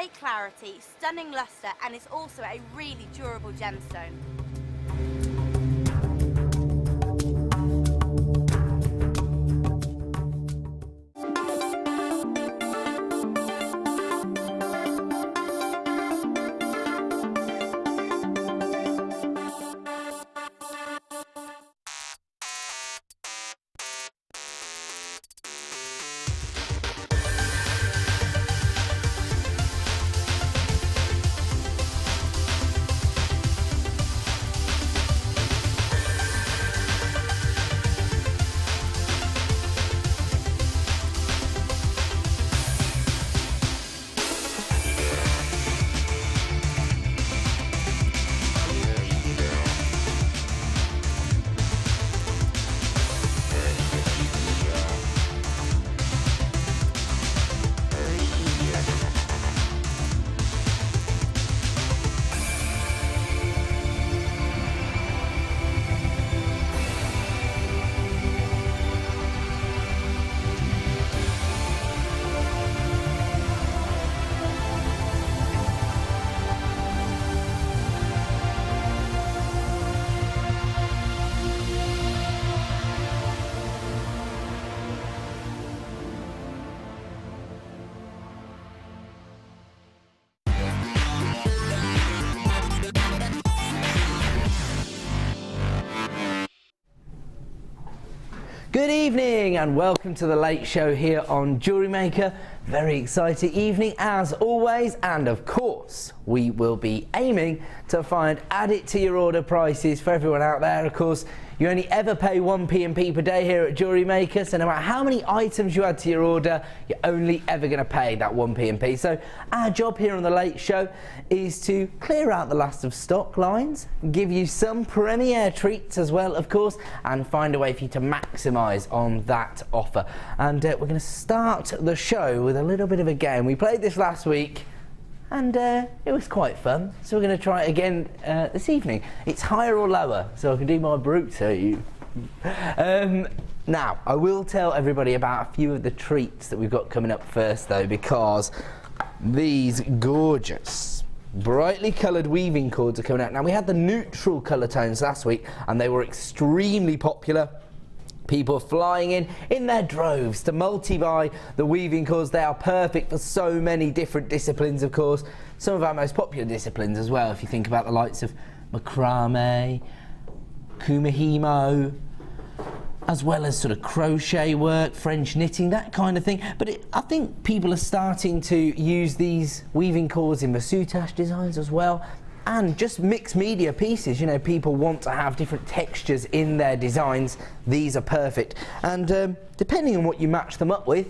great clarity, stunning luster, and is also a really durable gemstone. Good evening and welcome to the late show here on JewelleryMaker. Very exciting evening as always, and of course we will be aiming to find add it to your order prices for everyone out there. Of course you only ever pay 1 P&P per day here at JewelleryMaker, so no matter how many items you add to your order, you're only ever going to pay that 1 P&P. So our job here on the late show is to clear out the last of stock lines, give you some premiere treats as well of course, and find a way for you to maximise on that offer. And we're going to start the show with a little bit of a game. We played this last week and it was quite fun, so we're going to try it again this evening. It's higher or lower, so I can do my brute to you. Now, I will tell everybody about a few of the treats that we've got coming up first though, because these gorgeous brightly coloured weaving cords are coming out. Now, we had the neutral colour tones last week and they were extremely popular. People flying in their droves to multi-buy the weaving cords. They are perfect for so many different disciplines, of course. Some of our most popular disciplines as well, if you think about the likes of macrame, kumihimo, as well as sort of crochet work, French knitting, that kind of thing. But I think people are starting to use these weaving cords in the soutache designs as well. And just mixed media pieces, you know, people want to have different textures in their designs. These are perfect. And depending on what you match them up with,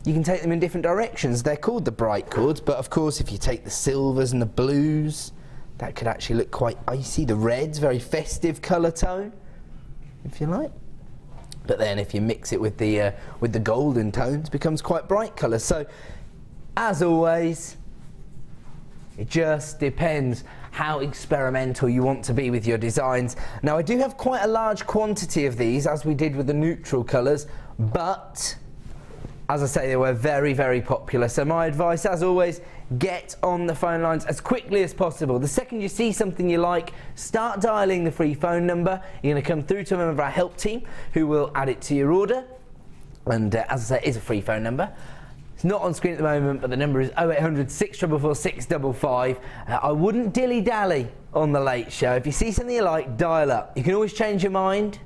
you can take them in different directions. They're called the bright cords, but of course if you take the silvers and the blues, that could actually look quite icy. The reds, very festive colour tone, if you like. But then if you mix it with the golden tones, it becomes quite bright colours. So, as always, it just depends how experimental you want to be with your designs. Now, I do have quite a large quantity of these, as we did with the neutral colours, but as I say, they were very, very popular. So my advice, as always, get on the phone lines as quickly as possible. The second you see something you like, start dialing the free phone number. You're going to come through to a member of our help team who will add it to your order. And as I say, it is a free phone number. It's not on screen at the moment, but the number is 0800 644 655. I wouldn't dilly-dally on the late show. If you see something you like, dial up. You can always change your mind.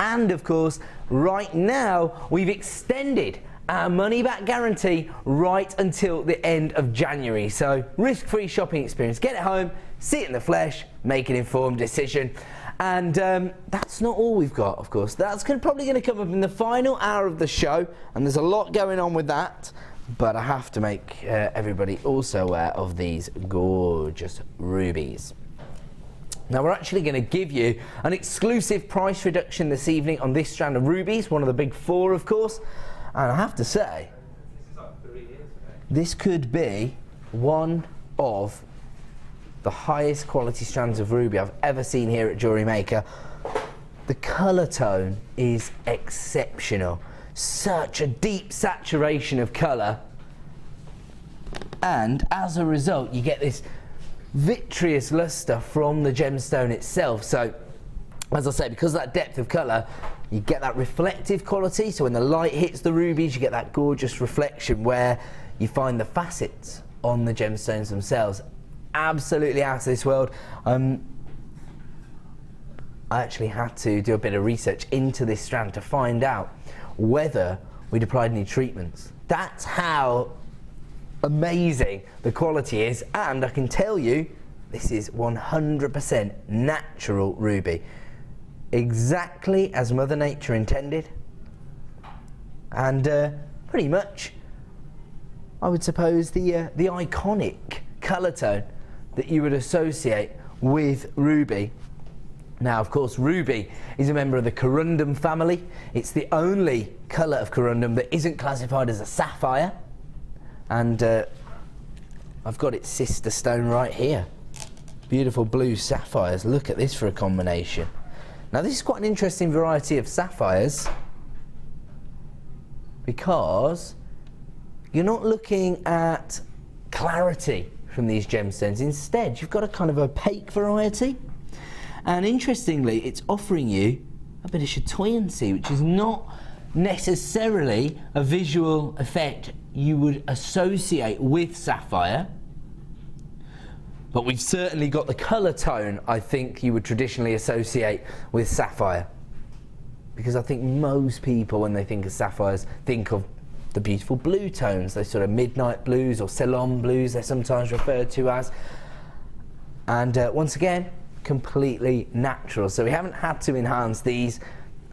And of course, right now, we've extended our money-back guarantee right until the end of January. So, risk-free shopping experience. Get it home, see it in the flesh, make an informed decision. And that's not all we've got, of course. That's probably going to come up in the final hour of the show, and there's a lot going on with that. But I have to make everybody also aware of these gorgeous rubies. Now, we're actually going to give you an exclusive price reduction this evening on this strand of rubies, one of the big four, of course. And I have to say, this could be one of the highest quality strands of ruby I've ever seen here at JewelleryMaker. The colour tone is exceptional. Such a deep saturation of colour. and as a result you get this vitreous luster from the gemstone itself. So as I say, because of that depth of colour, you get that reflective quality, so when the light hits the rubies you get that gorgeous reflection where you find the facets on the gemstones themselves. Absolutely out of this world. I actually had to do a bit of research into this strand to find out whether we'd applied any treatments. That's how amazing the quality is, and I can tell you this is 100% natural ruby, exactly as Mother Nature intended, and pretty much I would suppose the iconic colour tone that you would associate with ruby. Now, of course, ruby is a member of the corundum family. It's the only colour of corundum that isn't classified as a sapphire. And I've got its sister stone right here. Beautiful blue sapphires. Look at this for a combination. Now, this is quite an interesting variety of sapphires because you're not looking at clarity from these gemstones. Instead, you've got a kind of opaque variety. And interestingly, it's offering you a bit of chatoyancy, which is not necessarily a visual effect you would associate with sapphire. But we've certainly got the colour tone I think you would traditionally associate with sapphire. Because I think most people, when they think of sapphires, think of the beautiful blue tones, those sort of midnight blues or Ceylon blues they're sometimes referred to as. And once again, completely natural, so we haven't had to enhance these.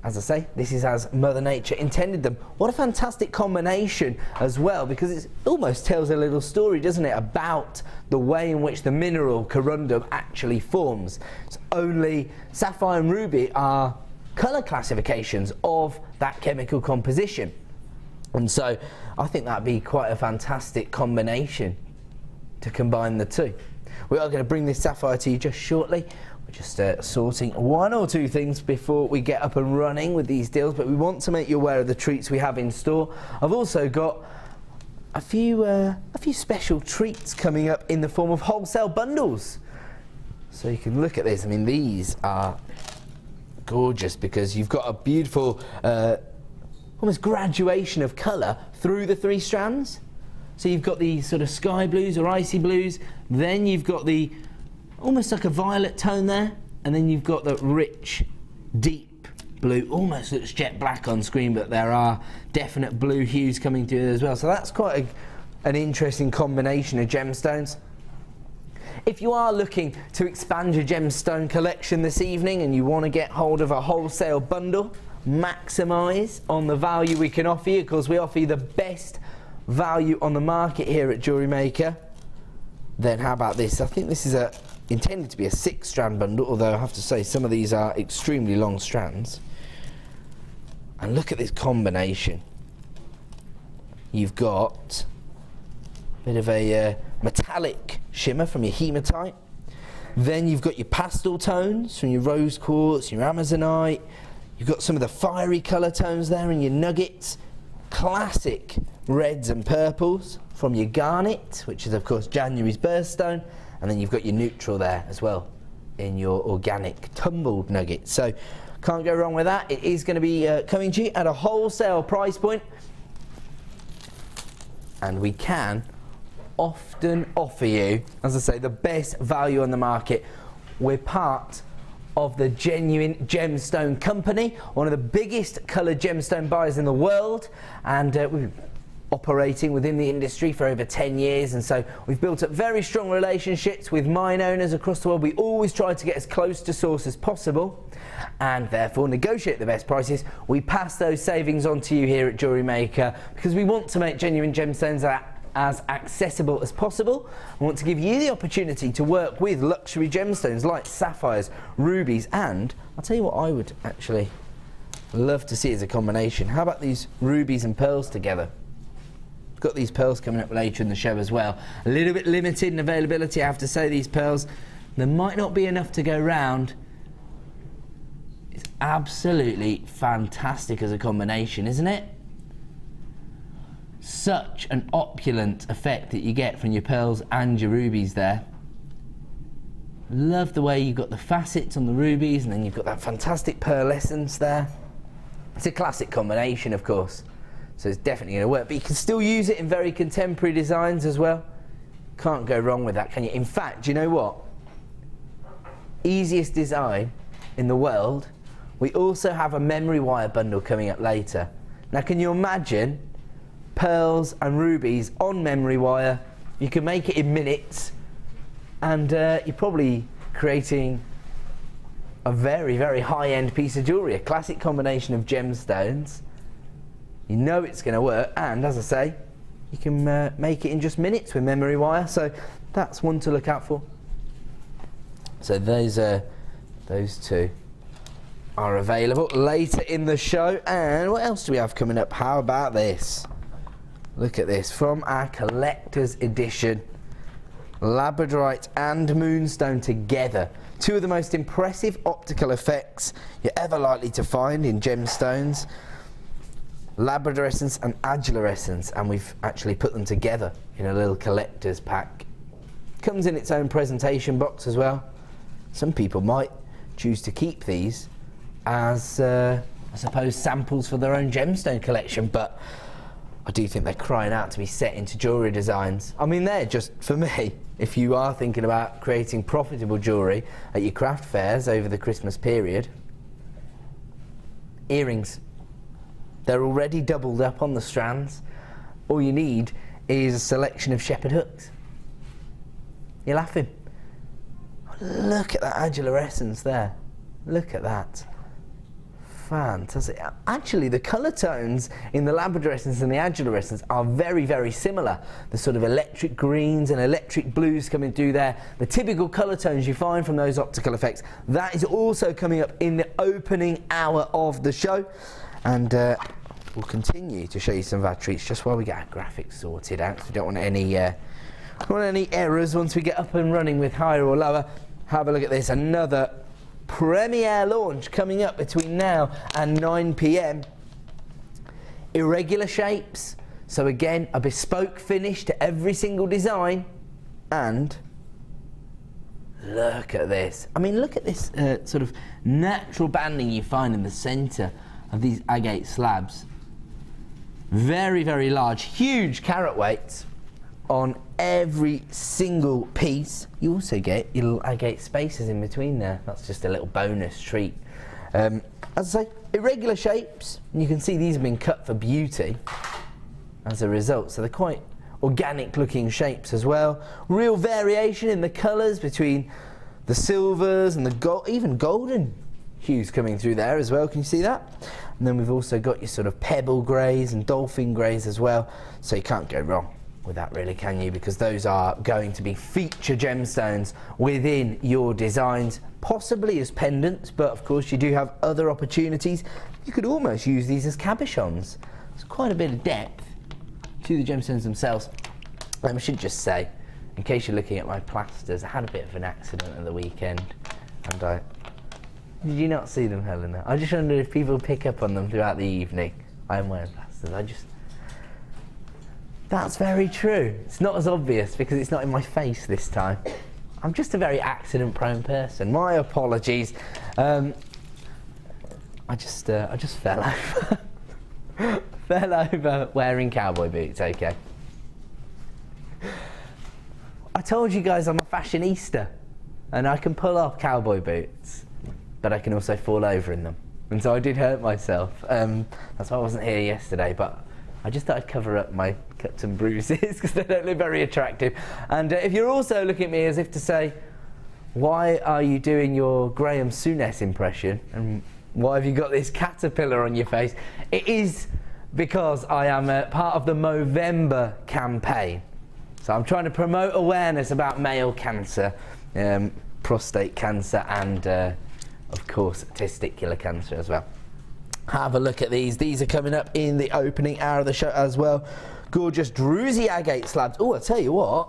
As I say, this is as Mother Nature intended them. What a fantastic combination as well, because it almost tells a little story, doesn't it, about the way in which the mineral corundum actually forms. So only sapphire and ruby are colour classifications of that chemical composition, and so I think that'd be quite a fantastic combination to combine the two. We are going to bring this sapphire to you just shortly. We're just sorting one or two things before we get up and running with these deals, but we want to make you aware of the treats we have in store. I've also got a few special treats coming up in the form of wholesale bundles. So you can look at this. I mean, these are gorgeous because you've got a beautiful almost graduation of colour through the three strands. So you've got the sort of sky blues or icy blues, then you've got the almost like a violet tone there, and then you've got the rich, deep blue, almost looks jet black on screen, but there are definite blue hues coming through as well. So that's quite an interesting combination of gemstones. If you are looking to expand your gemstone collection this evening and you want to get hold of a wholesale bundle, maximise on the value we can offer you, because we offer you the best value on the market here at JewelleryMaker, then how about this? I think this is intended to be a 6-strand bundle, although I have to say some of these are extremely long strands. And look at this combination. You've got a bit of a metallic shimmer from your Haematite, then you've got your pastel tones from your rose quartz, your Amazonite, you've got some of the fiery colour tones there in your nuggets, classic reds and purples from your Garnet, which is of course January's birthstone, and then you've got your neutral there as well in your organic tumbled nugget. So can't go wrong with that. It is going to be coming to you at a wholesale price point, and we can often offer you, as I say, the best value on the market. We're part of the Genuine Gemstone Company, one of the biggest coloured gemstone buyers in the world, and we've been operating within the industry for over 10 years, and so we've built up very strong relationships with mine owners across the world. We always try to get as close to source as possible and therefore negotiate the best prices. We pass those savings on to you here at JewelleryMaker because we want to make genuine gemstones as accessible as possible. We want to give you the opportunity to work with luxury gemstones like sapphires, rubies, and I'll tell you what I would actually love to see as a combination. How about these rubies and pearls together? Got these pearls coming up later in the show as well. A little bit limited in availability, I have to say, these pearls. There might not be enough to go round. It's absolutely fantastic as a combination, isn't it? such an opulent effect that you get from your pearls and your rubies there. Love the way you've got the facets on the rubies and then you've got that fantastic pearlescence there. It's a classic combination, of course, so it's definitely going to work, but you can still use it in very contemporary designs as well. Can't go wrong with that, can you? In fact, do you know what? Easiest design in the world. We also have a memory wire bundle coming up later. Now, can you imagine pearls and rubies on memory wire? You can make it in minutes, and you're probably creating a very, very high-end piece of jewellery, a classic combination of gemstones. You know it's going to work, and as I say, you can make it in just minutes with memory wire, so that's one to look out for. So those two are available later in the show. And what else do we have coming up? How about this? Look at this, from our collector's edition. Labradorite and moonstone together. Two of the most impressive optical effects you're ever likely to find in gemstones. Labradorescence and adulorescence, and we've actually put them together in a little collector's pack. Comes in its own presentation box as well. Some people might choose to keep these as, I suppose, samples for their own gemstone collection, but I do think they're crying out to be set into jewellery designs. I mean, they're just, for me, if you are thinking about creating profitable jewellery at your craft fairs over the Christmas period, earrings. They're already doubled up on the strands. All you need is a selection of shepherd hooks. You're laughing. Look at that adulorescence there. Look at that. Fantastic. Actually, the colour tones in the labradorescence and the adulorescence are very, very similar. The sort of electric greens and electric blues coming through there. The typical colour tones you find from those optical effects. That is also coming up in the opening hour of the show. And we'll continue to show you some of our treats just while we get our graphics sorted out. We don't want any errors once we get up and running with higher or lower. Have a look at this. Another premiere launch coming up between now and 9 PM. Irregular shapes, so again a bespoke finish to every single design. And look at this. I mean, look at this sort of natural banding you find in the centre of these agate slabs. Very, very large, huge carat weights on every single piece. You also get your little agate spaces in between there. That's just a little bonus treat. As I say, irregular shapes, and you can see these have been cut for beauty as a result, so they're quite organic looking shapes as well. Real variation in the colours between the silvers and the gold, even golden hues coming through there as well. Can you see that? And then we've also got your sort of pebble greys and dolphin greys as well, so you can't go wrong with that, really, can you? Because those are going to be feature gemstones within your designs, possibly as pendants, but of course you do have other opportunities. You could almost use these as cabochons. There's quite a bit of depth to the gemstones themselves. I should just say, in case you're looking at my plasters, I had a bit of an accident at the weekend, and did you not see them, Helena? I just wondered if people pick up on them throughout the evening. I am wearing plasters. That's very true. It's not as obvious because it's not in my face this time. I'm just a very accident-prone person. My apologies. I just fell over. Fell over wearing cowboy boots. Okay. I told you guys I'm a fashionista, and I can pull off cowboy boots, but I can also fall over in them. And so I did hurt myself. That's why I wasn't here yesterday. But I just thought I'd cover up my cuts and bruises because they don't look very attractive. And if you're also looking at me as if to say, why are you doing your Graham Souness impression? And why have you got this caterpillar on your face? It is because I am part of the Movember campaign. So I'm trying to promote awareness about male cancer, prostate cancer, and of course testicular cancer as well. Have a look at these. These are coming up in the opening hour of the show as well. Gorgeous druzy agate slabs. Oh, I tell you what,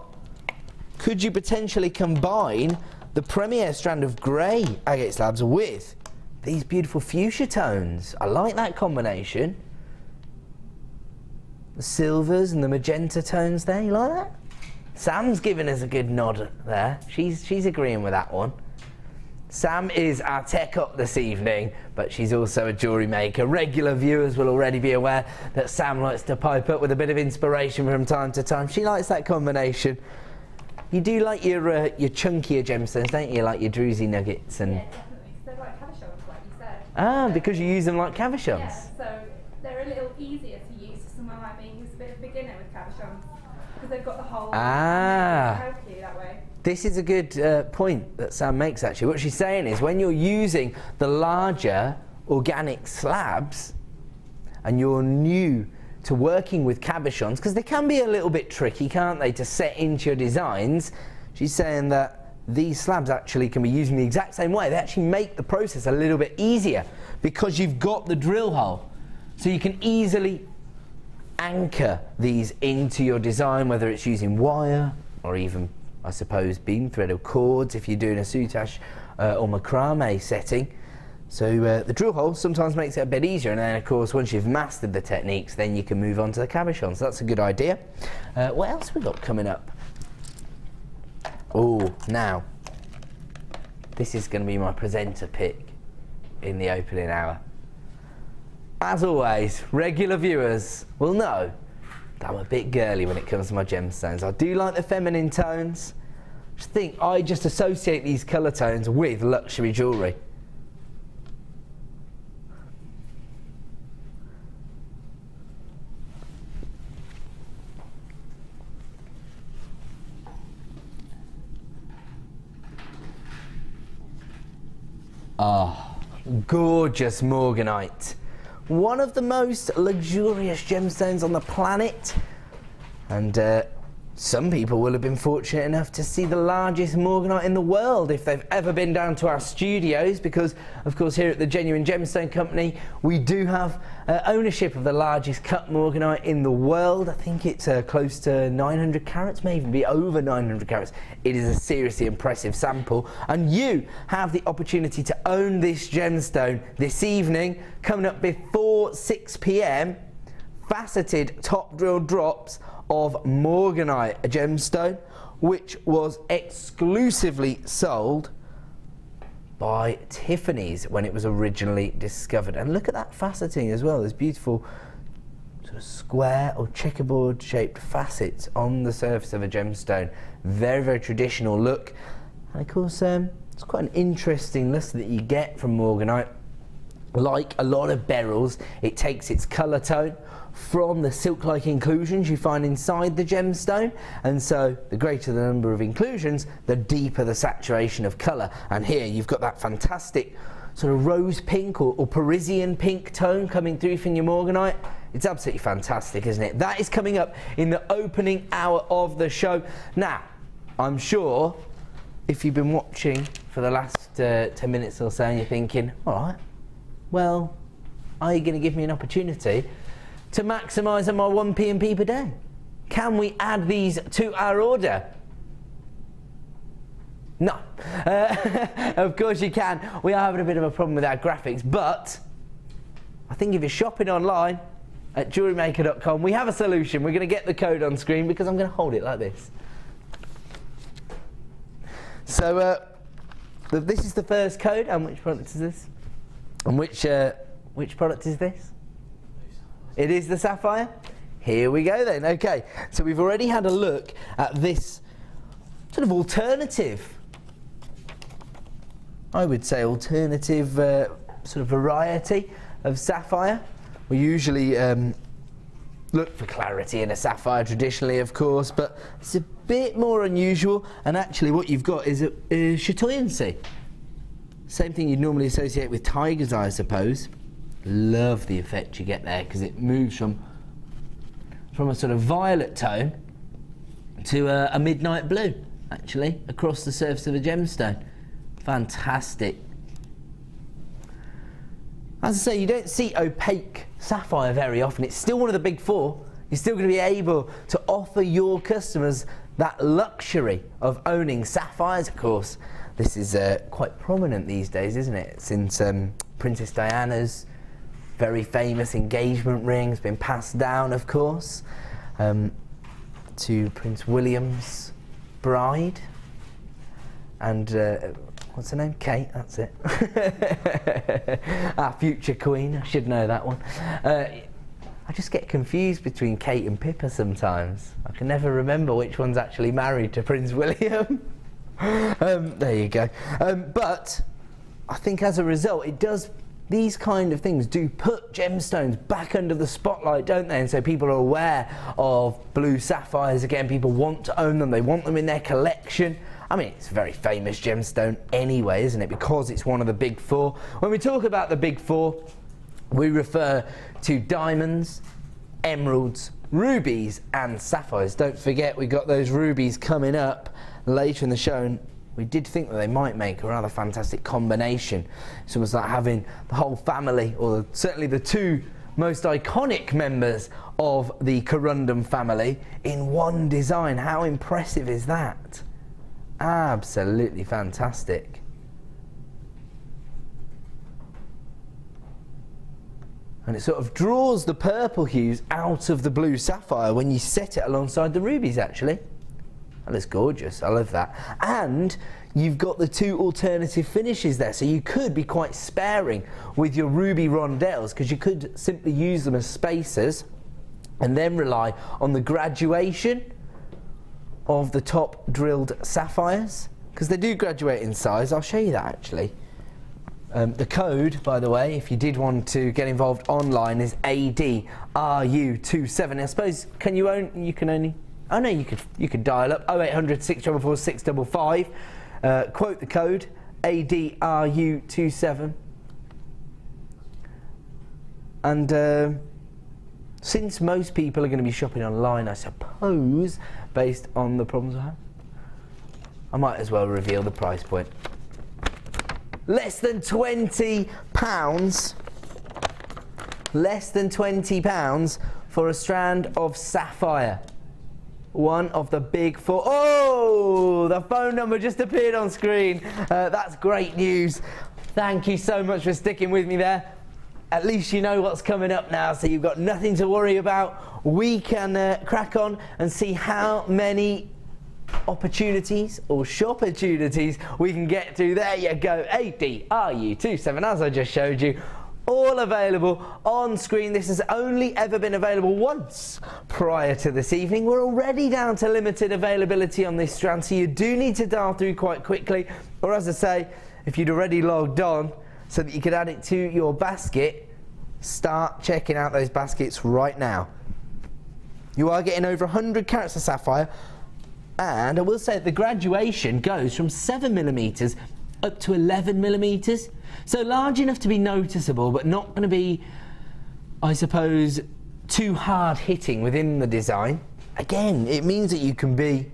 could you potentially combine the premier strand of grey agate slabs with these beautiful fuchsia tones? I like that combination. The silvers and the magenta tones there, you like that? Sam's giving us a good nod there. She's agreeing with that one. Sam is our tech up this evening, but she's also a jewellery maker. Regular viewers will already be aware that Sam likes to pipe up with a bit of inspiration from time to time. She likes that combination. You do like your chunkier gemstones, don't you? Like your druzy nuggets and. Yeah, definitely. They're like cabochons, like you said. Ah, because you use them like cabochons. Yeah, so they're a little easier to use for someone like me who's a bit of a beginner with cabochons, because they've got the whole. Ah. Help you that way. This is a good point that Sam makes, actually. What she's saying is when you're using the larger organic slabs and you're new to working with cabochons, because they can be a little bit tricky, can't they, to set into your designs, she's saying that these slabs actually can be used in the exact same way. They actually make the process a little bit easier because you've got the drill hole. So you can easily anchor these into your design, whether it's using wire or even, I suppose, beam thread or cords if you're doing a soutache or macrame setting. So the drill hole sometimes makes it a bit easier, and then of course once you've mastered the techniques then you can move on to the cabochons. So that's a good idea. What else we got coming up? Oh, now this is going to be my presenter pick in the opening hour. As always, regular viewers will know that I'm a bit girly when it comes to my gemstones. I do like the feminine tones. I just associate these colour tones with luxury jewellery. Ah, gorgeous morganite. One of the most luxurious gemstones on the planet, and some people will have been fortunate enough to see the largest morganite in the world if they've ever been down to our studios, because of course here at the Genuine Gemstone Company we do have ownership of the largest cut morganite in the world. I think it's close to 900 carats, may even be over 900 carats. It is a seriously impressive sample, and you have the opportunity to own this gemstone this evening coming up before 6 p.m. Faceted top drill drops of morganite, a gemstone which was exclusively sold by Tiffany's when it was originally discovered. And look at that faceting as well. There's beautiful sort of square or checkerboard shaped facets on the surface of a gemstone. Very, very traditional look. And of course it's quite an interesting luster that you get from morganite. Like a lot of beryls, it takes its colour tone from the silk-like inclusions you find inside the gemstone, and so the greater the number of inclusions, the deeper the saturation of colour. And here you've got that fantastic sort of rose pink or Parisian pink tone coming through from your morganite. It's absolutely fantastic, isn't it? That is coming up in the opening hour of the show. Now, I'm sure if you've been watching for the last 10 minutes or so and you're thinking, all right, well, are you going to give me an opportunity to maximise on my 1 P&P per day? Can we add these to our order? No. Of course you can. We are having a bit of a problem with our graphics, but I think if you're shopping online at JewelleryMaker.com, we have a solution. We're going to get the code on screen because I'm going to hold it like this. So this is the first code. And which product is this? And which product is this? It is the sapphire? Here we go then. Okay, so we've already had a look at this sort of alternative, I would say alternative sort of variety of sapphire. We usually look for clarity in a sapphire traditionally, of course, but it's a bit more unusual, and actually what you've got is a chatoyancy. Same thing you'd normally associate with tiger's eye, I suppose. Love the effect you get there because it moves from a sort of violet tone to a midnight blue, actually, across the surface of a gemstone. Fantastic. As I say, you don't see opaque sapphire very often. It's still one of the big four. You're still going to be able to offer your customers that luxury of owning sapphires, of course. This is quite prominent these days, isn't it? Since Princess Diana's very famous engagement ring. It's been passed down, of course, to Prince William's bride. And what's her name? Kate, that's it. Our future queen, I should know that one. I just get confused between Kate and Pippa sometimes. I can never remember which one's actually married to Prince William. There you go. But I think as a result, these kind of things do put gemstones back under the spotlight, don't they? And so people are aware of blue sapphires again. People want to own them. They want them in their collection. I mean, it's a very famous gemstone anyway, isn't it? Because it's one of the big four. When we talk about the big four, we refer to diamonds, emeralds, rubies and sapphires. Don't forget, we got those rubies coming up later in the show, and we did think that they might make a rather fantastic combination. It's almost like having the whole family, or certainly the two most iconic members of the Corundum family in one design. How impressive is that? Absolutely fantastic. And it sort of draws the purple hues out of the blue sapphire when you set it alongside the rubies, actually. That looks gorgeous. I love that. And you've got the two alternative finishes there, so you could be quite sparing with your ruby rondelles, because you could simply use them as spacers and then rely on the graduation of the top drilled sapphires, because they do graduate in size. I'll show you that actually. The code, by the way, if you did want to get involved online, is ADRU27. I suppose, you can only, oh no, you could dial up 0800 644 655, quote the code ADRU27, and since most people are going to be shopping online, I suppose, based on the problems I have, I might as well reveal the price point. Less than £20. Less than £20 for a strand of sapphire. One of the big four. Oh, the phone number just appeared on screen. That's great news. Thank you so much for sticking with me there. At least you know what's coming up now, so you've got nothing to worry about. We can crack on and see how many opportunities or shop-opportunities we can get to. There you go, ADRU27, as I just showed you, all available on screen. This has only ever been available once prior to this evening. We're already down to limited availability on this strand, so you do need to dial through quite quickly, or as I say, if you'd already logged on so that you could add it to your basket, start checking out those baskets right now. You are getting over 100 carats of sapphire. And I will say the graduation goes from 7mm up to 11mm. So large enough to be noticeable, but not going to be, I suppose, too hard hitting within the design. Again, it means that you can be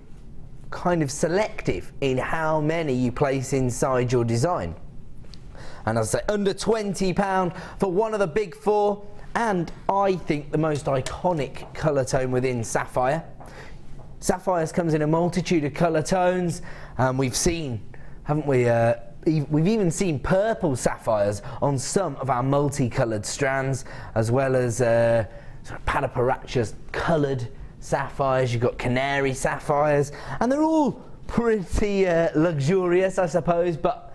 kind of selective in how many you place inside your design. And as I say, under £20 for one of the big four, and I think the most iconic colour tone within sapphire. Sapphires comes in a multitude of colour tones, and we've seen, haven't we, we've even seen purple sapphires on some of our multicoloured strands, as well as sort of Padaparacha's coloured sapphires. You've got canary sapphires, and they're all pretty luxurious, I suppose, but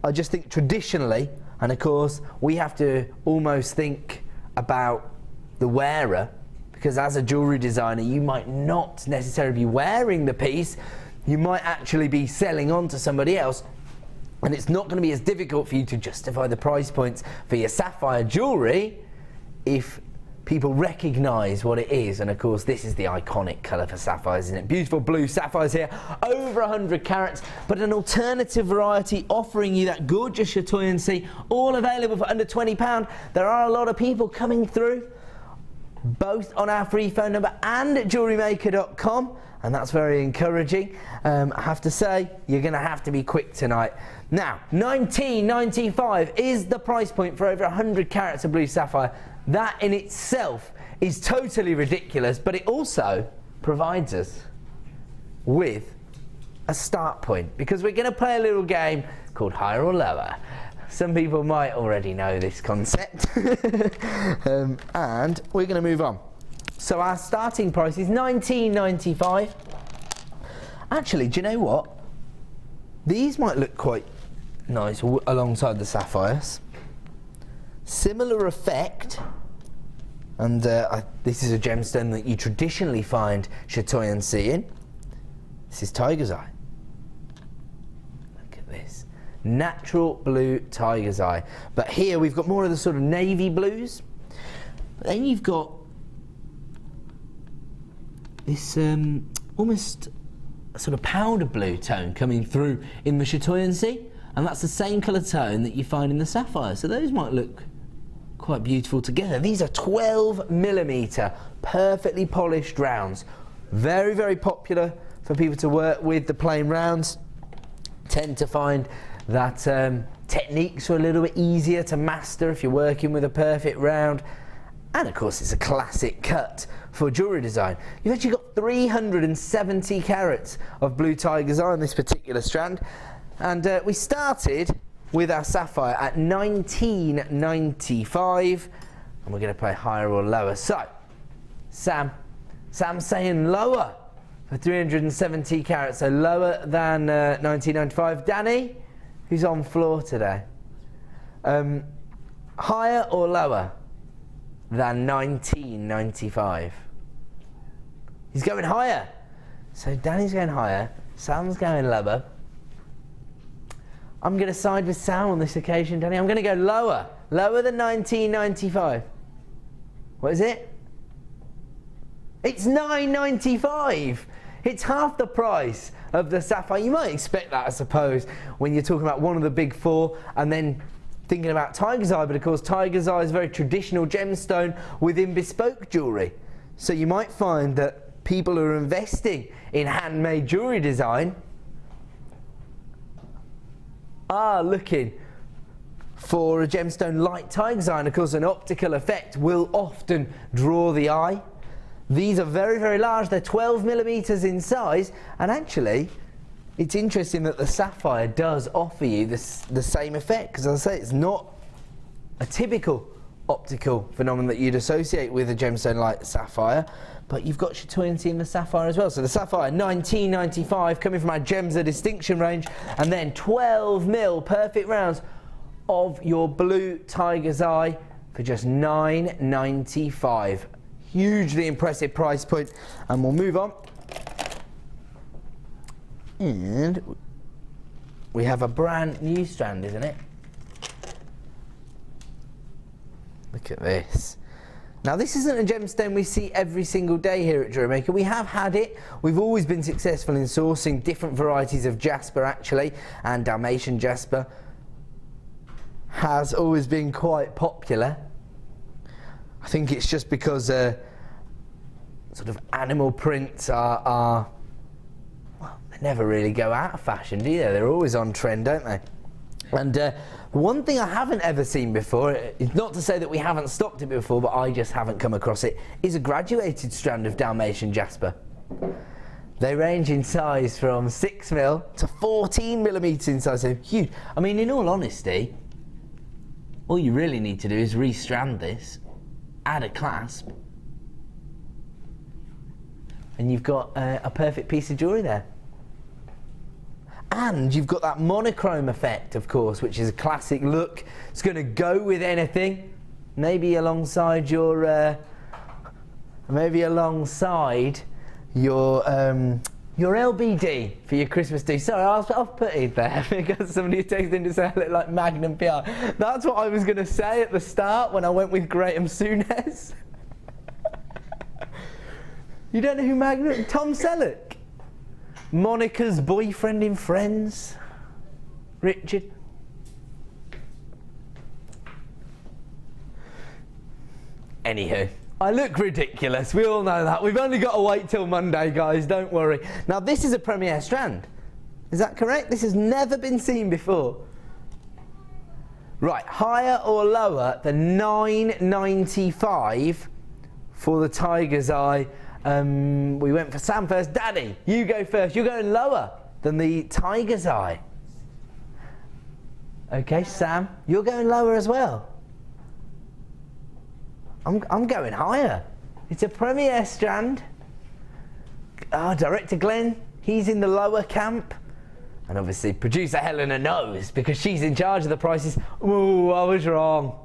I just think traditionally, and of course, we have to almost think about the wearer, because as a jewellery designer, you might not necessarily be wearing the piece, you might actually be selling on to somebody else, and it's not going to be as difficult for you to justify the price points for your sapphire jewellery if people recognise what it is. And of course, this is the iconic colour for sapphires, isn't it? Beautiful blue sapphires here, over 100 carats, but an alternative variety offering you that gorgeous chatoyancy, all available for under £20. There are a lot of people coming through, both on our free phone number and at JewelleryMaker.com, and that's very encouraging. I have to say, you're going to have to be quick tonight. Now, $19.95 is the price point for over 100 carats of blue sapphire. That in itself is totally ridiculous, but it also provides us with a start point, because we're going to play a little game called Higher or Lower. some people might already know this concept. And we're going to move on. So our starting price is $19.95. Actually, do you know what? These might look quite nice alongside the sapphires. Similar effect. And this is a gemstone that you traditionally find chatoyancy in. This is tiger's eye. Look at this. Natural blue tiger's eye. But here we've got more of the sort of navy blues. But then you've got this almost a sort of powder blue tone coming through in the chatoyancy. And that's the same colour tone that you find in the sapphire. So those might look quite beautiful together. These are 12mm perfectly polished rounds. Very, very popular for people to work with. The plain rounds tend to find that techniques are a little bit easier to master if you're working with a perfect round. And of course it's a classic cut for jewellery design. You've actually got 370 carats of blue tiger's eye on this particular strand. And we started with our sapphire at $19.95, and we're going to play higher or lower. So, Sam's saying lower for 370 carats, so lower than $19.95. Danny, who's on floor today, higher or lower than $19.95? He's going higher. So Danny's going higher, Sam's going lower. I'm going to side with Sam on this occasion, Danny. I'm going to go lower. Lower than $19.95. What is it? It's $9.95. It's half the price of the sapphire. You might expect that, I suppose, when you're talking about one of the big four and then thinking about tiger's eye. But of course, tiger's eye is a very traditional gemstone within bespoke jewellery. So you might find that people who are investing in handmade jewellery design are looking for a gemstone like tiger's eye, and of course an optical effect will often draw the eye. These are very, very large. They're 12mm in size, and actually it's interesting that the sapphire does offer you the same effect, because as I say, it's not a typical optical phenomenon that you'd associate with a gemstone like sapphire, but you've got chatoyancy in the sapphire as well. So the sapphire, $19.95, coming from our Gems of Distinction range, and then 12mm perfect rounds of your blue tiger's eye for just $9.95. Hugely impressive price point, and we'll move on. And we have a brand new strand, isn't it? Look at this. Now this isn't a gemstone we see every single day here at JewelleryMaker. We have had it. We've always been successful in sourcing different varieties of jasper actually, and Dalmatian jasper has always been quite popular. I think it's just because sort of animal prints are well, they never really go out of fashion, do they? They're always on trend, don't they? And one thing I haven't ever seen before, it's not to say that we haven't stocked it before, but I just haven't come across it, is a graduated strand of Dalmatian jasper. They range in size from 6mm to 14mm in size, so huge. I mean, in all honesty, all you really need to do is restrand this, add a clasp, and you've got a perfect piece of jewellery there. And you've got that monochrome effect, of course, which is a classic look. It's going to go with anything. Maybe alongside your, your LBD for your Christmas do. Sorry, I was off-putted there because somebody texted in to say I look like Magnum PR. That's what I was going to say at the start when I went with Graham Souness. You don't know who Magnum? Tom Selleck. Monica's boyfriend in Friends. Richard. Anywho, I look ridiculous. We all know that. We've only got to wait till Monday, guys. Don't worry. Now, this is a premiere strand. Is that correct? This has never been seen before. Right, higher or lower than $9.95 for the tiger's eye. We went for Sam first. Daddy, you go first. You're going lower than the tiger's eye. Okay, Sam, you're going lower as well. I'm going higher. It's a premier strand. Director Glenn, he's in the lower camp. And obviously producer Helena knows because she's in charge of the prices. Ooh, I was wrong.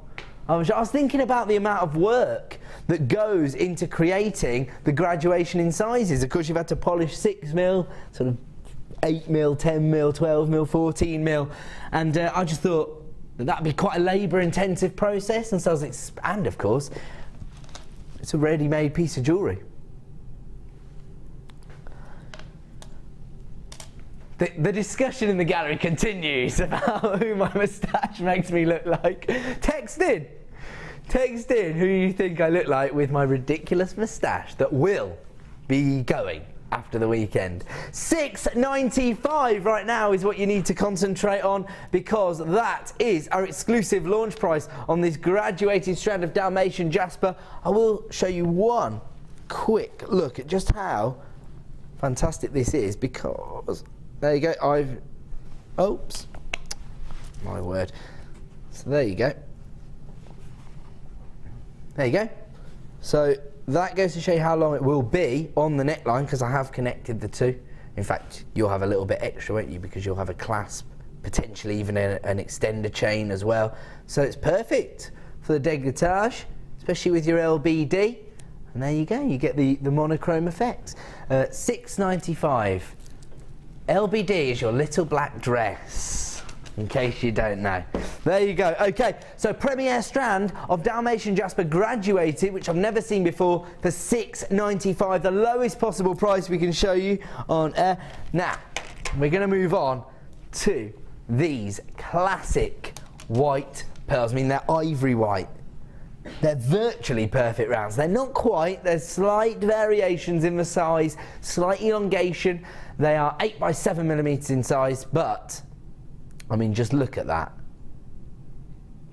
I was thinking about the amount of work that goes into creating the graduation in sizes. Of course, you've had to polish 6mm, sort of 8mm, 10mm, 12mm, 14mm. And I just thought that'd be quite a labour-intensive process. And so and of course, it's a ready-made piece of jewellery. The discussion in the gallery continues about who my moustache makes me look like. Text in who you think I look like with my ridiculous moustache that will be going after the weekend. $6.95 right now is what you need to concentrate on, because that is our exclusive launch price on this graduated strand of Dalmatian jasper. I will show you one quick look at just how fantastic this is, because there you go, oops, my word. So there you go. There you go. So that goes to show you how long it will be on the neckline, because I have connected the two. In fact, you'll have a little bit extra, won't you, because you'll have a clasp, potentially even an extender chain as well. So it's perfect for the décolletage, especially with your LBD. And there you go, you get the monochrome effect. $6.95. LBD is your little black dress, in case you don't know. There you go. Okay, so premier strand of Dalmatian jasper graduated, which I've never seen before, for $6.95, the lowest possible price we can show you on air. Now, we're going to move on to these classic white pearls. I mean, they're ivory white. They're virtually perfect rounds. They're not quite. There's slight variations in the size, slight elongation. They are 8 by 7mm in size, but, I mean, just look at that.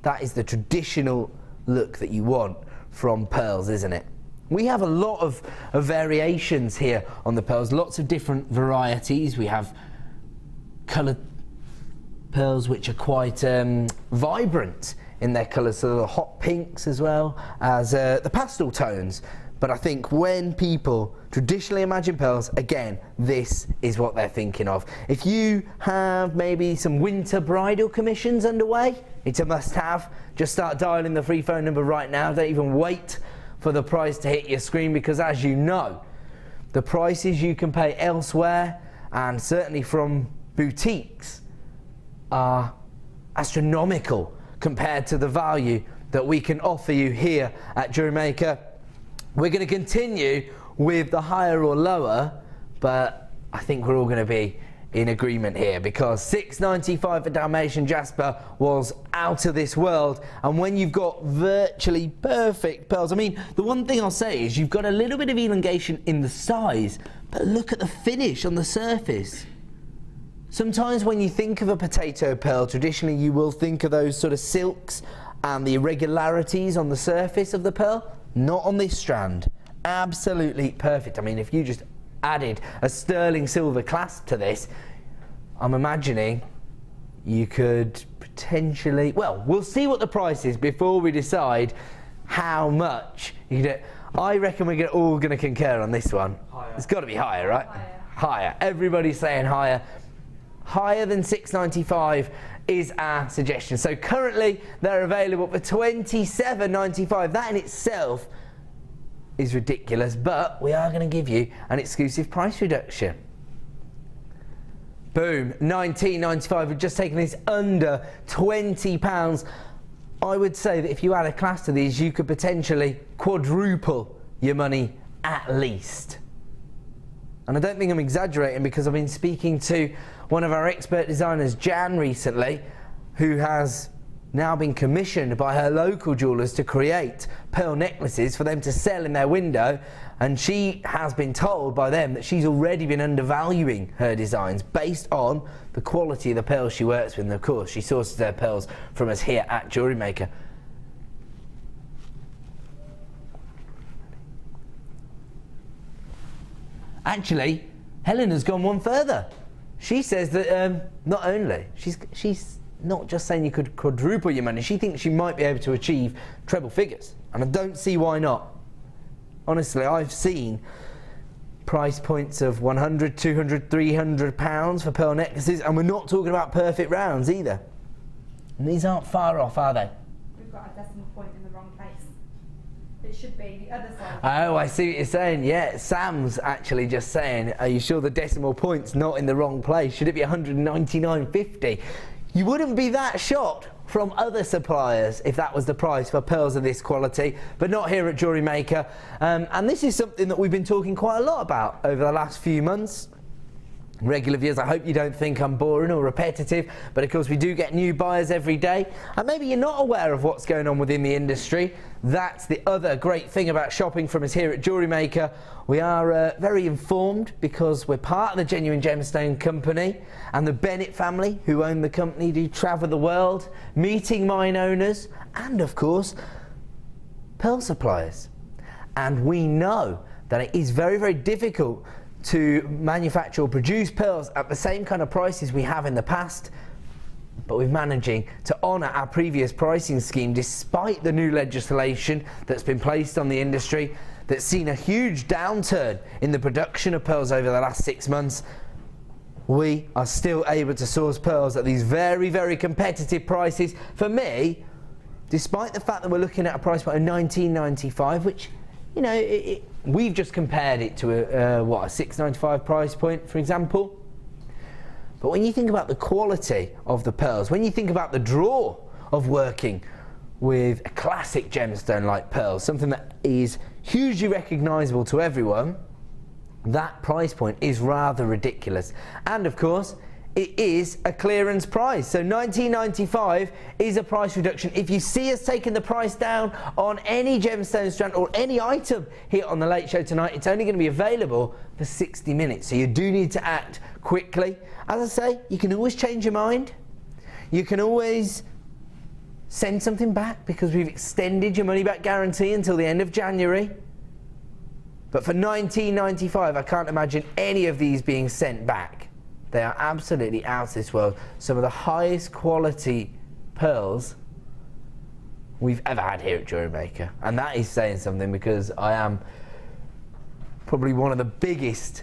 That is the traditional look that you want from pearls, isn't it? We have a lot of variations here on the pearls, lots of different varieties. We have coloured pearls which are quite vibrant in their colours, so the hot pinks as well as the pastel tones. But I think when people traditionally imagine pearls, again, this is what they're thinking of. If you have maybe some winter bridal commissions underway, it's a must-have. Just start dialing the free phone number right now. Don't even wait for the price to hit your screen, because as you know, the prices you can pay elsewhere, and certainly from boutiques, are astronomical compared to the value that we can offer you here at JewelleryMaker. We're going to continue with the higher or lower, but I think we're all going to be in agreement here, because $6.95 for Dalmatian jasper was out of this world. And when you've got virtually perfect pearls, I mean, the one thing I'll say is you've got a little bit of elongation in the size, but look at the finish on the surface. Sometimes when you think of a potato pearl, traditionally you will think of those sort of silks and the irregularities on the surface of the pearl. Not on this strand. Absolutely perfect. I mean, if you just added a sterling silver clasp to this, I'm imagining you could potentially, well, we'll see what the price is before we decide how much you could. I reckon we're all going to concur on this one. Higher. It's got to be higher, right? Higher. Everybody's saying higher. Higher than $6.95 is our suggestion. So currently they're available for $27.95. That in itself is ridiculous, but we are going to give you an exclusive price reduction. Boom, $19.95. We've just taken this under £20. I would say that if you add a class to these, you could potentially quadruple your money at least. And I don't think I'm exaggerating, because I've been speaking to one of our expert designers, Jan, recently, who has now been commissioned by her local jewellers to create pearl necklaces for them to sell in their window, and she has been told by them that she's already been undervaluing her designs based on the quality of the pearls she works with. And of course, she sources her pearls from us here at JewelleryMaker. Actually, Helen has gone one further. She says that not only she's not just saying you could quadruple your money, she thinks she might be able to achieve treble figures. And I don't see why not. Honestly, I've seen price points of 100, 200, 300 pounds for pearl necklaces, and we're not talking about perfect rounds either. And these aren't far off, are they? We've got a decimal point in the wrong place. It should be the other side. Oh, I see what you're saying. Yeah, Sam's actually just saying, are you sure the decimal point's not in the wrong place? Should it be 199.50? You wouldn't be that shocked from other suppliers if that was the price for pearls of this quality, but not here at JewelleryMaker. And this is something that we've been talking quite a lot about over the last few months. Regular viewers, I hope you don't think I'm boring or repetitive, but of course we do get new buyers every day, and maybe you're not aware of what's going on within the industry. That's the other great thing about shopping from us here at JewelleryMaker. We are very informed because we're part of the Genuine Gemstone Company, and the Bennett family, who own the company, do travel the world, meeting mine owners, and of course, pearl suppliers. And we know that it is very, very difficult to manufacture or produce pearls at the same kind of prices we have in the past, but we're managing to honour our previous pricing scheme despite the new legislation that's been placed on the industry that's seen a huge downturn in the production of pearls over the last 6 months. We are still able to source pearls at these very, very competitive prices. For me, despite the fact that we're looking at a price point of $19.95, which, you know, we've just compared it to a $6.95 price point, for example. But when you think about the quality of the pearls, when you think about the draw of working with a classic gemstone like pearls, something that is hugely recognisable to everyone, that price point is rather ridiculous. And of course, it is a clearance price. So $19.95 is a price reduction. If you see us taking the price down on any gemstone strand or any item here on the Late Show tonight, it's only going to be available for 60 minutes. So you do need to act quickly. As I say, you can always change your mind. You can always send something back because we've extended your money back guarantee until the end of January. But for $19.95, I can't imagine any of these being sent back. They are absolutely out of this world. Some of the highest quality pearls we've ever had here at JewelleryMaker. And that is saying something, because I am probably one of the biggest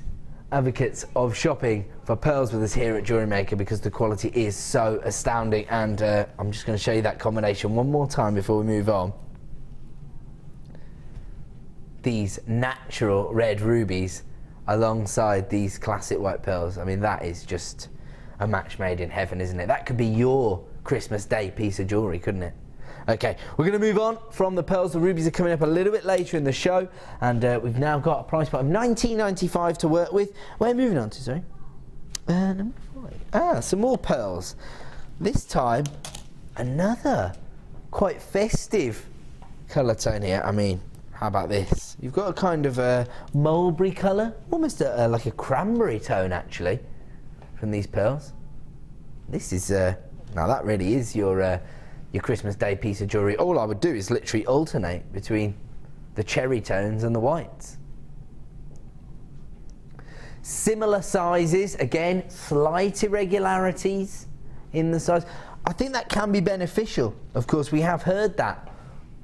advocates of shopping for pearls with us here at JewelleryMaker, because the quality is so astounding. And I'm just going to show you that combination one more time before we move on. These natural red rubies alongside these classic white pearls. I mean, that is just a match made in heaven, isn't it? That could be your Christmas Day piece of jewellery, couldn't it? Okay, we're going to move on from the pearls. The rubies are coming up a little bit later in the show, and we've now got a price point of $19.95 to work with. We're moving on to, sorry, number 5. Some more pearls. This time, another quite festive colour tone here. I mean, how about this? You've got a kind of a mulberry colour, almost like a cranberry tone actually, from these pearls. This is, now that really is your Christmas Day piece of jewellery. All I would do is literally alternate between the cherry tones and the whites. Similar sizes, again, slight irregularities in the size. I think that can be beneficial. Of course, we have heard that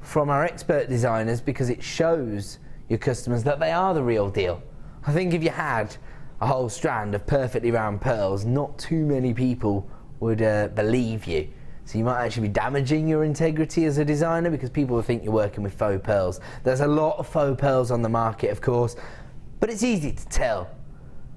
from our expert designers, because it shows your customers that they are the real deal. I think if you had a whole strand of perfectly round pearls, not too many people would believe you. So you might actually be damaging your integrity as a designer, because people will think you're working with faux pearls. There's a lot of faux pearls on the market, of course, but it's easy to tell.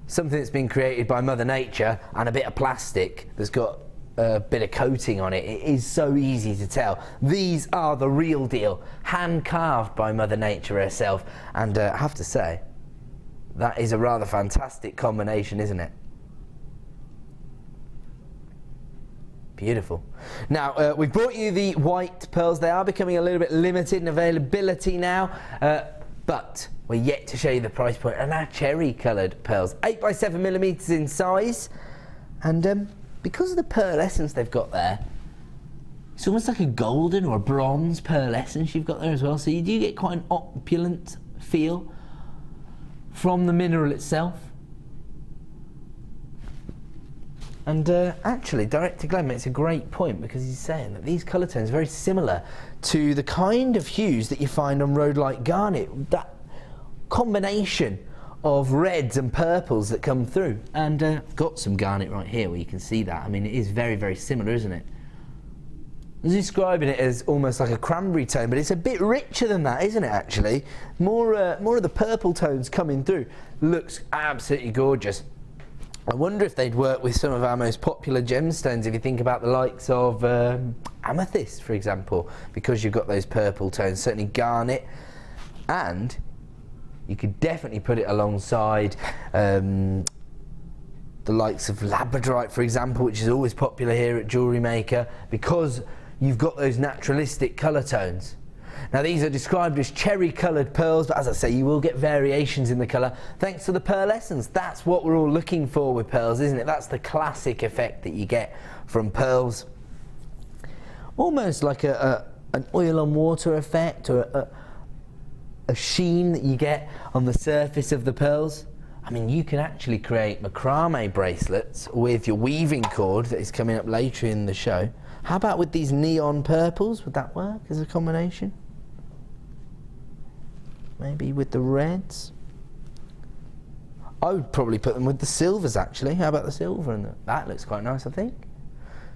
Something that's been created by Mother Nature and a bit of plastic that's got a bit of coating on it, it is so easy to tell. These are the real deal, hand carved by Mother Nature herself, and I have to say, that is a rather fantastic combination, isn't it? Beautiful. Now, we've brought you the white pearls. They are becoming a little bit limited in availability now, but we're yet to show you the price point. And our cherry coloured pearls, 8 by 7 millimetres in size, and because of the pearlescence they've got there, it's almost like a golden or a bronze pearlescence you've got there as well. So you do get quite an opulent feel from the mineral itself. And actually, Director Glenn makes a great point, because he's saying that these colour tones are very similar to the kind of hues that you find on Rhodolite Garnet. That combination of reds and purples that come through. And I've got some Garnet right here where you can see that. I mean, it is very, very similar, isn't it? I was describing it as almost like a cranberry tone, but it's a bit richer than that, isn't it, actually? More of the purple tones coming through. Looks absolutely gorgeous. I wonder if they'd work with some of our most popular gemstones, if you think about the likes of amethyst, for example, because you've got those purple tones, certainly Garnet, and you could definitely put it alongside the likes of labradorite, for example, which is always popular here at JewelleryMaker, because you've got those naturalistic colour tones. Now, these are described as cherry-coloured pearls, but as I say, you will get variations in the colour thanks to the pearlescence. That's what we're all looking for with pearls, isn't it? That's the classic effect that you get from pearls. Almost like an oil on water effect, or a sheen that you get on the surface of the pearls. I mean, you can actually create macrame bracelets with your weaving cord that is coming up later in the show. How about with these neon purples? Would that work as a combination? Maybe with the reds? I would probably put them with the silvers, actually. How about the silver? And that looks quite nice, I think.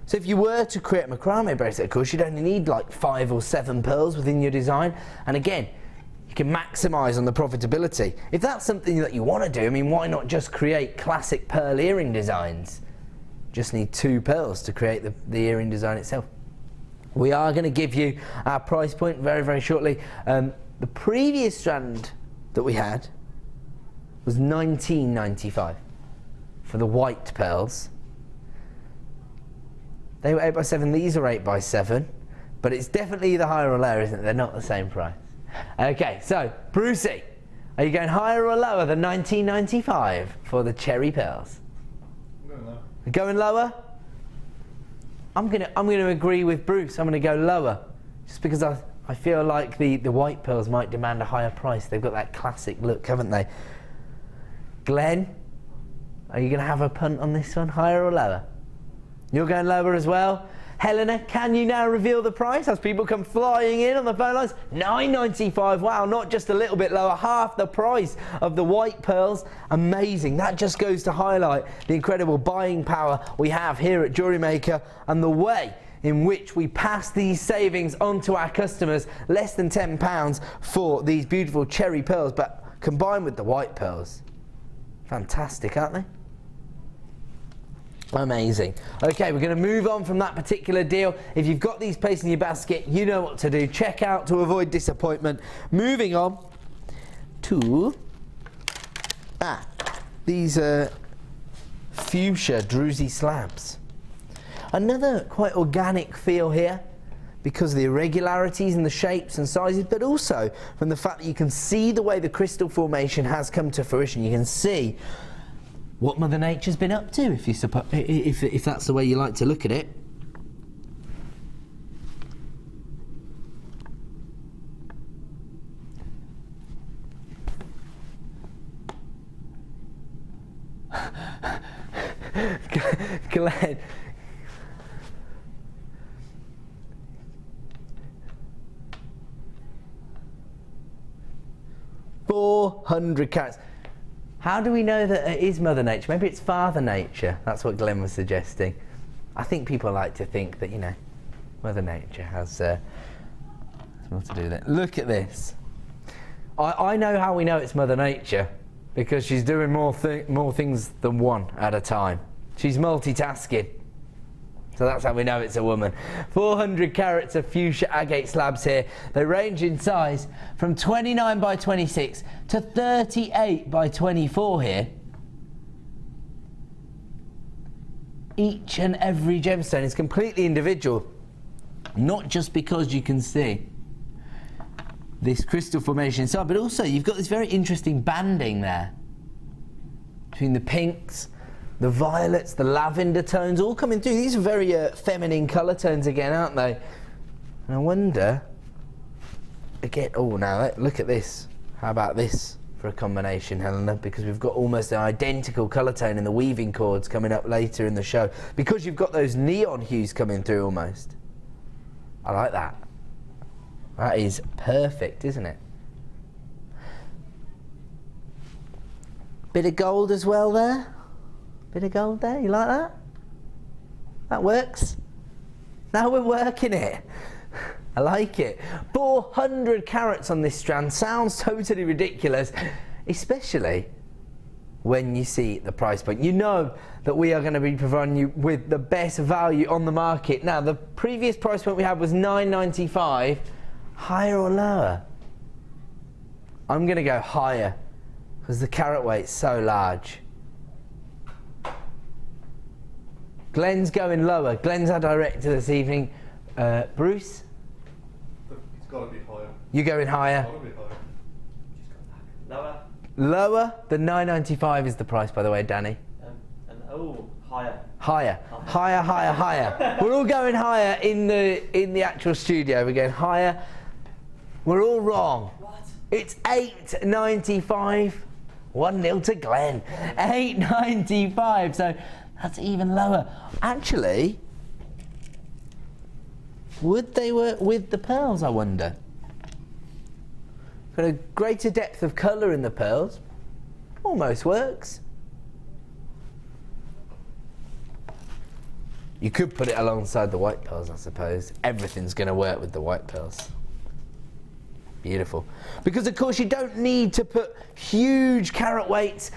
So if you were to create a macrame bracelet, of course, you'd only need like 5 or 7 pearls within your design. And again, you can maximise on the profitability. If that's something that you want to do, I mean, why not just create classic pearl earring designs? Just need 2 pearls to create the earring design itself. We are going to give you our price point very, very shortly. The previous strand that we had was $19.95 for the white pearls. They were 8x7, these are 8x7, but it's definitely either higher or lower, isn't it? They're not the same price. Okay, so Brucey, are you going higher or lower than $19.95 for the cherry pearls? I'm going lower. Going lower? I'm gonna agree with Bruce. I'm gonna go lower, just because I feel like the white pearls might demand a higher price. They've got that classic look, haven't they? Glenn, are you gonna have a punt on this one, higher or lower? You're going lower as well. Helena, can you now reveal the price as people come flying in on the phone lines? $9.95, wow, not just a little bit lower, half the price of the white pearls. Amazing, that just goes to highlight the incredible buying power we have here at JewelleryMaker and the way in which we pass these savings on to our customers. Less than £10 for these beautiful cherry pearls, but combined with the white pearls. Fantastic, aren't they? Amazing. Okay, we're going to move on from that particular deal. If you've got these placed in your basket, you know what to do. Check out to avoid disappointment. Moving on to these fuchsia druzy slabs. Another quite organic feel here because of the irregularities in the shapes and sizes, but also from the fact that you can see the way the crystal formation has come to fruition. You can see what Mother Nature's been up to, if that's the way you like to look at it. Glenn. $400 carats. How do we know that it is Mother Nature? Maybe it's Father Nature. That's what Glenn was suggesting. I think people like to think that, you know, Mother Nature has something to do with it. Look at this. I know how we know it's Mother Nature, because she's doing more things than one at a time. She's multitasking. So that's how we know it's a woman. 400 carats of fuchsia agate slabs here. They range in size from 29 by 26 to 38 by 24 here. Each and every gemstone is completely individual, not just because you can see this crystal formation inside, but also you've got this very interesting banding there between the pinks, the violets, the lavender tones, all coming through. These are very feminine colour tones again, aren't they? And I wonder, again, oh, now look at this. How about this for a combination, Helena, because we've got almost an identical colour tone in the weaving cords coming up later in the show, because you've got those neon hues coming through almost. I like that. That is perfect, isn't it? Bit of gold as well there. Bit of gold there, you like that? That works. Now we're working it. I like it. 400 carats on this strand sounds totally ridiculous, especially when you see the price point. You know that we are going to be providing you with the best value on the market. Now, the previous price point we had was $9.95. Higher or lower? I'm going to go higher because the carat weight's so large. Glenn's going lower. Glenn's our director this evening. Bruce? It's got to be higher. You going higher? It's got to be higher. Lower. Lower? The $9.95 is the price, by the way, Danny. Higher. Higher. Higher, higher, higher. We're all going higher in the actual studio. We're going higher. We're all wrong. What? It's $8.95. 1-0 to Glenn. $8.95. So that's even lower. Actually, would they work with the pearls, I wonder? Got a greater depth of colour in the pearls. Almost works. You could put it alongside the white pearls, I suppose. Everything's going to work with the white pearls. Beautiful. Because, of course, you don't need to put huge carat weights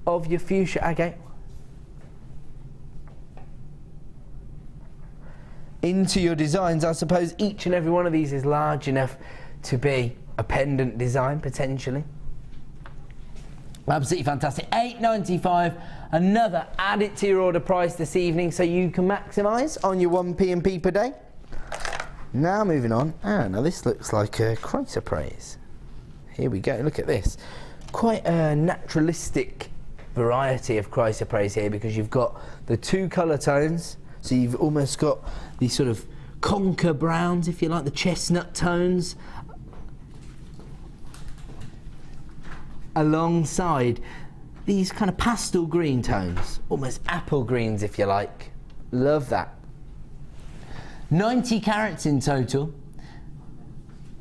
of your fuchsia agate into your designs. I suppose each and every one of these is large enough to be a pendant design, potentially. Absolutely fantastic. $8.95. Another, add it to your order price this evening so you can maximise on your 1p and p per day. Now moving on. Now this looks like a chrysoprase. Here we go. Look at this. Quite a naturalistic variety of chrysoprase here, because you've got the two colour tones. So you've almost got these sort of conker browns, if you like, the chestnut tones, alongside these kind of pastel green tones, almost apple greens, if you like. Love that. 90 carats in total.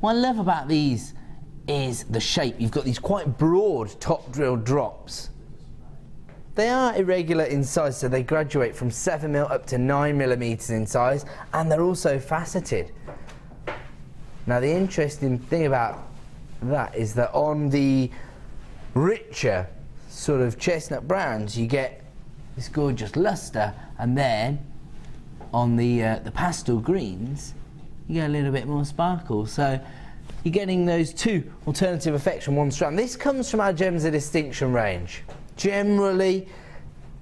What I love about these is the shape. You've got these quite broad top drill drops. They are irregular in size, so they graduate from 7mm up to 9mm in size, and they're also faceted. Now, the interesting thing about that is that on the richer sort of chestnut browns, you get this gorgeous luster, and then on the pastel greens, you get a little bit more sparkle. So you're getting those two alternative effects from one strand. This comes from our Gems of Distinction range. Generally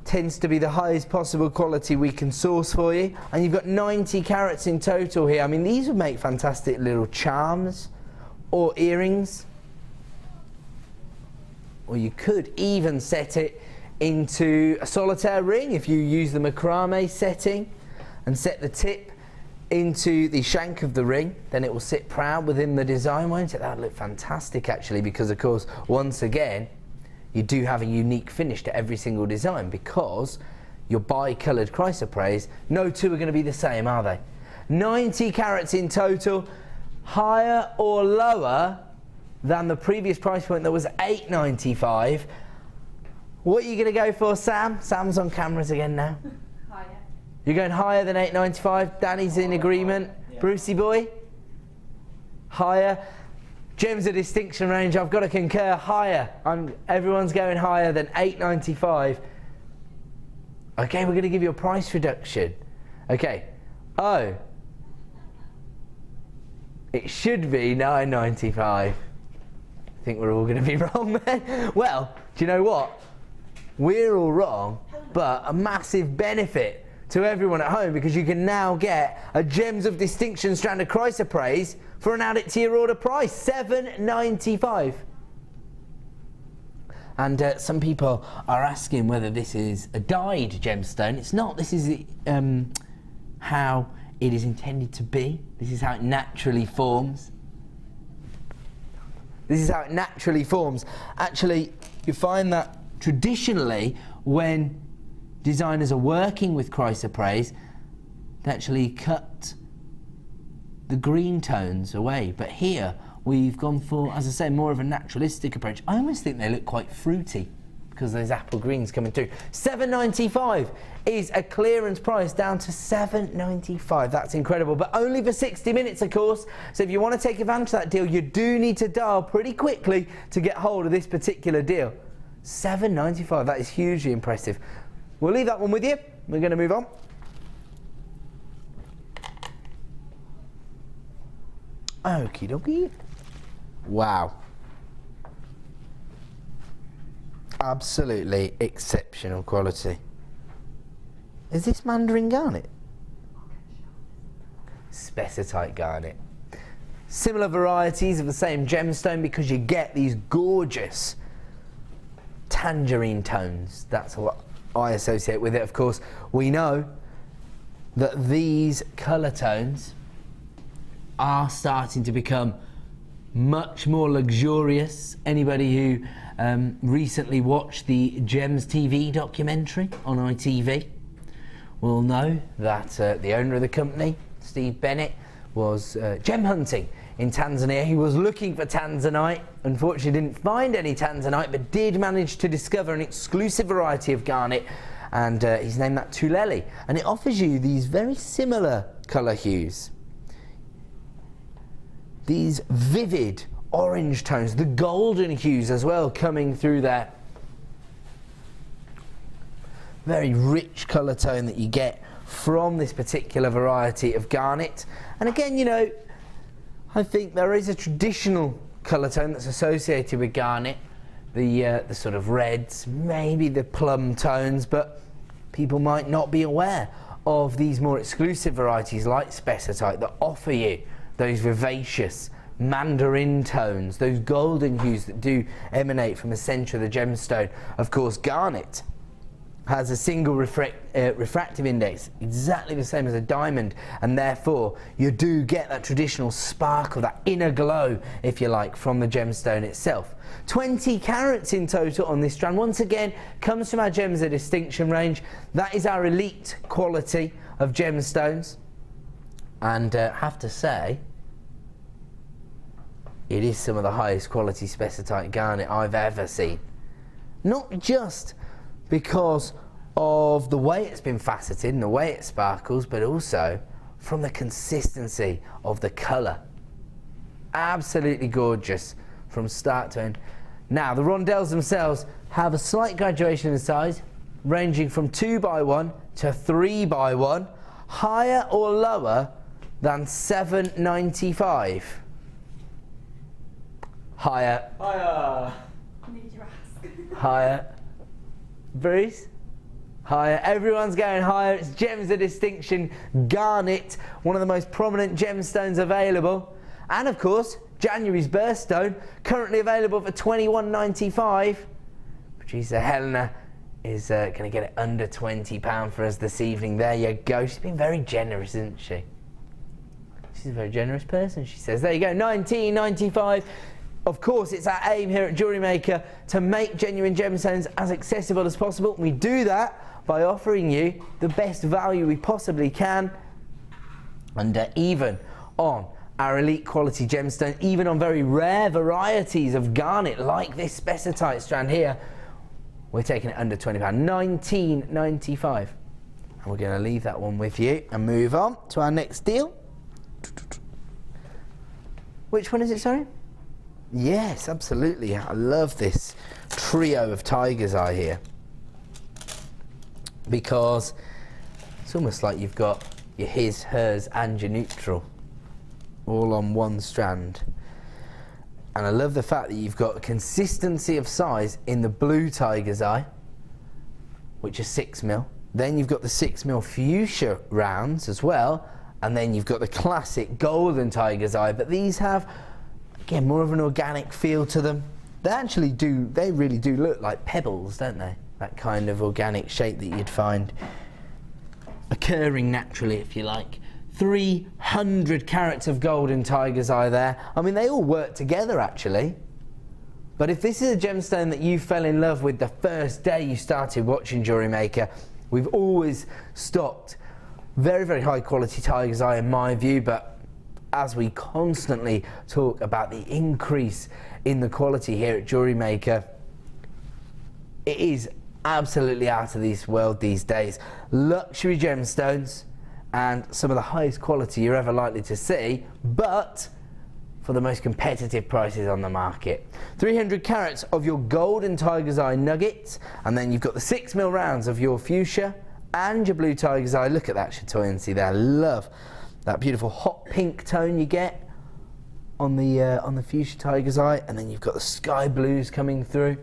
tends to be the highest possible quality we can source for you, and you've got 90 carats in total here. I mean, these would make fantastic little charms or earrings, or you could even set it into a solitaire ring if you use the macrame setting and set the tip into the shank of the ring. Then it will sit proud within the design, won't it? That would look fantastic, actually, because of course, once again, you do have a unique finish to every single design, because your bi-coloured chrysoprase, no two are going to be the same, are they? 90 carats in total. Higher or lower than the previous price point that was $8.95. What are you going to go for, Sam? Sam's on cameras again now. Higher. You're going higher than $8.95. Danny's in agreement. Yeah. Brucey boy? Higher. Gems of Distinction range, I've got to concur, higher. Everyone's going higher than $8.95. Okay, we're going to give you a price reduction. Okay. Oh. It should be $9.95. I think we're all going to be wrong then. Well, do you know what? We're all wrong, but a massive benefit to everyone at home, because you can now get a Gems of Distinction strand of chrysoprase for an add it to your order price, $7.95. And some people are asking whether this is a dyed gemstone. It's not. This is how it is intended to be. This is how it naturally forms. This is how it naturally forms. Actually, you find that traditionally when designers are working with chrysoprase, they actually cut the green tones away. But here, we've gone for, as I say, more of a naturalistic approach. I almost think they look quite fruity because those apple greens coming through. $7.95 is a clearance price, down to $7.95. That's incredible, but only for 60 minutes, of course. So if you want to take advantage of that deal, you do need to dial pretty quickly to get hold of this particular deal. $7.95, that is hugely impressive. We'll leave that one with you. We're going to move on. Okie dokie. Wow. Absolutely exceptional quality. Is this Mandarin Garnet? Spessartite Garnet. Similar varieties of the same gemstone because you get these gorgeous tangerine tones. That's what I associate with it. Of course, we know that these colour tones are starting to become much more luxurious. Anybody who recently watched the Gems TV documentary on ITV will know that the owner of the company, Steve Bennett, was gem hunting in Tanzania. He was looking for tanzanite, unfortunately didn't find any tanzanite, but did manage to discover an exclusive variety of garnet, and he's named that Tulele, and it offers you these very similar colour hues. These vivid orange tones, the golden hues as well coming through there. Very rich colour tone that you get from this particular variety of garnet. And again, you know, I think there is a traditional colour tone that's associated with garnet, the sort of reds, maybe the plum tones, but people might not be aware of these more exclusive varieties like spessartite that offer you those vivacious mandarin tones, those golden hues that do emanate from the centre of the gemstone. Of course, garnet has a single refractive index, exactly the same as a diamond, and therefore you do get that traditional sparkle, that inner glow, if you like, from the gemstone itself. 20 carats in total on this strand. Once again, comes from our Gems of Distinction range. That is our elite quality of gemstones, and have to say, it is some of the highest quality spessartite garnet I've ever seen. Not just because of the way it's been faceted and the way it sparkles, but also from the consistency of the colour. Absolutely gorgeous from start to end. Now, the rondelles themselves have a slight graduation in size, ranging from 2x1 to 3x1, higher or lower than $7.95. Higher. Hiya. Need your ask. Higher. Bruce? Higher. Everyone's going higher. It's Gems of Distinction Garnet, one of the most prominent gemstones available. And of course, January's birthstone, currently available for $21.95. Producer Helena is going to get it under £20 for us this evening. There you go. She's been very generous, isn't she? She's a very generous person, she says. There you go, $19.95. Of course, it's our aim here at JewelleryMaker to make genuine gemstones as accessible as possible. We do that by offering you the best value we possibly can. And even on our elite quality gemstone, even on very rare varieties of garnet like this spessartite strand here, we're taking it under £20, $19.95. And we're going to leave that one with you and move on to our next deal. Which one is it, sorry? Yes, absolutely. I love this trio of tiger's eye here, because it's almost like you've got your his, hers and your neutral all on one strand. And I love the fact that you've got a consistency of size in the blue tiger's eye, which is 6mm. Then you've got the 6mm fuchsia rounds as well, and then you've got the classic golden tiger's eye. But these have, again, more of an organic feel to them. They really do look like pebbles, don't they? That kind of organic shape that you'd find occurring naturally, if you like. 300 carats of golden tiger's eye there. I mean, they all work together, actually. But if this is a gemstone that you fell in love with the first day you started watching JewelleryMaker, we've always stocked very, very high quality tiger's eye in my view, but as we constantly talk about the increase in the quality here at JewelleryMaker, it is absolutely out of this world these days. Luxury gemstones and some of the highest quality you're ever likely to see, but for the most competitive prices on the market. 300 carats of your golden tiger's eye nuggets, and then you've got the 6mm rounds of your fuchsia and your blue tiger's eye. Look at that chatoyancy there. I love that beautiful hot pink tone you get on the fuchsia tiger's eye, and then you've got the sky blues coming through,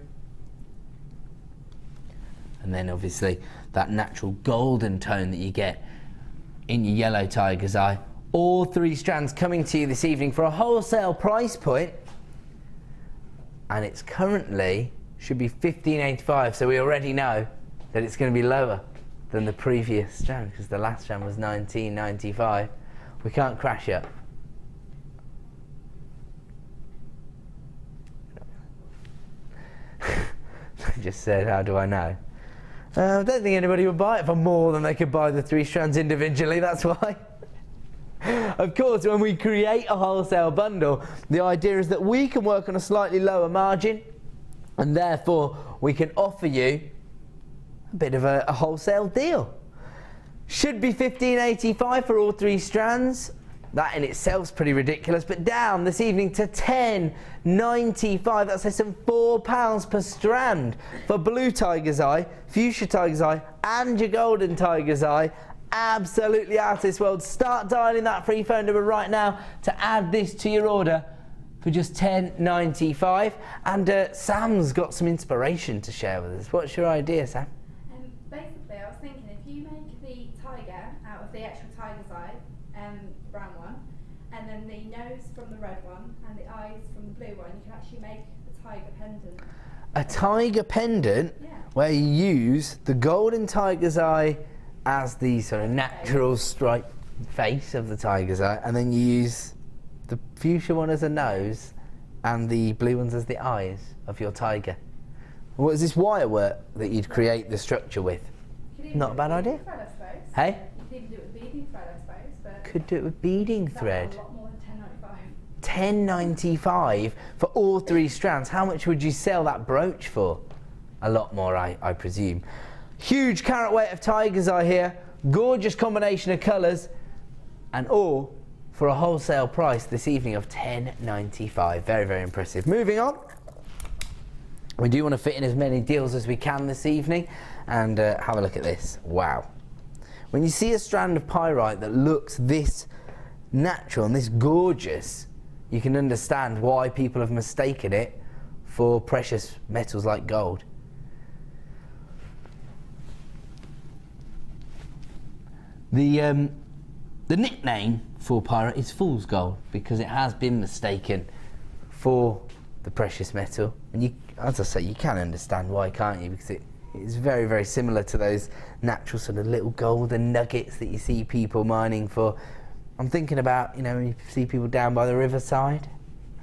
and then obviously that natural golden tone that you get in your yellow tiger's eye. All 3 strands coming to you this evening for a wholesale price point, and it's currently should be $15.85, so we already know that it's going to be lower than the previous strand because the last strand was $19.95. We can't crash it. I just said, how do I know? I don't think anybody would buy it for more than they could buy the 3 strands individually, that's why. Of course, when we create a wholesale bundle, the idea is that we can work on a slightly lower margin, and therefore we can offer you a bit of a wholesale deal. Should be $15.85 for all 3 strands. That in itself is pretty ridiculous, but down this evening to $10.95. That's less than £4 per strand for blue tiger's eye, fuchsia tiger's eye, and your golden tiger's eye. Absolutely out of this world. Start dialing that free phone number right now to add this to your order for just $10.95. And Sam's got some inspiration to share with us. What's your idea, Sam? Basically, I was thinking if you make the tiger out of the actual tiger's eye, the brown one, and then the nose from the red one, and the eyes from the blue one, you can actually make a tiger pendant. A tiger pendant? Yeah. Where you use the golden tiger's eye as the sort of natural striped face of the tiger's eye, and then you use the fuchsia one as a nose and the blue ones as the eyes of your tiger. What is this wire work that you'd create the structure with? Not a bad idea. Thread, I suppose. Hey? You could even do it with beading thread, I suppose. But Could do it with beading thread. a lot more than $10.95. $10.95 for all 3 strands. How much would you sell that brooch for? A lot more, I presume. Huge carat weight of tiger's eye here. Gorgeous combination of colours, and all for a wholesale price this evening of $10.95. Very, very impressive. Moving on. We do want to fit in as many deals as we can this evening, and have a look at this. Wow. When you see a strand of pyrite that looks this natural and this gorgeous, you can understand why people have mistaken it for precious metals like gold. The nickname for pyrite is fool's gold because it has been mistaken for the precious metal, and you, as I say, you can understand why, can't you? Because it's very, very similar to those natural sort of little golden nuggets that you see people mining for. I'm thinking about, you know, when you see people down by the riverside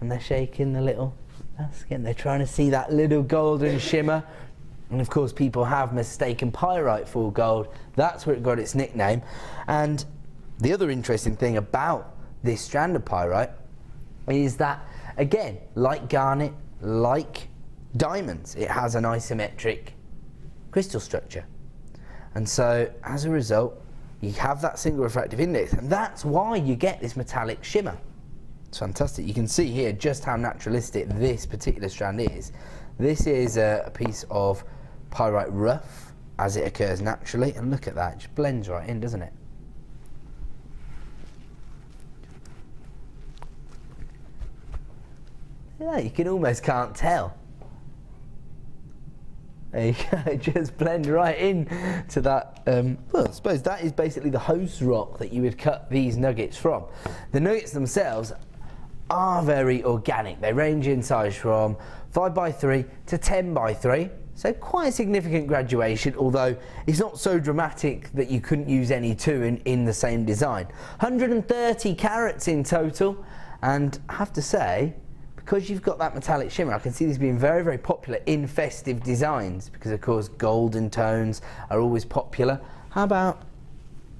and they're shaking the little basket and they're trying to see that little golden shimmer. And of course people have mistaken pyrite for gold. That's where it got its nickname. And the other interesting thing about this strand of pyrite is that, again, like garnet, like diamonds, it has an isometric crystal structure. And so as a result, you have that single refractive index, and that's why you get this metallic shimmer. It's fantastic. You can see here just how naturalistic this particular strand is. This is a piece of pyrite rough as it occurs naturally, and look at that, it just blends right in, doesn't it? Yeah, you can almost can't tell. There you go, it just blends right in to that. Well, I suppose that is basically the host rock that you would cut these nuggets from. The nuggets themselves are very organic. They range in size from 5x3 to 10x3. So quite a significant graduation, although it's not so dramatic that you couldn't use any two in the same design. 130 carats in total, and I have to say, because you've got that metallic shimmer, I can see these being very, very popular in festive designs because, of course, golden tones are always popular. How about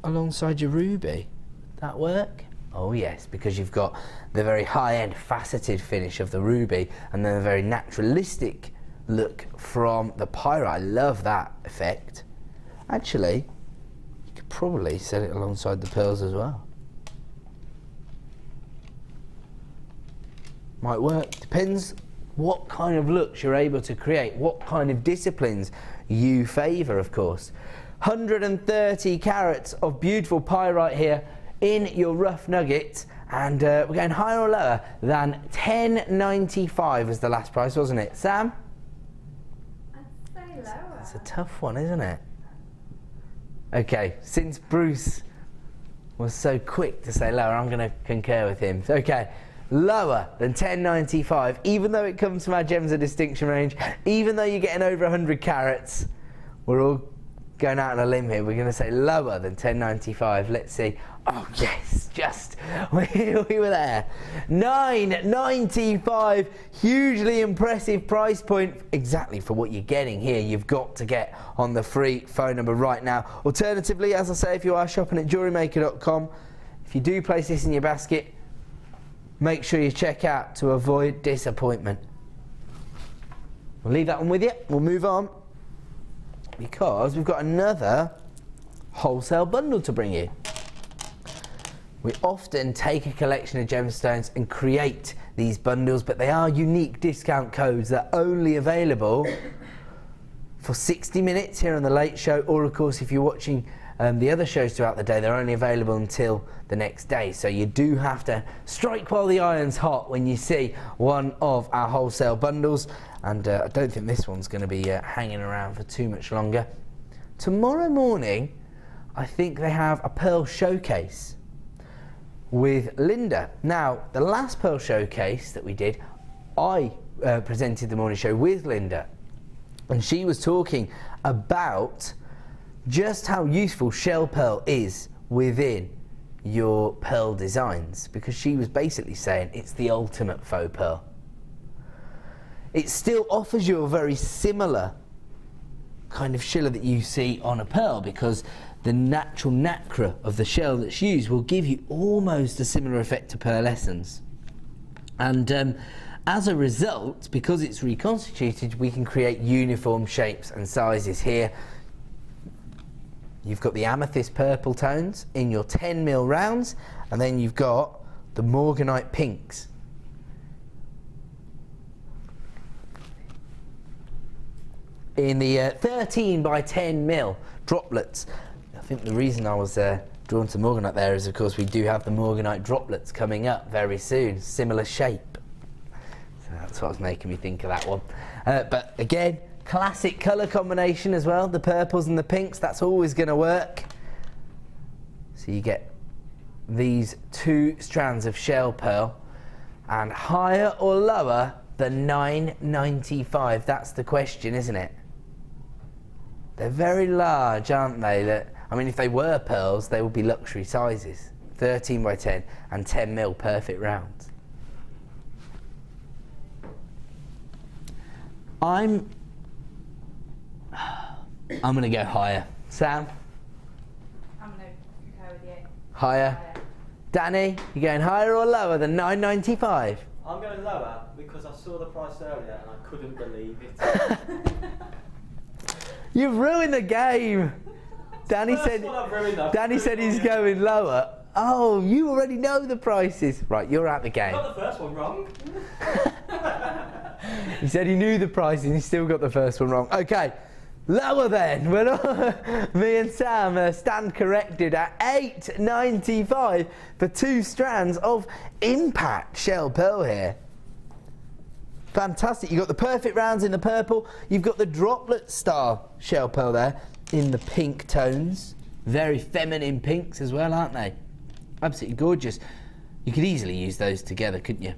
alongside your ruby? That work? Oh yes, because you've got the very high-end faceted finish of the ruby and then a very naturalistic look from the pyrite. I love that effect. Actually, you could probably set it alongside the pearls as well. Might work. Depends what kind of looks you're able to create, what kind of disciplines you favour, of course. 130 carats of beautiful pyrite here in your rough nugget, and we're going higher or lower than $10.95 was the last price, wasn't it? Sam? I'd say lower. It's a tough one, isn't it? Okay, since Bruce was so quick to say lower, I'm going to concur with him. Okay. Lower than $10.95, even though it comes from our Gems of Distinction range, even though you're getting over 100 carats, we're all going out on a limb here. We're going to say lower than $10.95. Let's see. Oh yes, just we were there. $9.95, hugely impressive price point, exactly for what you're getting here. You've got to get on the free phone number right now. Alternatively, as I say, if you are shopping at JewelleryMaker.com, if you do place this in your basket, make sure you check out to avoid disappointment. We'll leave that one with you. We'll move on because we've got another wholesale bundle to bring you. We often take a collection of gemstones and create these bundles, but they are unique discount codes that are only available for 60 minutes here on the Late Show, or of course if you're watching the other shows throughout the day, they're only available until the next day. So you do have to strike while the iron's hot when you see one of our wholesale bundles. And I don't think this one's going to be hanging around for too much longer. Tomorrow morning, I think they have a pearl showcase with Linda. Now, the last pearl showcase that we did, I presented the morning show with Linda. And she was talking about just how useful shell pearl is within your pearl designs, because she was basically saying it's the ultimate faux pearl. It still offers you a very similar kind of shiller that you see on a pearl, because the natural nacre of the shell that's used will give you almost a similar effect to pearlescence. And as a result, because it's reconstituted, we can create uniform shapes and sizes here. You've got the amethyst purple tones in your 10mm rounds, and then you've got the morganite pinks. In the 13 by 10mm droplets. I think the reason I was drawn to morganite there is, of course, we do have the morganite droplets coming up very soon, similar shape. So that's what was making me think of that one. But again, classic colour combination as well, the purples and the pinks, that's always going to work. So you get these two strands of shell pearl, and higher or lower than $9.95, that's the question, isn't it? They're very large, aren't they? I mean, if they were pearls, they would be luxury sizes, 13 by 10 and 10mm perfect rounds. I'm going to go higher. Sam? I'm going to concur with you. Higher. Danny, you going higher or lower than $9.95? I'm going lower because I saw the price earlier and I couldn't believe it. You've ruined the game. Danny said he's going lower. Oh, you already know the prices. Right, you're out the game. I got the first one wrong. He said he knew the prices and he still got the first one wrong. Okay. Lower then. Well, me and Sam stand corrected at $8.95 for 2 strands of impact shell pearl here. Fantastic. You've got the perfect rounds in the purple. You've got the droplet style shell pearl there in the pink tones. Very feminine pinks as well, aren't they? Absolutely gorgeous. You could easily use those together, couldn't you?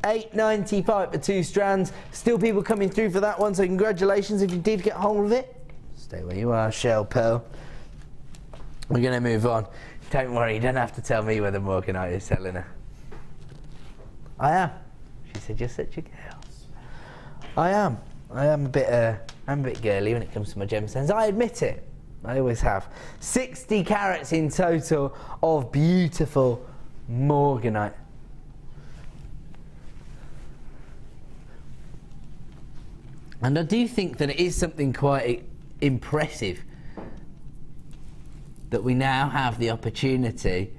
$8.95 for 2 strands. Still people coming through for that one, so congratulations if you did get hold of it. Stay where you are, shell pearl. We're going to move on. Don't worry, you don't have to tell me whether Morganite is, Helena. I am. She said, you're such a girl. I am. I'm a bit girly when it comes to my gemstones. I admit it. I always have. 60 carats in total of beautiful Morganite. And I do think that it is something quite impressive that we now have the opportunity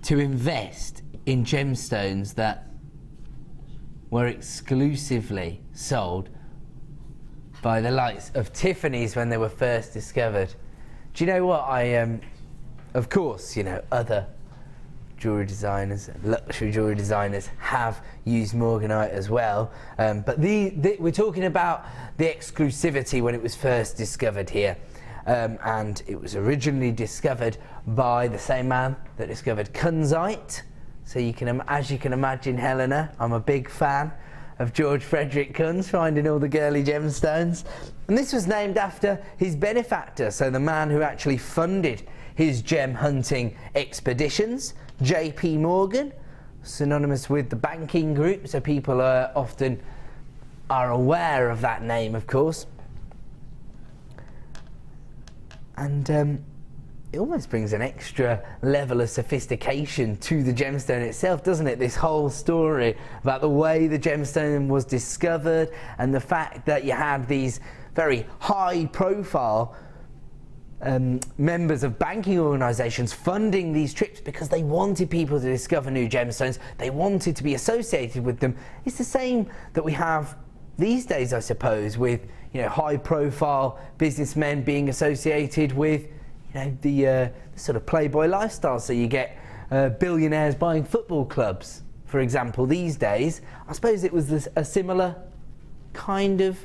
to invest in gemstones that were exclusively sold by the likes of Tiffany's when they were first discovered. Do you know what? Of course, you know, other jewellery designers, luxury jewellery designers have used Morganite as well, but we're talking about the exclusivity when it was first discovered here. And it was originally discovered by the same man that discovered Kunzite. So as you can imagine, Helena, I'm a big fan of George Frederick Kunz, finding all the girly gemstones. And this was named after his benefactor, so the man who actually funded his gem hunting expeditions, J.P. Morgan, synonymous with the banking group, so people often are aware of that name, of course. And it almost brings an extra level of sophistication to the gemstone itself, doesn't it? This whole story about the way the gemstone was discovered and the fact that you had these very high-profile members of banking organisations funding these trips because they wanted people to discover new gemstones. They wanted to be associated with them. It's the same that we have these days, I suppose, with high-profile businessmen being associated with the sort of playboy lifestyle. So you get billionaires buying football clubs, for example, these days. I suppose it was a similar kind of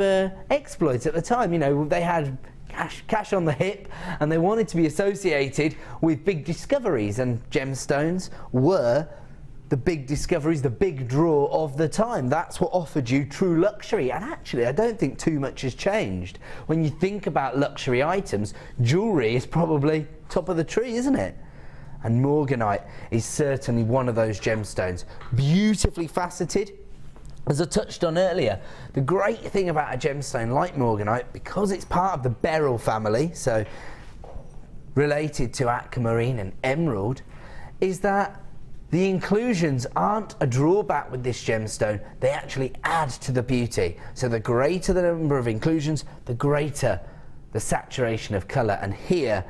exploit at the time. They had cash on the hip and they wanted to be associated with big discoveries, and gemstones were the big discoveries, the big draw of the time. That's what offered you true luxury. And actually, I don't think too much has changed. When you think about luxury items, jewellery is probably top of the tree, isn't it? And Morganite is certainly one of those gemstones. Beautifully faceted. As I touched on earlier, the great thing about a gemstone like Morganite, because it's part of the beryl family, so related to aquamarine and emerald, is that the inclusions aren't a drawback with this gemstone. They actually add to the beauty. So the greater the number of inclusions, the greater the saturation of colour. And here,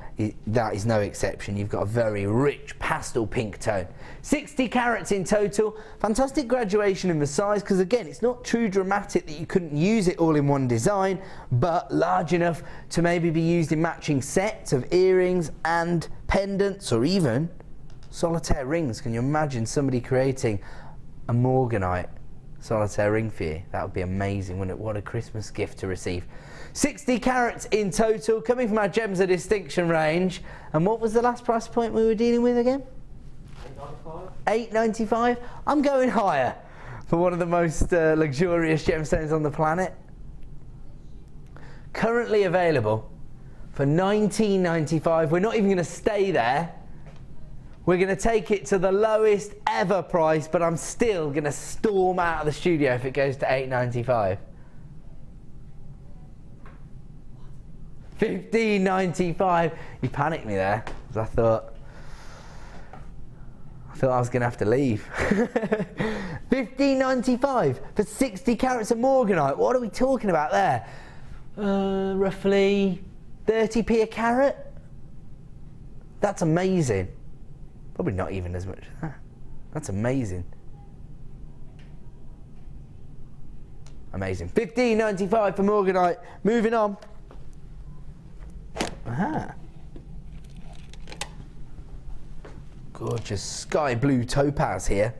that is no exception. You've got a very rich pastel pink tone. 60 carats in total. Fantastic graduation in the size, because again, it's not too dramatic that you couldn't use it all in one design, but large enough to maybe be used in matching sets of earrings and pendants, or even solitaire rings. Can you imagine somebody creating a Morganite solitaire ring for you? That would be amazing, wouldn't it? What a Christmas gift to receive. 60 carats in total, coming from our Gems of Distinction range. And what was the last price point we were dealing with again? $8.95. $8.95? I'm going higher for one of the most luxurious gemstones on the planet. Currently available for $19.95. We're not even going to stay there. We're going to take it to the lowest ever price, but I'm still going to storm out of the studio if it goes to $8.95. $15.95. You panicked me there, because I thought I was going to have to leave. $15.95 for 60 carats of Morganite. What are we talking about there? Roughly 30p a carat? That's amazing. Probably not even as much as that. That's amazing. Amazing. $15.95 for Morganite. Moving on. Aha. Gorgeous sky blue topaz here.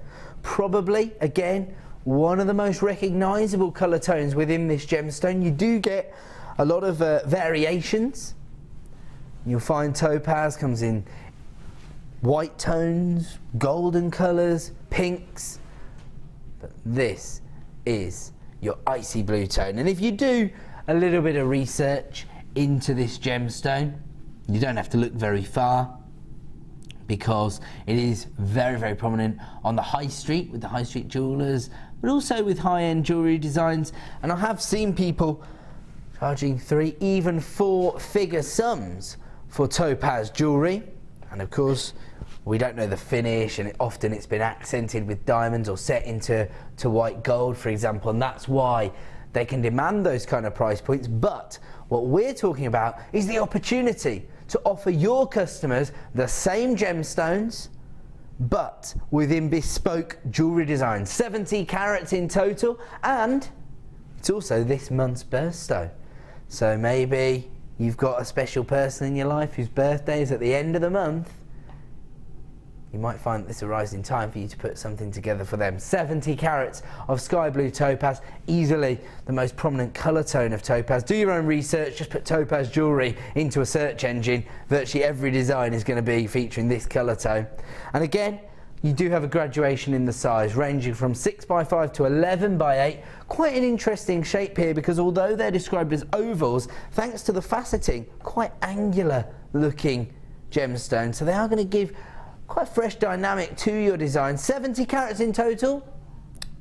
Probably, again, one of the most recognisable colour tones within this gemstone. You do get a lot of variations. You'll find topaz comes in white tones, golden colours, pinks, but this is your icy blue tone. And if you do a little bit of research into this gemstone, you don't have to look very far. because it is very, very prominent on the high street with the high street jewellers, but also with high-end jewellery designs. And I have seen people charging 3, even 4-figure sums for topaz jewellery. And of course, we don't know the finish, and often it's been accented with diamonds or set into white gold, for example, and that's why they can demand those kind of price points. But what we're talking about is the opportunity to offer your customers the same gemstones, but within bespoke jewellery designs, 70 carats in total, and it's also this month's birthstone. So maybe you've got a special person in your life whose birthday is at the end of the month. You might find that this arrives in time for you to put something together for them. 70 carats of sky blue topaz, easily the most prominent colour tone of topaz. Do your own research, just put topaz jewellery into a search engine. Virtually every design is going to be featuring this colour tone. And again, you do have a graduation in the size, ranging from 6x5 to 11x8. Quite an interesting shape here, because although they're described as ovals, thanks to the faceting, quite angular looking gemstones. So they are going to give quite a fresh dynamic to your design. 70 carats in total,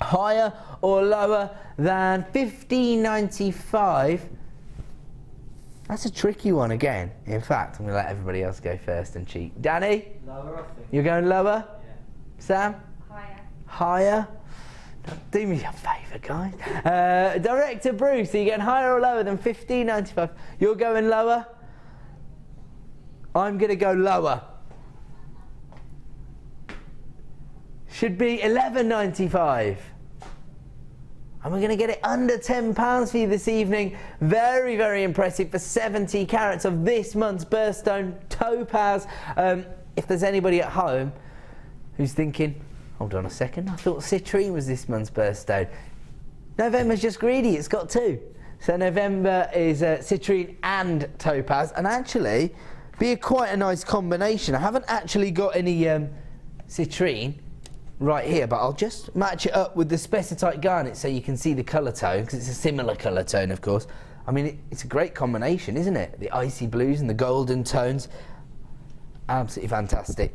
higher or lower than $15.95. That's a tricky one again. In fact, I'm going to let everybody else go first and cheat. Danny? Lower, I think. You're going lower? Yeah. Sam? Higher. Higher? Do me a favour, guys. Director Bruce, are you going higher or lower than $15.95? You're going lower? I'm going to go lower. Should be $11.95. And we're going to get it under £10 for you this evening. Very, very impressive for 70 carats of this month's birthstone topaz. If there's anybody at home who's thinking, hold on a second, I thought citrine was this month's birthstone. November's just greedy, it's got 2. So November is citrine and topaz, and actually be quite a nice combination. I haven't actually got any citrine right here, but I'll just match it up with the Specitite Garnet so you can see the colour tone, because it's a similar colour tone, of course. I mean, it's a great combination, isn't it? The icy blues and the golden tones. Absolutely fantastic.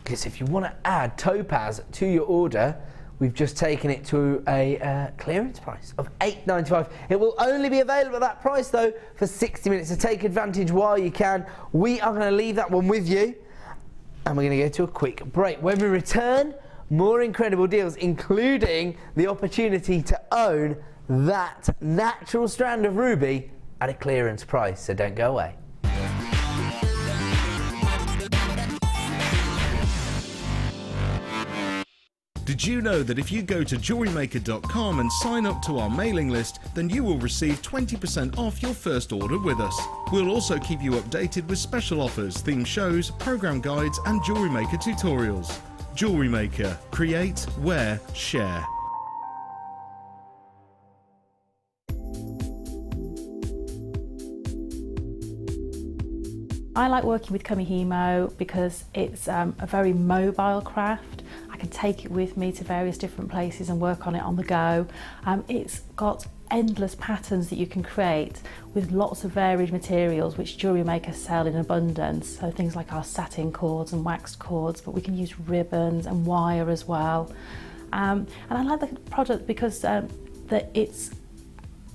Because if you want to add topaz to your order, we've just taken it to a clearance price of $8.95. It will only be available at that price, though, for 60 minutes, so take advantage while you can. We are going to leave that one with you, and we're going to go to a quick break. When we return, more incredible deals, including the opportunity to own that natural strand of ruby at a clearance price, so don't go away. Did you know that if you go to JewelleryMaker.com and sign up to our mailing list, then you will receive 20% off your first order with us? We'll also keep you updated with special offers, theme shows, program guides and Jewellery Maker tutorials. Jewellery Maker. Create, wear, share. I like working with Kamihimo because it's a very mobile craft. I can take it with me to various different places and work on it on the go. It's got endless patterns that you can create with lots of varied materials which Jewellery Maker sell in abundance. So things like our satin cords and waxed cords, but we can use ribbons and wire as well. And I like the product because that it's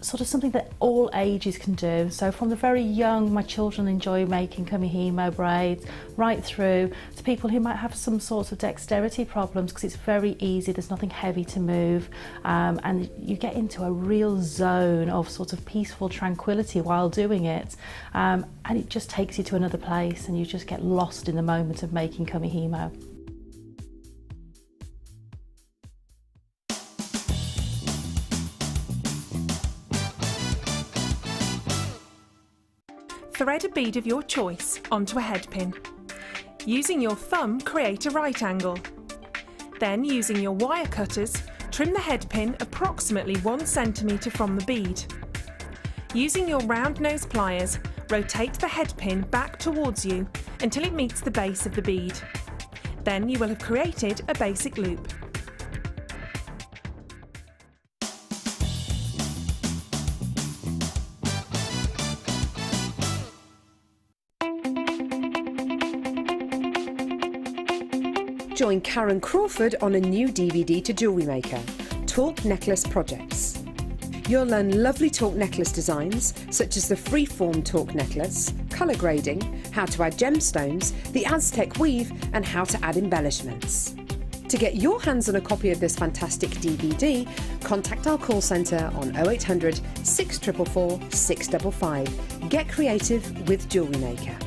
sort of something that all ages can do. So from the very young, my children enjoy making Kamihimo braids, right through to people who might have some sorts of dexterity problems, because it's very easy, there's nothing heavy to move, and you get into a real zone of sort of peaceful tranquility while doing it, and it just takes you to another place and you just get lost in the moment of making Kamihimo. Thread a bead of your choice onto a head pin. Using your thumb, create a right angle. Then, using your wire cutters, trim the head pin approximately 1 centimetre from the bead. Using your round nose pliers, rotate the head pin back towards you until it meets the base of the bead. Then you will have created a basic loop. join Karen Crawford on a new DVD to Jewellery Maker, Talk Necklace Projects. You'll learn lovely talk necklace designs, such as the freeform talk necklace, colour grading, how to add gemstones, the Aztec weave, and how to add embellishments. To get your hands on a copy of this fantastic DVD, contact our call centre on 0800 644 655. Get creative with Jewellery Maker.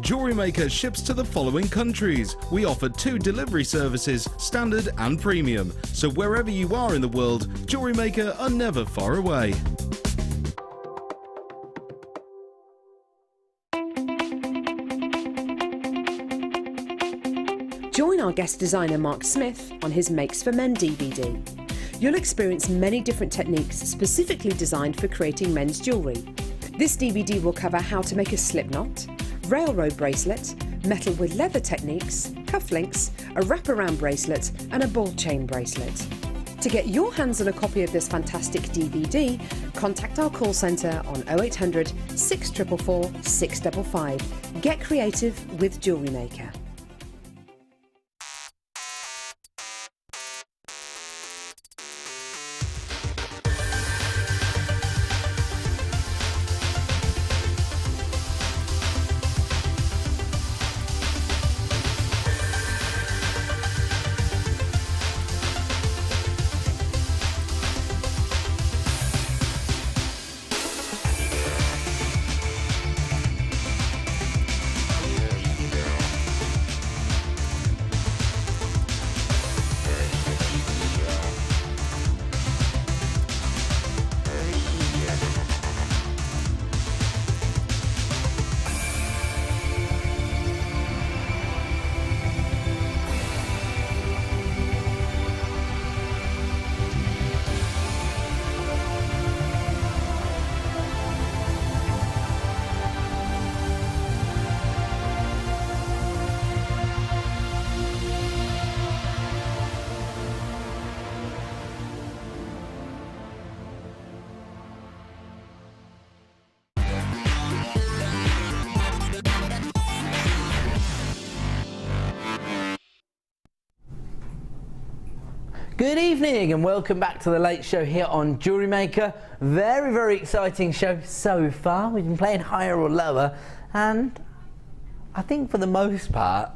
Jewellery Maker ships to the following countries. We offer 2 delivery services, standard and premium. So wherever you are in the world, Jewellery Maker are never far away. Join our guest designer Mark Smith on his Makes for Men DVD. You'll experience many different techniques specifically designed for creating men's jewellery. This DVD will cover how to make a slip knot, railroad bracelet, metal with leather techniques, cufflinks, a wraparound bracelet and a ball chain bracelet. To get your hands on a copy of this fantastic DVD, contact our call centre on 0800 644 655. Get creative with Jewellery Maker. Good evening and welcome back to the Late Show here on Jewellery Maker. Very, very exciting show so far. We've been playing higher or lower and I think for the most part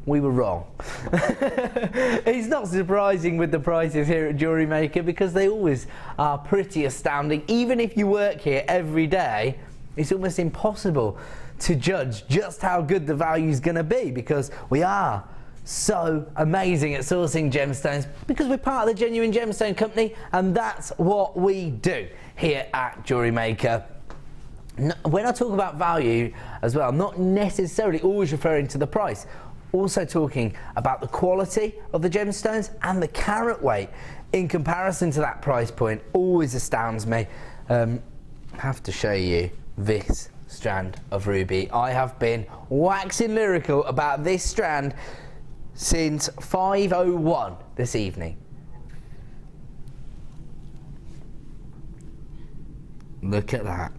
we were wrong. It's not surprising with the prices here at Jewellery Maker because they always are pretty astounding. Even if you work here every day, it's almost impossible to judge just how good the value is going to be because we are so amazing at sourcing gemstones because we're part of the Genuine Gemstone Company and that's what we do here at Jewellery Maker. When I talk about value as well, I'm not necessarily always referring to the price, also talking about the quality of the gemstones and the carat weight in comparison to that price point always astounds me. I have to show you this strand of ruby. I have been waxing lyrical about this strand since 5:01 this evening. Look at that.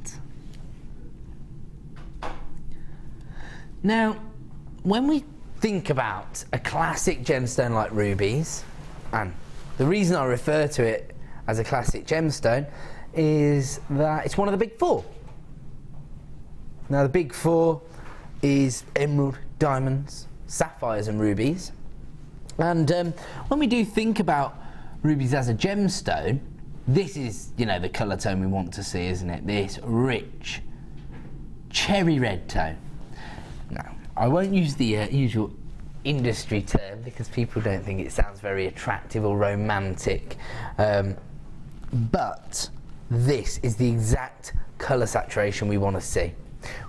Now, when we think about a classic gemstone like rubies, and the reason I refer to it as a classic gemstone is that it's one of the big four. Now, the big four is emerald, diamonds, sapphires and rubies. And when we do think about rubies as a gemstone, this is, you know, the colour tone we want to see, isn't it? This rich cherry red tone. Now, I won't use the usual industry term because people don't think it sounds very attractive or romantic, but this is the exact colour saturation we want to see.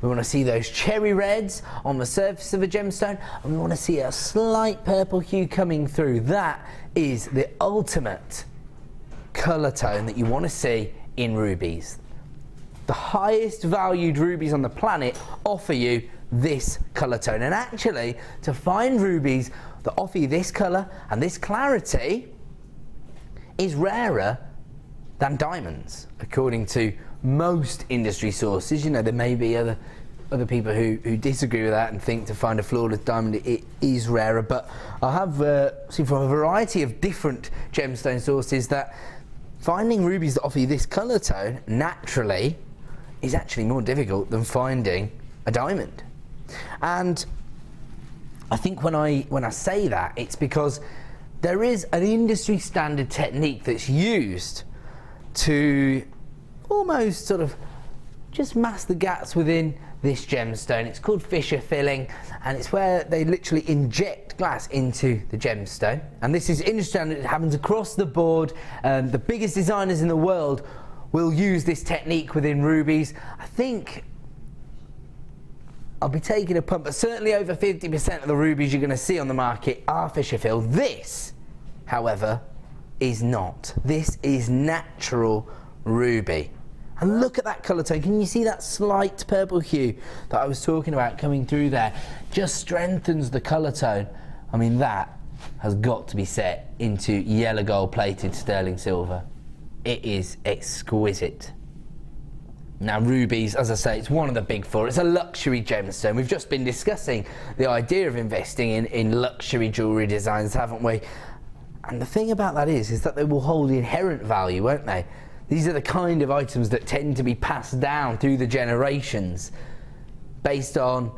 We want to see those cherry reds on the surface of a gemstone and we want to see a slight purple hue coming through. That is the ultimate colour tone that you want to see in rubies. The highest valued rubies on the planet offer you this colour tone, and actually to find rubies that offer you this colour and this clarity is rarer than diamonds according to most industry sources. You know, there may be other other people who disagree with that and think to find a flawless diamond it is rarer, but I have seen from a variety of different gemstone sources that finding rubies that offer you this colour tone naturally is actually more difficult than finding a diamond. And I think when I say that, it's because there is an industry standard technique that's used to almost sort of just mask the gaps within this gemstone. It's called fissure filling, and it's where they literally inject glass into the gemstone. And this is industry standard. It happens across the board. The biggest designers in the world will use this technique within rubies. I think I'll be taking a punt, but certainly over 50% of the rubies you're going to see on the market are fissure filled. This, however, is not. This is natural ruby. And look at that colour tone. Can you see that slight purple hue that I was talking about coming through there? Just strengthens the colour tone. I mean, that has got to be set into yellow gold plated sterling silver. It is exquisite. Now, rubies, as I say, it's one of the big four. It's a luxury gemstone. We've just been discussing the idea of investing in luxury jewellery designs, haven't we? And the thing about that is that they will hold inherent value, won't they? These are the kind of items that tend to be passed down through the generations based on,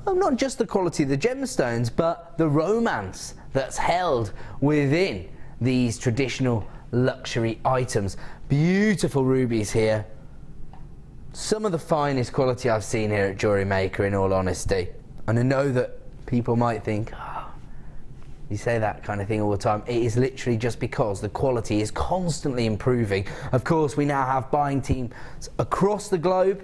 well, not just the quality of the gemstones, but the romance that's held within these traditional luxury items. Beautiful rubies here. Some of the finest quality I've seen here at JewelleryMaker, in all honesty. And I know that people might think, you say that kind of thing all the time. It is literally just because the quality is constantly improving. Of course, we now have buying teams across the globe,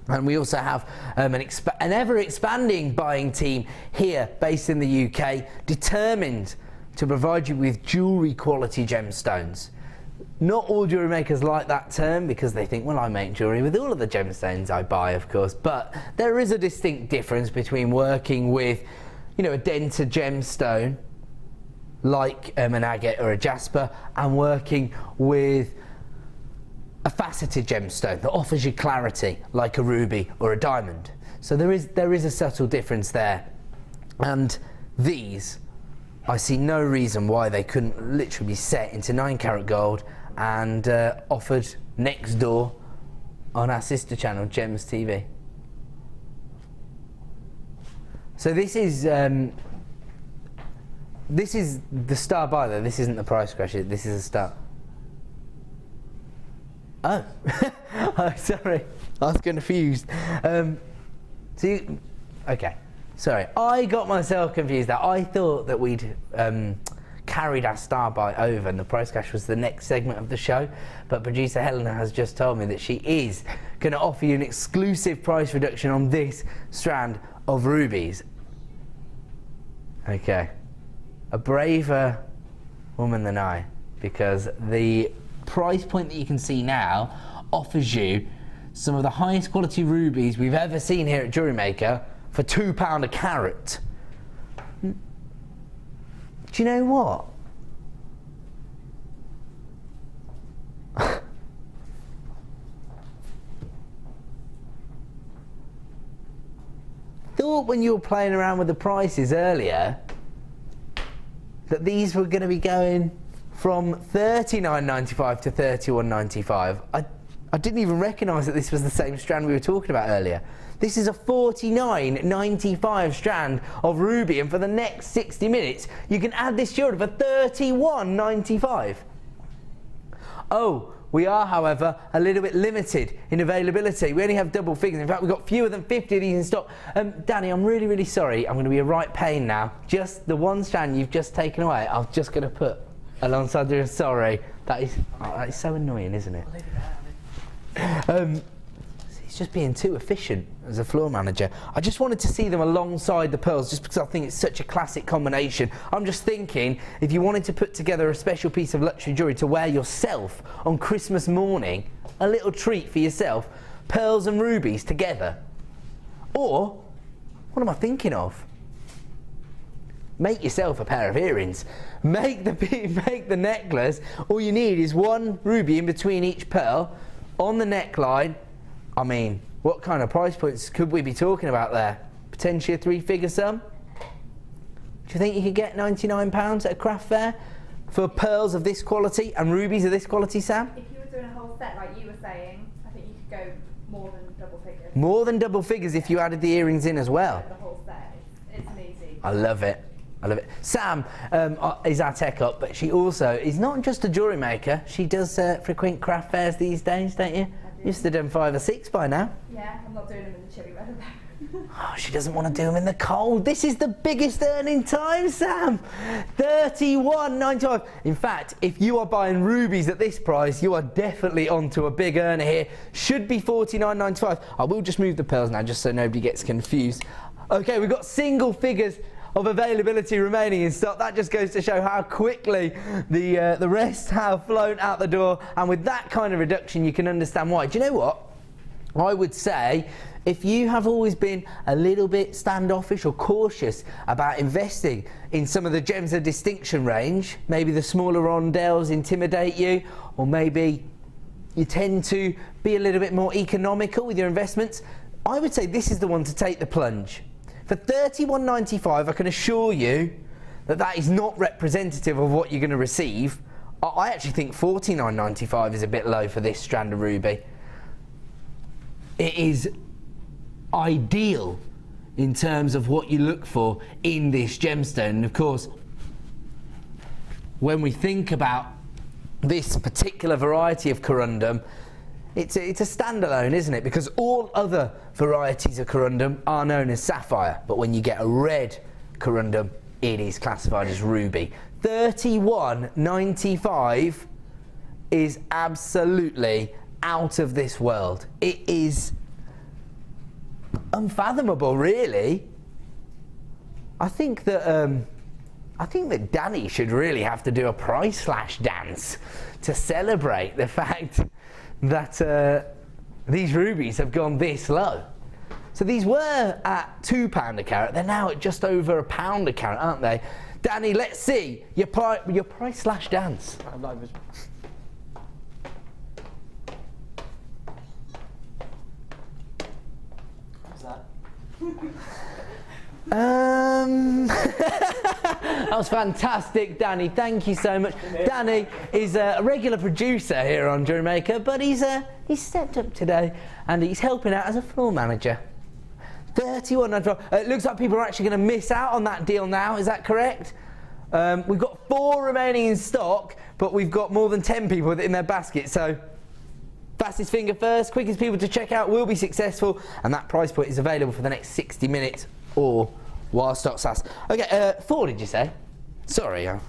and we also have an ever-expanding buying team here based in the UK, determined to provide you with jewellery quality gemstones. Not all jewellery makers like that term because they think, well, I make jewellery with all of the gemstones I buy, of course, but there is a distinct difference between working with, you know, a denser gemstone like an agate or a jasper, and working with a faceted gemstone that offers you clarity like a ruby or a diamond. So there is a subtle difference there, and these, I see no reason why they couldn't literally be set into 9-carat gold and offered next door on our sister channel, Gems TV. So this is the star buy though. This isn't the price crash. This is a star. Oh, oh, sorry, I was confused. Okay, sorry, I got myself confused. I thought that we'd carried our star buy over, and the price crash was the next segment of the show. But producer Helena has just told me that she is going to offer you an exclusive price reduction on this strand of rubies. Okay, a braver woman than I, because the price point that you can see now offers you some of the highest quality rubies we've ever seen here at JewelleryMaker for £2 a carat. Do you know what? Thought when you were playing around with the prices earlier that these were going to be going from £39.95 to £31.95. I didn't even recognise that this was the same strand we were talking about earlier. This is a £49.95 strand of ruby, and for the next 60 minutes you can add this jewellery for £31.95. Oh, we are, however, a little bit limited in availability. We only have double figures. In fact, we've got fewer than 50 of these in stock. Danny, I'm really, really sorry. I'm going to be a right pain now. Just the one strand you've just taken away, I'm just going to put alongside the sorry. That is so annoying, isn't it? He's just being too efficient as a floor manager. I just wanted to see them alongside the pearls just because I think it's such a classic combination. I'm just thinking, if you wanted to put together a special piece of luxury jewellery to wear yourself on Christmas morning, a little treat for yourself, pearls and rubies together. Or, what am I thinking of? Make yourself a pair of earrings. Make the necklace. All you need is one ruby in between each pearl on the neckline. I mean, what kind of price points could we be talking about there? Potentially a 3-figure sum? Do you think you could get £99 at a craft fair for pearls of this quality and rubies of this quality, Sam? If you were doing a whole set like you were saying, I think you could go more than double figures. More than double figures if you added the earrings in as well. The whole set, it's amazing. I love it. I love it. Sam is our tech up, but she also is not just a jewellery maker. She does frequent craft fairs these days, don't you? You must have done 5 or 6 by now. Yeah, I'm not doing them in the chilly weather though. Oh, she doesn't want to do them in the cold. This is the biggest earning time, Sam. $31.95. In fact, if you are buying rubies at this price, you are definitely onto a big earner here. Should be $49.95. I will just move the pearls now, just so nobody gets confused. Okay, we've got single figures of availability remaining in stock. That just goes to show how quickly the rest have flown out the door, and with that kind of reduction you can understand why. Do you know what? I would say if you have always been a little bit standoffish or cautious about investing in some of the gems of distinction range, maybe the smaller rondelles intimidate you, or maybe you tend to be a little bit more economical with your investments, I would say this is the one to take the plunge. For $31.95, I can assure you that that is not representative of what you're going to receive. I actually think $49.95 is a bit low for this strand of ruby. It is ideal in terms of what you look for in this gemstone. And of course, when we think about this particular variety of corundum, it's a standalone, isn't it? Because all other varieties of corundum are known as sapphire, but when you get a red corundum, it is classified as ruby. $31.95 is absolutely out of this world. It is unfathomable, really. I think that Danny should really have to do a price slash dance to celebrate the fact that these rubies have gone this low. So these were at £2 a carat. They're now at just over £1 a carat, aren't they? Danny, let's see your price slash dance. What's that? That was fantastic, Danny. Thank you so much. Danny is a regular producer here on JewelleryMaker, but he's stepped up today and he's helping out as a floor manager. $31.95. It looks like people are actually going to miss out on that deal now. Is that correct? We've got 4 remaining in stock, but we've got more than 10 people with it in their basket. So fastest finger first, quickest people to check out will be successful, and that price point is available for the next 60 minutes or while stock lasts. Okay, 4 did you say? Sorry, I'm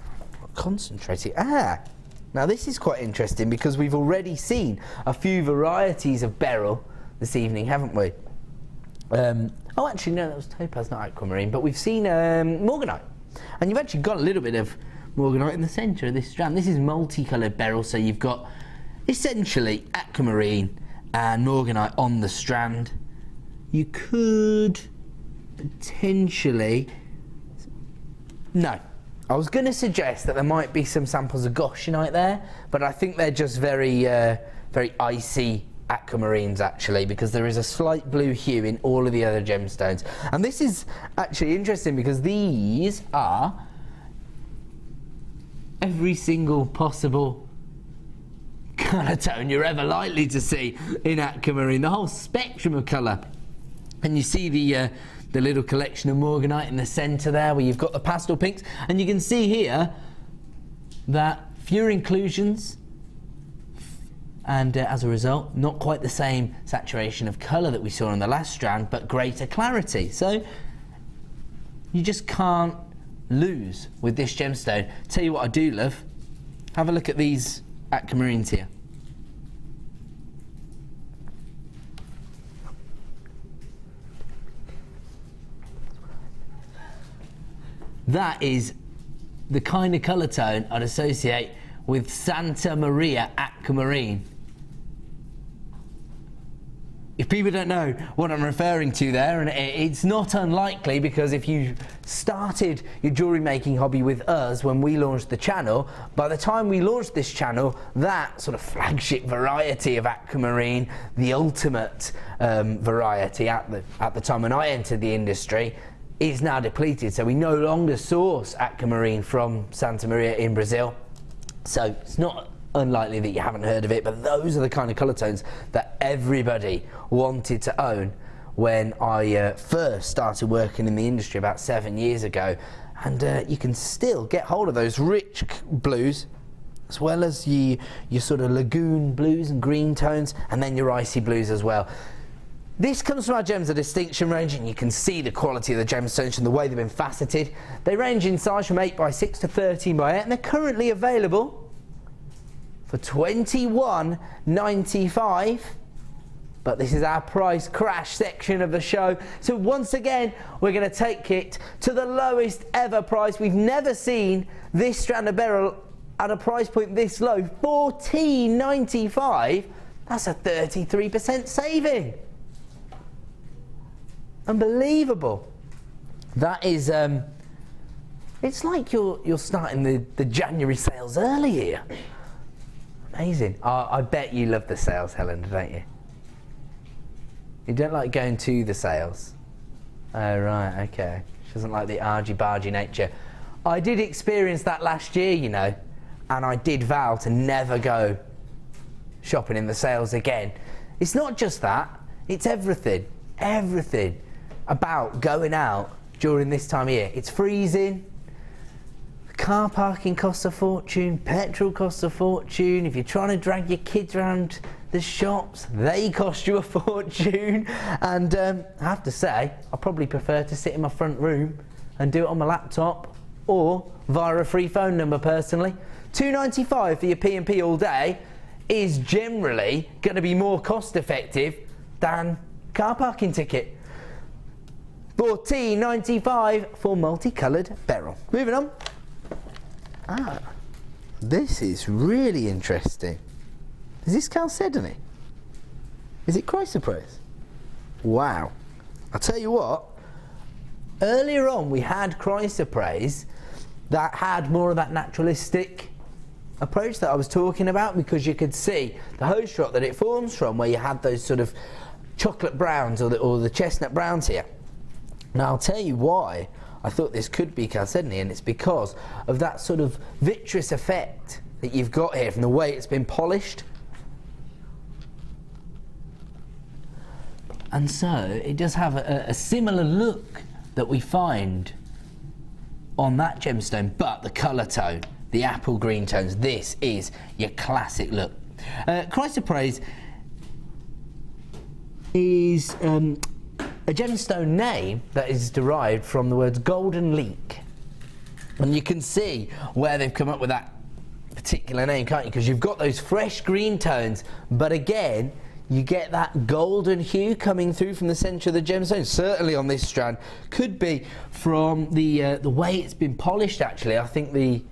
concentrating. Now this is quite interesting because we've already seen a few varieties of beryl this evening, haven't we? Oh, actually, no, that was topaz, not aquamarine, but we've seen morganite. And you've actually got a little bit of morganite in the centre of this strand. This is multicoloured beryl, so you've got essentially aquamarine and morganite on the strand. You could potentially... No. I was going to suggest that there might be some samples of goshenite there, but I think they're just very, very icy aquamarines actually, because there is a slight blue hue in all of the other gemstones. And this is actually interesting because these are every single possible colour tone you're ever likely to see in aquamarine, the whole spectrum of colour. And you see the little collection of morganite in the centre there where you've got the pastel pinks, and you can see here that fewer inclusions, and as a result not quite the same saturation of colour that we saw on the last strand, but greater clarity. So you just can't lose with this gemstone. Tell you what I do love, have a look at these aquamarines here. That is the kind of colour tone I'd associate with Santa Maria aquamarine. if people don't know what I'm referring to there, and it's not unlikely, because if you started your jewellery making hobby with us when we launched the channel, by the time we launched this channel, that sort of flagship variety of aquamarine, the ultimate variety at the time when I entered the industry, is now depleted. So we no longer source aquamarine from Santa Maria in Brazil. So it's not unlikely that you haven't heard of it, but those are the kind of colour tones that everybody wanted to own when I first started working in the industry about 7 years ago. And you can still get hold of those rich blues, as well as your sort of lagoon blues and green tones, and then your icy blues as well. This comes from our Gems of Distinction range, and you can see the quality of the gemstones and the way they've been faceted. They range in size from 8x6 to 13x8, and they're currently available for $21.95, but this is our price crash section of the show. So once again, we're going to take it to the lowest ever price. We've never seen this strand of beryl at a price point this low, $14.95. That's a 33% saving. Unbelievable. That is, it's like you're starting the January sales early here. Amazing. I bet you love the sales, Helen, don't you? You don't like going to the sales? Oh, right, okay. She doesn't like the argy-bargy nature. I did experience that last year, you know, and I did vow to never go shopping in the sales again. It's not just that, it's everything about going out during this time of year. It's freezing. Car parking costs a fortune, petrol costs a fortune. If you're trying to drag your kids around the shops, they cost you a fortune. And I have to say, I probably prefer to sit in my front room and do it on my laptop or via a free phone number personally. $2.95 for your P&P all day is generally going to be more cost effective than car parking ticket. $14.95 for multicoloured beryl. Moving on. Ah, this is really interesting. Is this chalcedony? Is it chrysoprase? Wow. I'll tell you what, earlier on we had chrysoprase that had more of that naturalistic approach that I was talking about, because you could see the host rock that it forms from, where you had those sort of chocolate browns or the chestnut browns here. Now I'll tell you why I thought this could be chalcedony, and it's because of that sort of vitreous effect that you've got here from the way it's been polished. And so it does have a similar look that we find on that gemstone, but the colour tone, the apple green tones, this is your classic look. Chrysoprase is a gemstone name that is derived from the words golden leek. And you can see where they've come up with that particular name, can't you? Because you've got those fresh green tones, but again, you get that golden hue coming through from the centre of the gemstone. Certainly on this strand, could be from the way it's been polished. Actually, I think the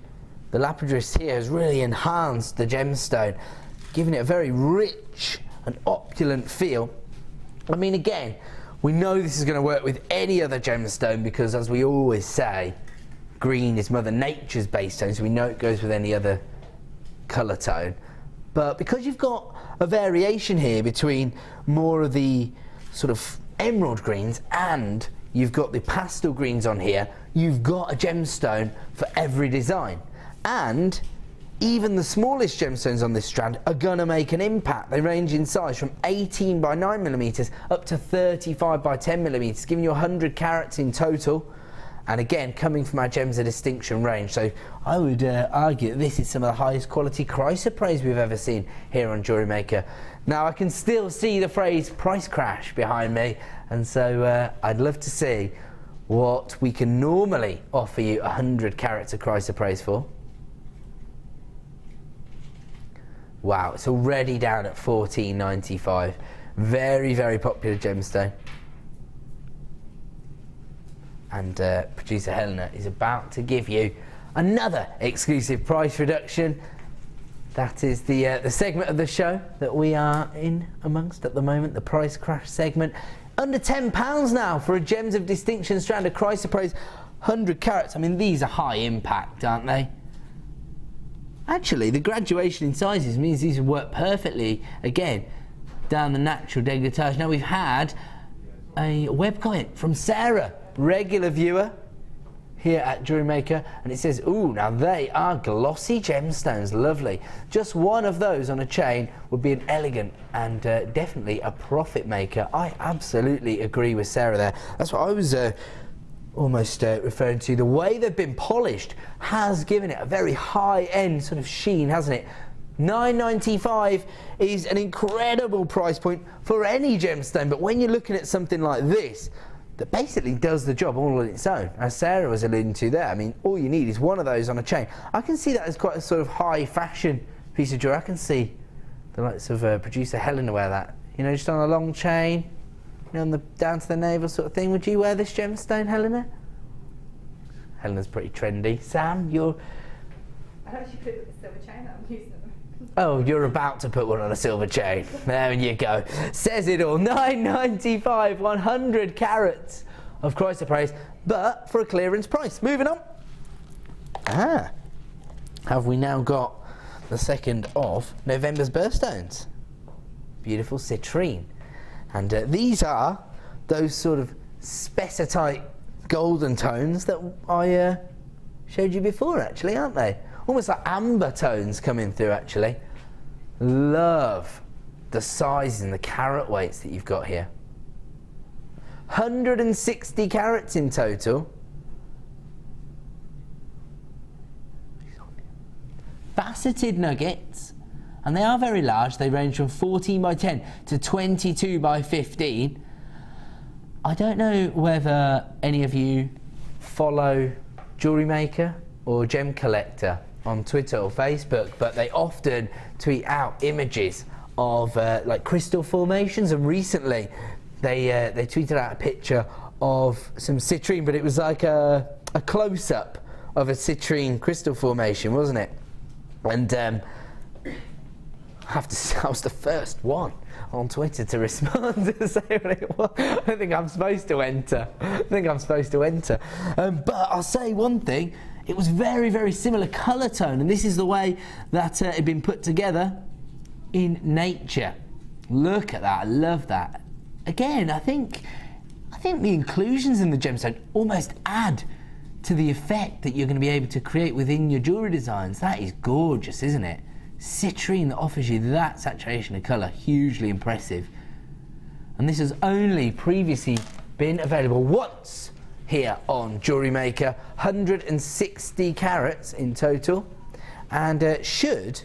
lapidus here has really enhanced the gemstone, giving it a very rich and opulent feel. I mean, again, we know this is going to work with any other gemstone, because as we always say, green is Mother Nature's base tone, so we know it goes with any other colour tone. But because you've got a variation here between more of the sort of emerald greens and you've got the pastel greens on here, you've got a gemstone for every design. And even the smallest gemstones on this strand are going to make an impact. They range in size from 18 by 9 millimeters up to 35 by 10 millimeters, giving you 100 carats in total. And again, coming from our Gems of Distinction range. So I would argue that this is some of the highest quality chrysoprase we've ever seen here on JewelleryMaker. Now I can still see the phrase price crash behind me, and so I'd love to see what we can normally offer you 100 carats of chrysoprase for. Wow, it's already down at $14.95. Very, very popular gemstone. And producer Helena is about to give you another exclusive price reduction. That is the segment of the show that we are in amongst at the moment, the price crash segment. Under £10 now for a Gems of Distinction strand of chrysoprase, 100 carats. I mean, these are high impact, aren't they? Actually, the graduation in sizes means these will work perfectly, again, down the natural decolletage. Now, we've had a web comment from Sarah, regular viewer here at JewelleryMaker, and it says, ooh, now they are glossy gemstones, lovely. Just one of those on a chain would be an elegant and definitely a profit maker. I absolutely agree with Sarah there. That's what I was almost referring to. The way they've been polished has given it a very high-end sort of sheen, hasn't it? $9.95 is an incredible price point for any gemstone, but when you're looking at something like this that basically does the job all on its own, as Sarah was alluding to there, I mean, all you need is one of those on a chain. I can see that as quite a sort of high fashion piece of jewelry. I can see the likes of producer Helena wear that, you know, just on a long chain, you know, on the down to the navel sort of thing. Would you wear this gemstone, Helena? Helena's pretty trendy. Sam, you're... I actually put it with the silver chain that I'm using at the moment. Oh, you're about to put one on a silver chain. There you go. Says it all. $9.95, 100 carats of chrysoprase, but for a clearance price. Moving on. Have we now got the second of November's birthstones? Beautiful citrine. And these are those sort of spessartite golden tones that I showed you before, actually, aren't they? Almost like amber tones coming through, actually. Love the sizes and the carat weights that you've got here. 160 carats in total. Faceted nuggets, and they are very large. They range from 14 by 10 to 22 by 15. I don't know whether any of you follow JewelleryMaker or Gem Collector on Twitter or Facebook, but they often tweet out images of like crystal formations, and recently they tweeted out a picture of some citrine, but it was like a close-up of a citrine crystal formation, wasn't it? And I have to say, I was the first one on Twitter to respond to say what it was. I don't think I'm supposed to enter. But I'll say one thing. It was very, very similar colour tone, and this is the way that it had been put together in nature. Look at that, I love that. Again, I think the inclusions in the gemstone almost add to the effect that you're going to be able to create within your jewellery designs. That is gorgeous, isn't it? Citrine that offers you that saturation of colour, hugely impressive. And this has only previously been available once here on JewelleryMaker, 160 carats in total, and should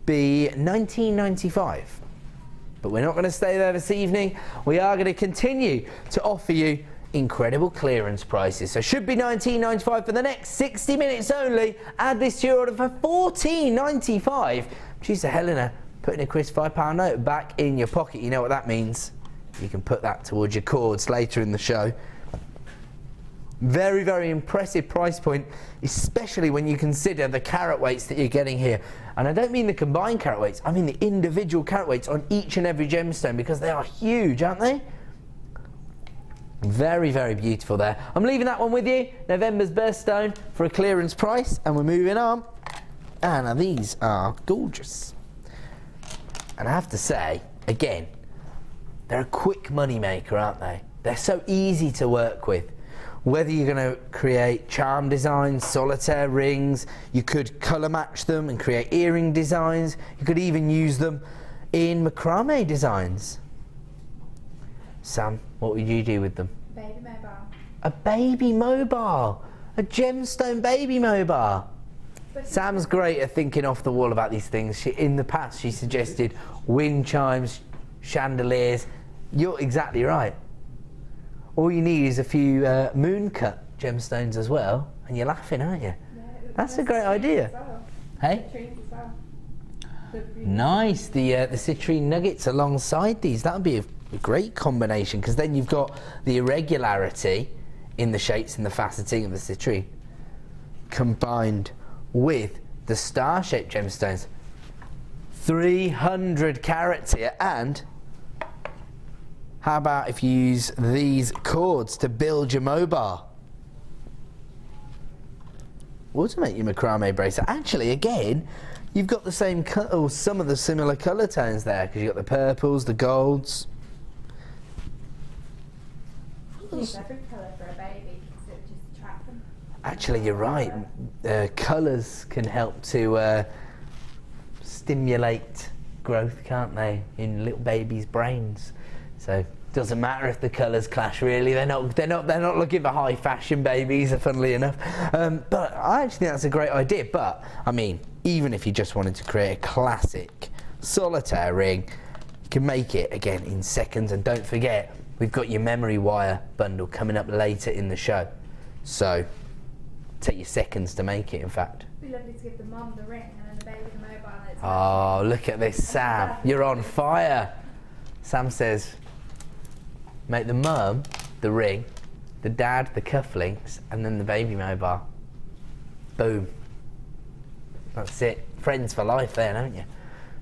be $19.95. But we're not going to stay there this evening. We are going to continue to offer you incredible clearance prices. So should be $19.95 for the next 60 minutes only. Add this to your order for $14.95. Producer Helena putting a crisp £5 note back in your pocket. You know what that means. You can put that towards your cords later in the show. Very, very impressive price point, especially when you consider the carat weights that you're getting here. And I don't mean the combined carat weights, I mean the individual carat weights on each and every gemstone, because they are huge, aren't they? Very, very beautiful there. I'm leaving that one with you. November's birthstone for a clearance price, and we're moving on. And now these are gorgeous. And I have to say, again, they're a quick money maker, aren't they? They're so easy to work with. Whether you're going to create charm designs, solitaire rings, you could colour match them and create earring designs. You could even use them in macrame designs. Sam, what would you do with them? Baby mobile. A baby mobile. A gemstone baby mobile. Sam's great at thinking off the wall about these things. In the past, she suggested wind chimes, chandeliers. You're exactly right. All you need is a few moon-cut gemstones as well, and you're laughing, aren't you? Yeah, that's a great idea. Well. Hey? Citrines as well. Nice, the citrine nuggets alongside these. That would be a great combination, because then you've got the irregularity in the shapes and the faceting of the citrine combined with the star-shaped gemstones. 300 carats here. And how about if you use these cords to build your mobile? Or to make your macrame bracelet. Actually, again, you've got the same or some of the similar colour tones there, because you've got the purples, the golds. Use every colour for a baby because it would just attract them. Actually, you're right. Colours can help to stimulate growth, can't they, in little babies' brains? So it doesn't matter if the colours clash. Really, they're not looking for high fashion babies, funnily enough. But I actually think that's a great idea. But I mean, even if you just wanted to create a classic solitaire ring, you can make it again in seconds. And don't forget, we've got your memory wire bundle coming up later in the show. So take your seconds to make it, in fact. It'd be lovely to give the mum the ring and then the baby the mobile. And it's Oh, look at this, Sam. You're on fire. Sam says, make the mum the ring, the dad the cufflinks, and then the baby mobile. Boom. That's it. Friends for life there, aren't you?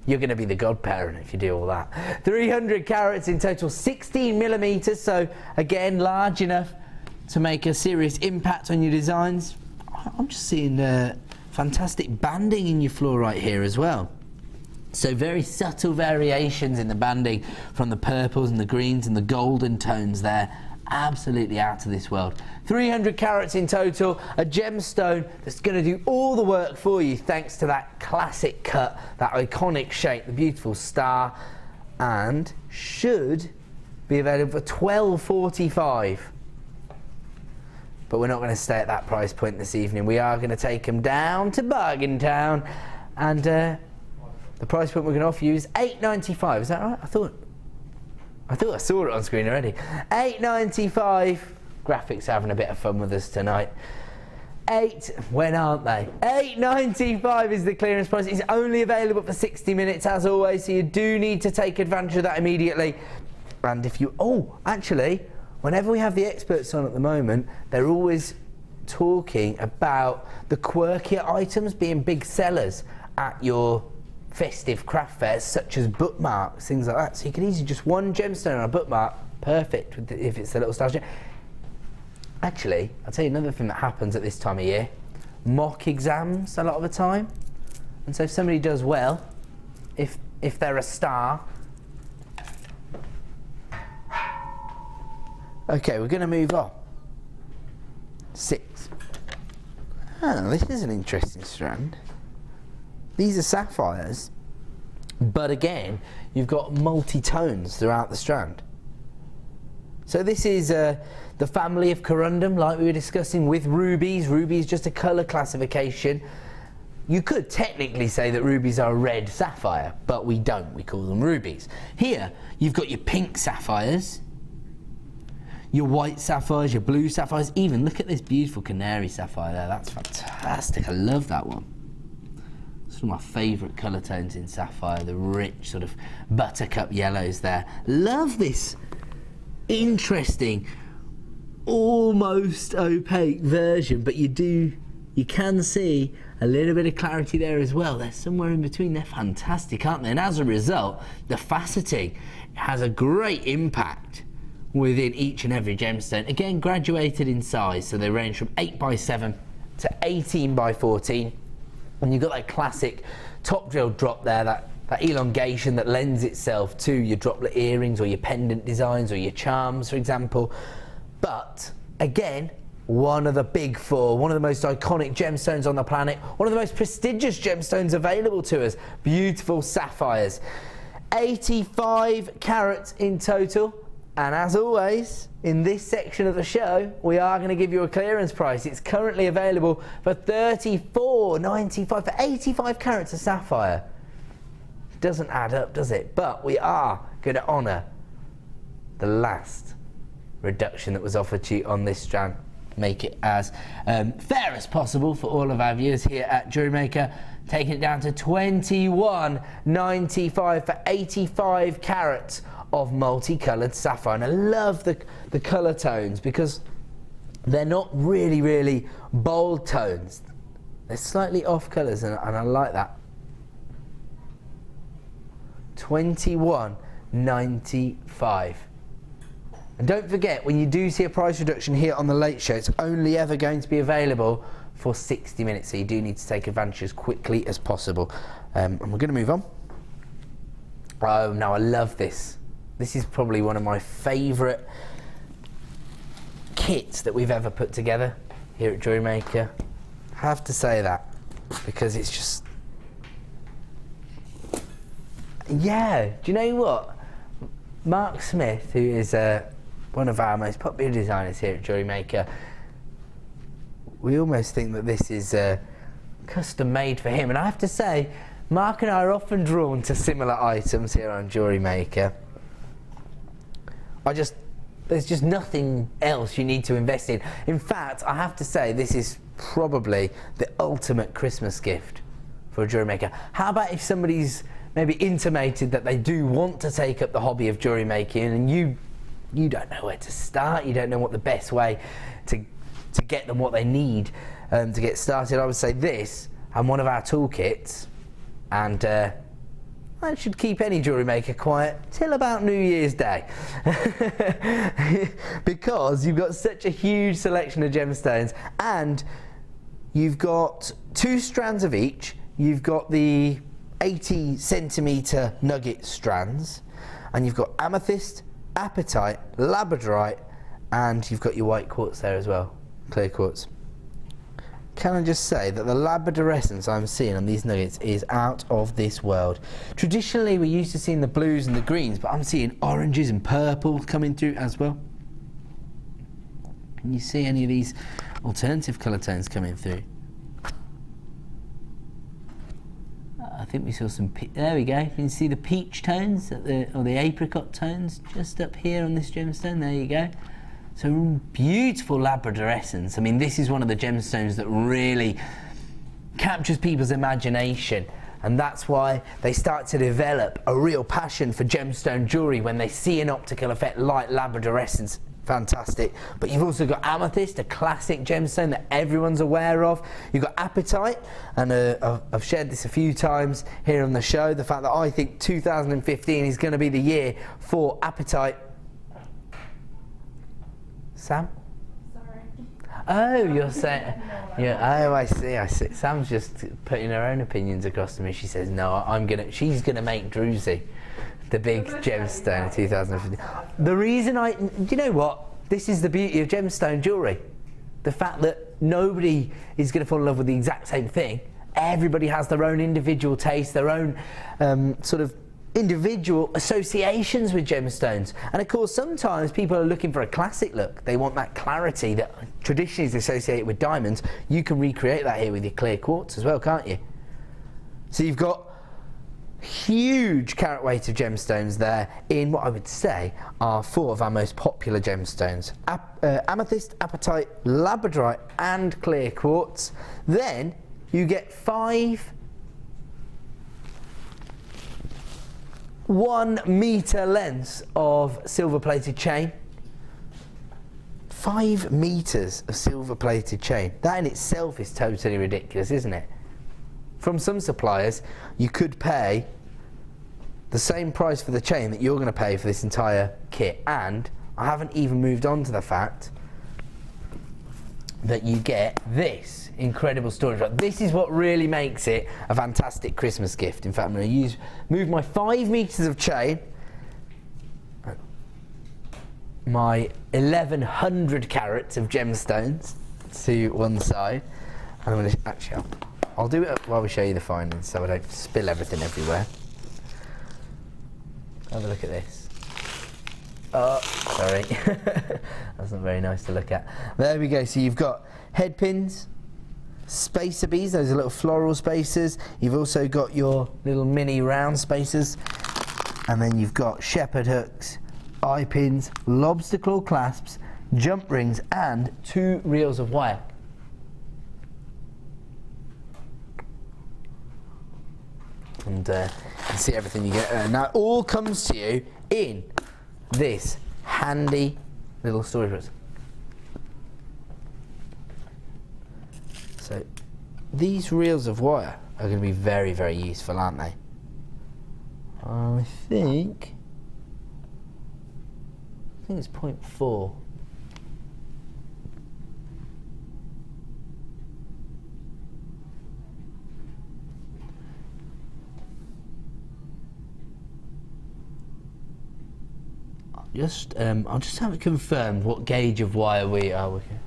You're going to be the godparent if you do all that. 300 carats in total, 16 millimeters, so again, large enough to make a serious impact on your designs. I'm just seeing fantastic banding in your floor right here as well. So very subtle variations in the banding from the purples and the greens and the golden tones there. Absolutely out of this world. 300 carats in total, a gemstone that's going to do all the work for you thanks to that classic cut, that iconic shape, the beautiful star, and should be available for $12.45. But we're not going to stay at that price point this evening. We are going to take them down to Bargain Town, and the price point we're going to offer you is $8.95. Is that right? I thought I saw it on screen already. $8.95. Graphics are having a bit of fun with us tonight. When aren't they? $8.95 is the clearance price. It's only available for 60 minutes as always, so you do need to take advantage of that immediately. And if you, actually, whenever we have the experts on at the moment, they're always talking about the quirkier items being big sellers at your festive craft fairs, such as bookmarks, things like that. So you can easily just one gemstone on a bookmark, perfect if it's a little starter. Actually, I'll tell you another thing that happens at this time of year: mock exams a lot of the time. And so if somebody does well, if they're a star. Okay, we're going to move on. 6. Oh, this is an interesting strand. These are sapphires, but again, you've got multi-tones throughout the strand. So this is the family of corundum, like we were discussing with rubies. Ruby is just a colour classification. You could technically say that rubies are a red sapphire, but we don't. We call them rubies. Here, you've got your pink sapphires, your white sapphires, your blue sapphires. Even look at this beautiful canary sapphire there. That's fantastic. I love that one. It's one of my favourite colour tones in sapphire, the rich sort of buttercup yellows there. Love this interesting, almost opaque version, but you can see a little bit of clarity there as well. They're somewhere in between. They're fantastic, aren't they? And as a result, the faceting has a great impact within each and every gemstone. Again, graduated in size, so they range from 8x7 to 18x14. And you've got that classic top drill drop there, that elongation that lends itself to your droplet earrings or your pendant designs or your charms, for example. But again, one of the big four, one of the most iconic gemstones on the planet, one of the most prestigious gemstones available to us, beautiful sapphires. 85 carats in total. And as always, in this section of the show, we are going to give you a clearance price. It's currently available for $34.95 for 85 carats of sapphire. Doesn't add up, does it? But we are going to honour the last reduction that was offered to you on this strand. Make it as fair as possible for all of our viewers here at JewelleryMaker, taking it down to $21.95 for 85 carats of multicoloured sapphire. And I love the colour tones because they're not really bold tones. They're slightly off colours, and I like that. £21.95. And don't forget, when you do see a price reduction here on the Late Show, it's only ever going to be available for 60 minutes, so you do need to take advantage as quickly as possible. And we're going to move on. Oh, now I love this. This is probably one of my favourite kits that we've ever put together here at JewelleryMaker. I have to say that, because it's just... Yeah, do you know what? Mark Smith, who is one of our most popular designers here at JewelleryMaker, we almost think that this is custom made for him. And I have to say, Mark and I are often drawn to similar items here on JewelleryMaker. There's just nothing else you need to invest in. In fact, I have to say, this is probably the ultimate Christmas gift for a JewelleryMaker. How about if somebody's maybe intimated that they do want to take up the hobby of jewellery making, and you don't know where to start, you don't know what the best way to get them what they need to get started? I would say this and one of our toolkits, and that should keep any jewellery maker quiet till about New Year's Day. Because you've got such a huge selection of gemstones, and you've got 2 strands of each. You've got the 80 centimetre nugget strands, and you've got amethyst, apatite, labradorite, and you've got your white quartz there as well, clear quartz. Can I just say that the labradorescence I'm seeing on these nuggets is out of this world. Traditionally we're used to seeing the blues and the greens, but I'm seeing oranges and purple coming through as well. Can you see any of these alternative colour tones coming through? I think we saw some, there we go, you can see the peach tones, or the apricot tones just up here on this gemstone, there you go. So beautiful labradorescence. I mean, this is one of the gemstones that really captures people's imagination, and that's why they start to develop a real passion for gemstone jewellery when they see an optical effect like labradorescence. Fantastic. But you've also got amethyst, a classic gemstone that everyone's aware of. You've got apatite, and I've shared this a few times here on the show, the fact that I think 2015 is going to be the year for apatite. Sam? Sorry. Oh, you're saying... Yeah, oh, I see. Sam's just putting her own opinions across to me. She says, no, she's going to make Druzy the big gemstone of 2015. The reason do you know what? This is the beauty of gemstone jewellery. The fact that nobody is going to fall in love with the exact same thing. Everybody has their own individual taste, their own sort of individual associations with gemstones. And of course, sometimes people are looking for a classic look. They want that clarity that traditionally is associated with diamonds. You can recreate that here with your clear quartz as well, can't you? So you've got huge carat weight of gemstones there in what I would say are 4 of our most popular gemstones: amethyst, apatite, labradorite and clear quartz. Then you get 5 1 metre lengths of silver plated chain. 5 metres of silver plated chain. That in itself is totally ridiculous, isn't it? From some suppliers, you could pay the same price for the chain that you're going to pay for this entire kit. And I haven't even moved on to the fact that you get this incredible storage rack. This is what really makes it a fantastic Christmas gift. In fact, I'm going to move my 5 metres of chain, my 1100 carats of gemstones to one side, and I'm going to I'll do it while we show you the findings so I don't spill everything everywhere. Have a look at this. Oh, sorry. That's not very nice to look at. There we go. So you've got head pins, spacer beads, those are little floral spacers. You've also got your little mini round spacers. And then you've got shepherd hooks, eye pins, lobster claw clasps, jump rings, and 2 reels of wire. And you can see everything you get there. Now it all comes to you in this handy little storage box. So these reels of wire are going to be very, very useful, aren't they? I think it's 0.4. I'll just have it confirmed what gauge of wire we are working.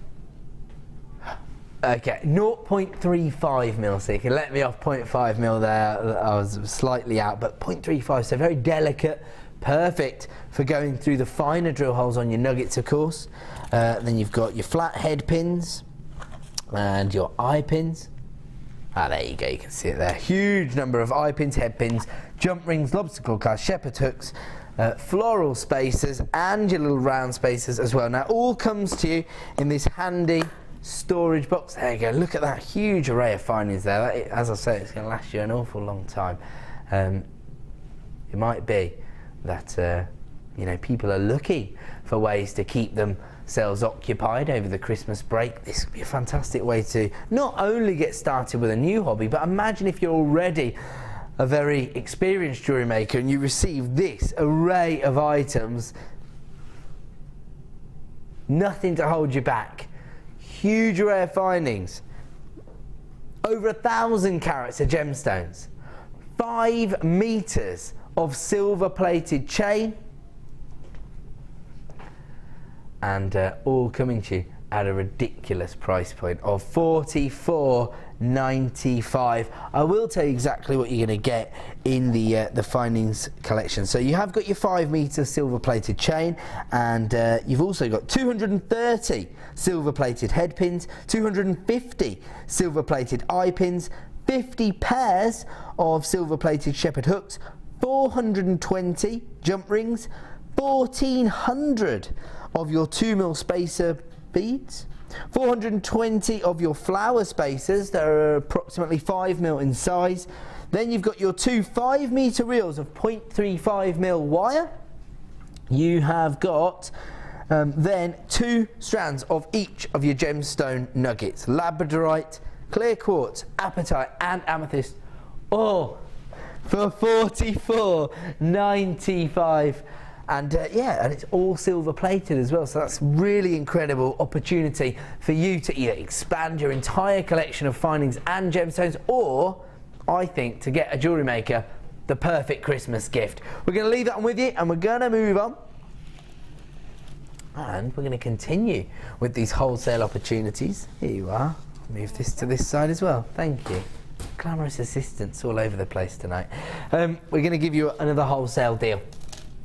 Okay, 0.35 mil, so you can let me off 0.5 mil there. I was slightly out, but 0.35, so very delicate, perfect for going through the finer drill holes on your nuggets, of course. Then you've got your flat head pins and your eye pins. Ah, there you go, you can see it there. Huge number of eye pins, head pins, jump rings, lobster claw cast, shepherd hooks, floral spacers, and your little round spacers as well. Now, all comes to you in this handy storage box. There you go, look at that huge array of findings there. That, as I say, it's going to last you an awful long time. It might be that you know, people are looking for ways to keep themselves occupied over the Christmas break. This would be a fantastic way to not only get started with a new hobby, but imagine if you're already a very experienced jewellery maker and you receive this array of items. Nothing to hold you back. Huge array of findings. Over 1,000 carats of gemstones. 5 meters of silver plated chain. And all coming to you at a ridiculous price point of $44.95. I will tell you exactly what you're going to get in the findings collection. So you have got your 5 meter silver plated chain, and you've also got 230 silver plated head pins, 250 silver plated eye pins, 50 pairs of silver plated shepherd hooks, 420 jump rings, 1,400 of your 2 mil spacer beads, 420 of your flower spacers that are approximately 5 mil in size. Then you've got your 2 5 meter reels of 0.35 mil wire. You have got then 2 strands of each of your gemstone nuggets, labradorite, clear quartz, apatite and amethyst, all for $44.95. And yeah, and it's all silver plated as well, so that's really incredible opportunity for you to either expand your entire collection of findings and gemstones, or I think to get a jewellery maker the perfect Christmas gift. We're going to leave that one with you, and we're going to move on, and we're going to continue with these wholesale opportunities. Here you are. Move this to this side as well. Thank you. Glamorous assistants all over the place tonight. We're going to give you another wholesale deal.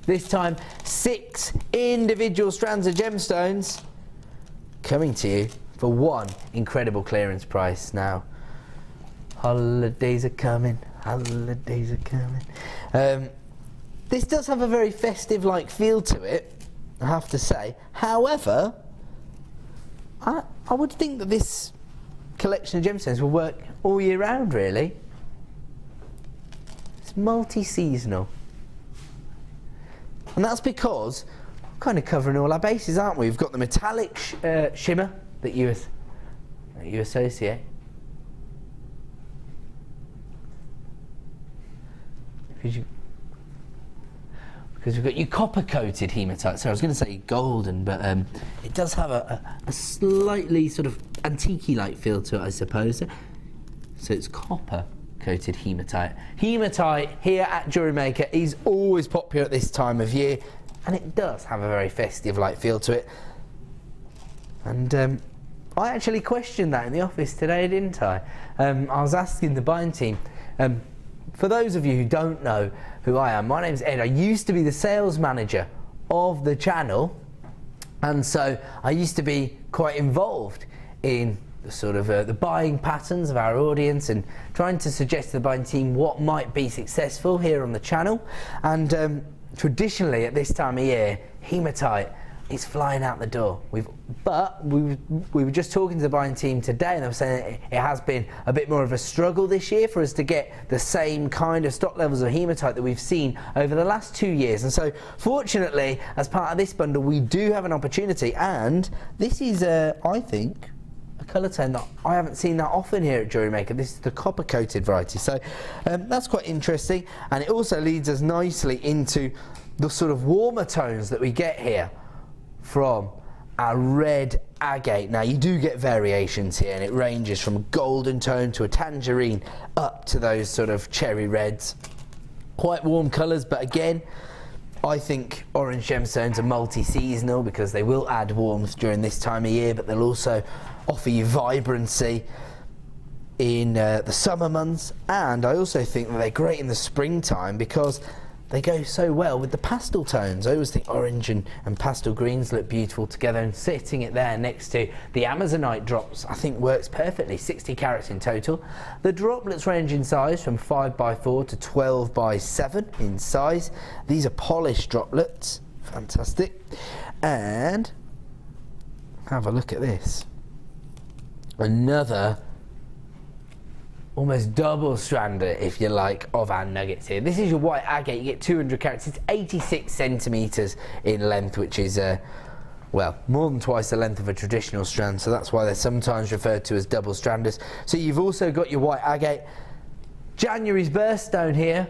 This time, 6 individual strands of gemstones coming to you for one incredible clearance price. Now, holidays are coming, holidays are coming. This does have a very festive-like feel to it, I have to say. However, I would think that this collection of gemstones will work all year round, really. It's multi-seasonal. And that's because we're kind of covering all our bases, aren't we? We've got the metallic shimmer that you associate. Because we've got your copper-coated hematite. So I was going to say golden, but it does have a slightly sort of antique-like feel to it, I suppose. So it's copper-coated hematite. Hematite here at JewelleryMaker is always popular at this time of year, and it does have a very festive-like feel to it. And I actually questioned that in the office today, didn't I? I was asking the buying team. For those of you who don't know who I am, my name's Ed. I used to be the sales manager of the channel, and so I used to be quite involved in the sort of the buying patterns of our audience and trying to suggest to the buying team what might be successful here on the channel. And traditionally at this time of year, hematite is flying out the door. We were just talking to the buying team today, and they were saying it has been a bit more of a struggle this year for us to get the same kind of stock levels of hematite that we've seen over the last 2 years. And so fortunately, as part of this bundle, we do have an opportunity, and this is I think a colour tone that I haven't seen that often here at JewelleryMaker. This is the copper coated variety, so that's quite interesting, and it also leads us nicely into the sort of warmer tones that we get here from our red agate. Now you do get variations here, and it ranges from a golden tone to a tangerine up to those sort of cherry reds. Quite warm colours, but again, I think orange gemstones are multi-seasonal because they will add warmth during this time of year, but they'll also offer you vibrancy in the summer months. And I also think that they're great in the springtime because they go so well with the pastel tones. I always think orange and pastel greens look beautiful together, and sitting it there next to the Amazonite drops I think works perfectly. 60 carats in total. The droplets range in size from 5x4 to 12x7 in size. These are polished droplets. Fantastic. And have a look at this. Another almost double strander, if you like, of our nuggets here. This is your white agate. You get 200 carats. It's 86 centimetres in length, which is well, more than twice the length of a traditional strand, so that's why they're sometimes referred to as double stranders. So you've also got your white agate. January's birthstone here,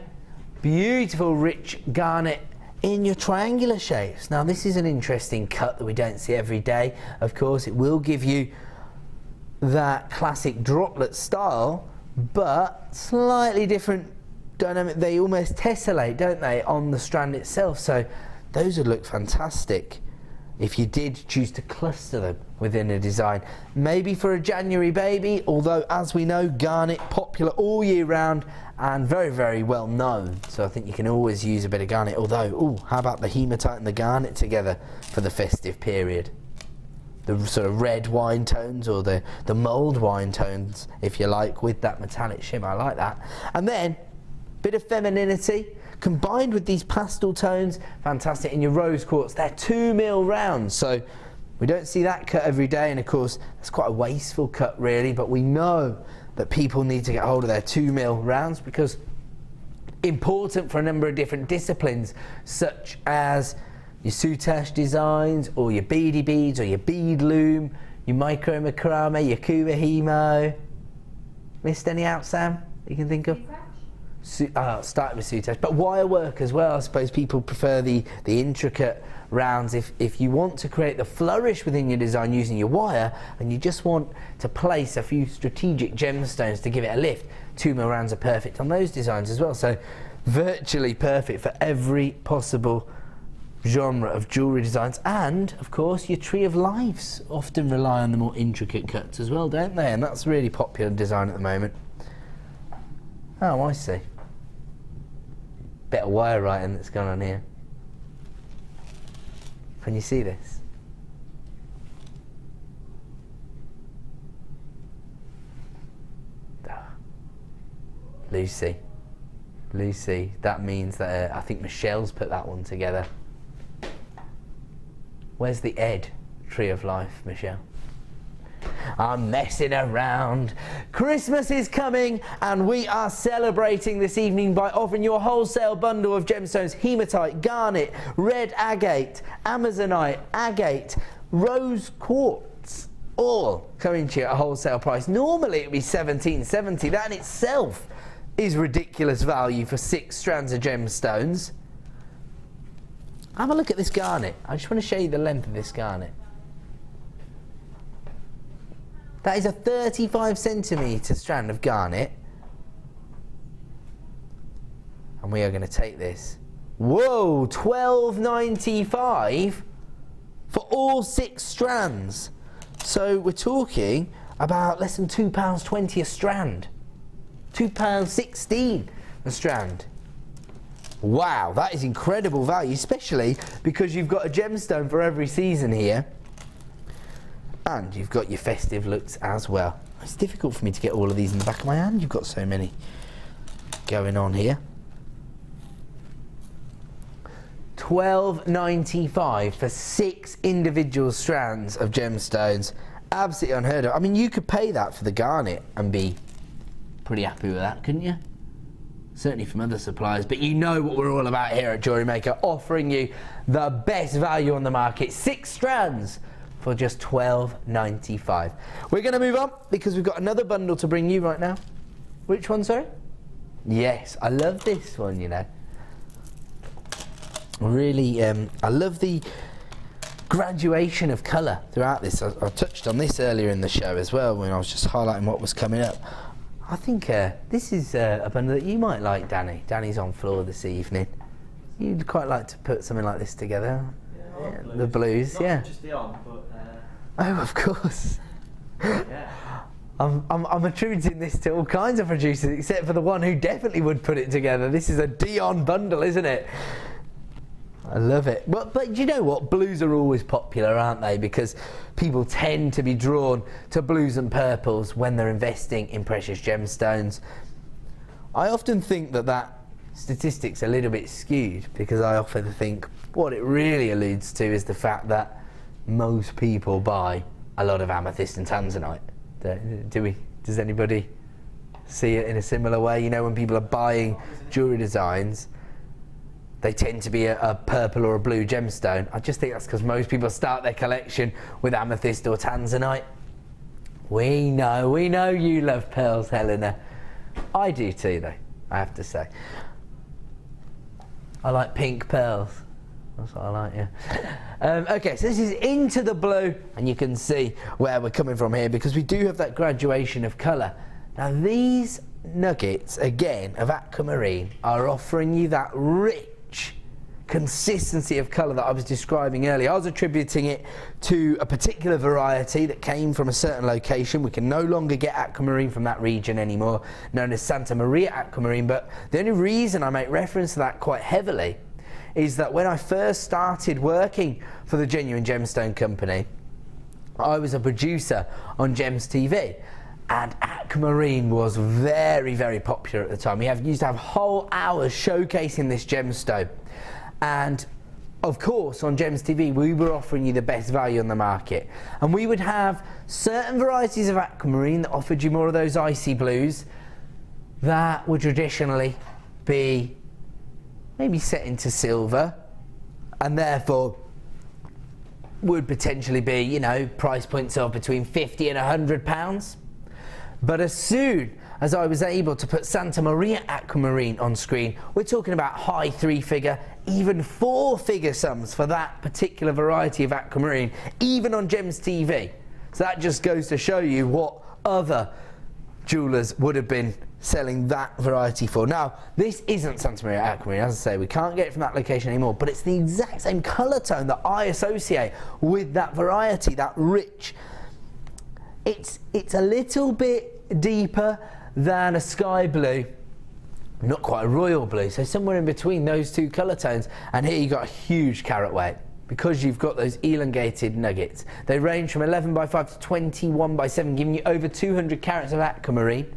beautiful rich garnet in your triangular shapes. Now this is an interesting cut that we don't see every day. Of course, it will give you that classic droplet style, but slightly different dynamic. They almost tessellate, don't they, on the strand itself, so those would look fantastic if you did choose to cluster them within a design. Maybe for a January baby, although as we know, garnet popular all year round and very, very well known, so I think you can always use a bit of garnet. Although, ooh, how about the hematite and the garnet together for the festive period? The sort of red wine tones, or the mulled wine tones, if you like, with that metallic shimmer. I like that. And then bit of femininity combined with these pastel tones. Fantastic. In your rose quartz, they're 2mm rounds, so we don't see that cut every day, and of course it's quite a wasteful cut really, but we know that people need to get hold of their 2mm rounds because important for a number of different disciplines, such as your soutache designs, or your beady beads, or your bead loom, your micro macrame, your kuba hemo. Missed any out, Sam, you can think of? Started with soutache, but wire work as well. I suppose people prefer the intricate rounds. If you want to create the flourish within your design using your wire, and you just want to place a few strategic gemstones to give it a lift, 2mm rounds are perfect on those designs as well. So virtually perfect for every possible genre of jewellery designs. And of course your tree of lives often rely on the more intricate cuts as well, don't they? And that's a really popular design at the moment. Oh, I see. Bit of wire writing that's gone on here. Can you see this? Lucy. Lucy, that means that I think Michelle's put that one together. Where's the Ed tree of life, Michelle? I'm messing around. Christmas is coming, and we are celebrating this evening by offering you a wholesale bundle of gemstones: hematite, garnet, red agate, amazonite, agate, rose quartz, all coming to you at a wholesale price. Normally it would be $17.70. That in itself is ridiculous value for 6 strands of gemstones. Have a look at this garnet. I just want to show you the length of this garnet. That is a 35cm strand of garnet. And we are going to take this. Whoa, $12.95 for all 6 strands. So we're talking about less than £2.20 a strand. £2.16 a strand. Wow, that is incredible value, especially because you've got a gemstone for every season here. And you've got your festive looks as well. It's difficult for me to get all of these in the back of my hand. You've got so many going on here. $12.95 for 6 individual strands of gemstones. Absolutely unheard of. I mean, you could pay that for the garnet and be pretty happy with that, couldn't you? Certainly from other suppliers, but you know what we're all about here at JewelleryMaker, offering you the best value on the market. 6 strands for just $12.95. We're going to move on because we've got another bundle to bring you right now. Which one, sorry? Yes, I love this one, you know. Really, I love the graduation of colour throughout this. I touched on this earlier in the show as well when I was just highlighting what was coming up. I think this is a bundle that you might like, Danny. Danny's on floor this evening. You'd quite like to put something like this together. Yeah, the blues, Not yeah. just the on, but Oh, of course. yeah. I'm attributing this to all kinds of producers, except for the one who definitely would put it together. This is a Dion bundle, isn't it? I love it. But you know what? Blues are always popular, aren't they? Because people tend to be drawn to blues and purples when they're investing in precious gemstones. I often think that statistic's a little bit skewed, because I often think what it really alludes to is the fact that most people buy a lot of amethyst and tanzanite. Does anybody see it in a similar way? You know, when people are buying jewellery designs, they tend to be a purple or a blue gemstone. I just think that's because most people start their collection with amethyst or tanzanite. We know you love pearls, Helena. I do too, though, I have to say. I like pink pearls. That's what I like, yeah. Okay, so this is into the blue, and you can see where we're coming from here, because we do have that graduation of colour. Now these nuggets, again, of aquamarine, are offering you that rich consistency of colour that I was describing earlier. I was attributing it to a particular variety that came from a certain location. We can no longer get aquamarine from that region anymore, known as Santa Maria aquamarine, but the only reason I make reference to that quite heavily is that when I first started working for the Genuine Gemstone Company, I was a producer on Gems TV, and aquamarine was very, very popular at the time. We used to have whole hours showcasing this gemstone, and of course on Gems TV we were offering you the best value on the market, and we would have certain varieties of aquamarine that offered you more of those icy blues that would traditionally be maybe set into silver, and therefore would potentially be, you know, price points of between £50 and £100. But as soon as I was able to put Santa Maria aquamarine on screen, we're talking about high 3-figure, even 4-figure sums for that particular variety of aquamarine, even on Gems TV. So that just goes to show you what other jewellers would have been selling that variety for. Now, this isn't Santa Maria aquamarine, as I say, we can't get it from that location anymore, but it's the exact same colour tone that I associate with that variety, that rich. It's a little bit deeper than a sky blue, not quite a royal blue, so somewhere in between those two colour tones, and here you've got a huge carat weight, because you've got those elongated nuggets. They range from 11 by 5 to 21 by 7, giving you over 200 carats of aquamarine.